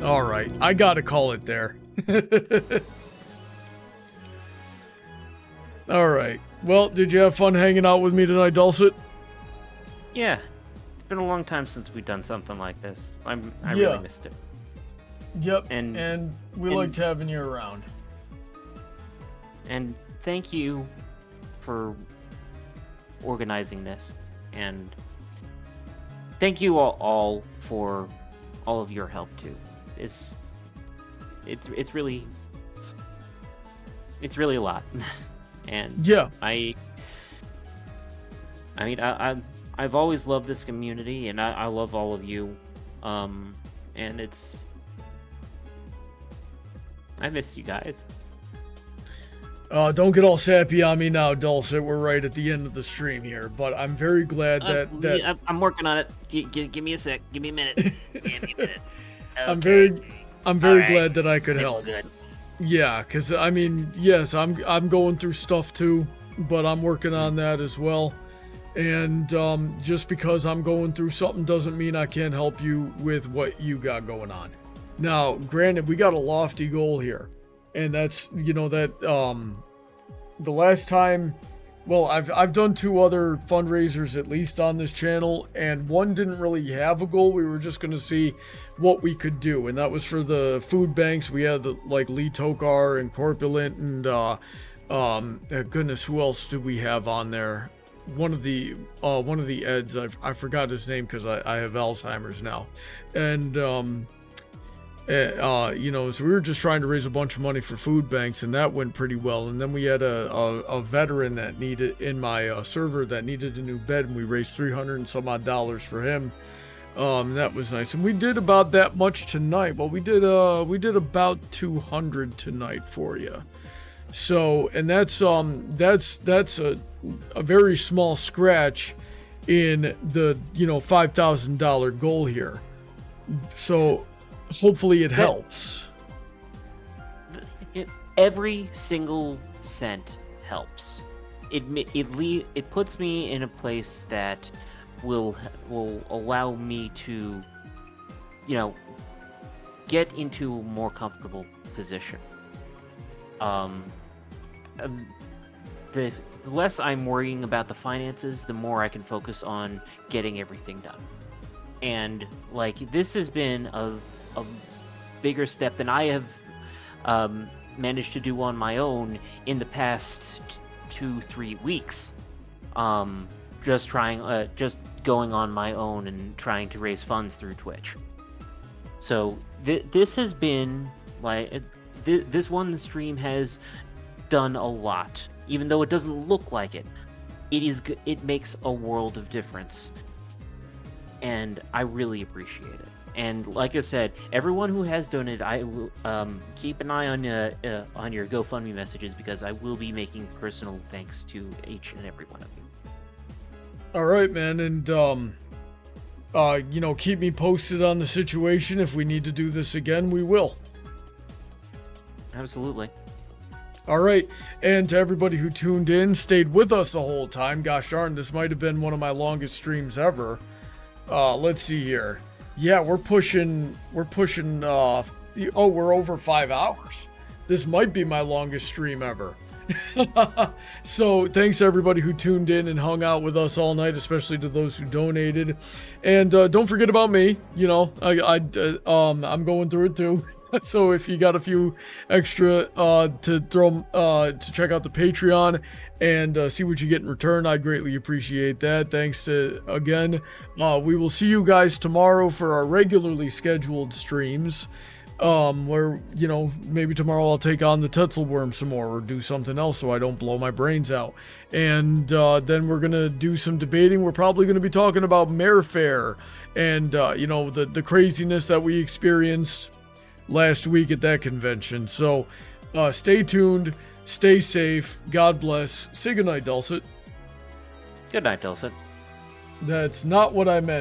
All right, I gotta call it there. All right. Well, did you have fun hanging out with me tonight, Dulcet? Yeah, it's been a long time since we've done something like this. I Yeah. really missed it. Yep. And we liked having you around. And thank you for organizing this, and thank you all for all of your help too. It's really a lot. And Yeah. I mean, I've always loved this community, and I love all of you. And I miss you guys. Don't get all sappy on me now, Dulcet. We're right at the end of the stream here, but I'm very glad that I'm working on it. Give me a sec. Give me a minute. Give me a minute. Okay. I'm very All right. glad that I could help. Good. Yeah, because I mean, yes, I'm going through stuff too, but I'm working on that as well. And just because I'm going through something doesn't mean I can't help you with what you got going on. Now, granted, we got a lofty goal here, and that's, you know, that the last time, well, I've done 2 other fundraisers at least on this channel, and one didn't really have a goal. We were just going to see what we could do, and that was for the food banks. We had like Lee Tokar and Corpulent and goodness, who else did we have on there? One of the Eds, I forgot his name because I have Alzheimer's now, and you know, so we were just trying to raise a bunch of money for food banks, and that went pretty well. And then we had a veteran that needed in my server that needed a new bed, and we raised $300 and some odd for him. That was nice, and we did about that much tonight. Well, we did about 200 tonight for you. So, and that's a very small scratch in the, you know, $5,000 goal here. So hopefully it helps. Every single cent helps. It puts me in a place that will allow me to, you know, get into a more comfortable position. The less I'm worrying about the finances, the more I can focus on getting everything done. And like, this has been a bigger step than I have managed to do on my own in the past 2-3 weeks. Just going on my own and trying to raise funds through Twitch. So this has been like, this one stream has done a lot, even though it doesn't look like it. It makes a world of difference, and I really appreciate it. And like I said, everyone who has donated, I will keep an eye on your GoFundMe messages, because I will be making personal thanks to each and every one of you. All right, man, and you know, keep me posted on the situation. If we need to do this again, we will. Absolutely. All right, and to everybody who tuned in, stayed with us the whole time. Gosh darn, this might have been one of my longest streams ever. Let's see here. Yeah, we're pushing Oh, we're over 5 hours. This might be my longest stream ever. So thanks to everybody who tuned in and hung out with us all night, especially to those who donated. And don't forget about me. You know, I'm going through it too. So if you got a few extra to throw to check out the Patreon and see what you get in return, I'd greatly appreciate that. Thanks to, again, we will see you guys tomorrow for our regularly scheduled streams. Where, you know, maybe tomorrow I'll take on the Tetzelworm some more or do something else so I don't blow my brains out. And then we're gonna do some debating. We're probably gonna be talking about Mare Fair and, you know, the craziness that we experienced last week at that convention. So stay tuned, stay safe, God bless. Say goodnight, Dulcet. Good night, Dulcet. That's not what I meant.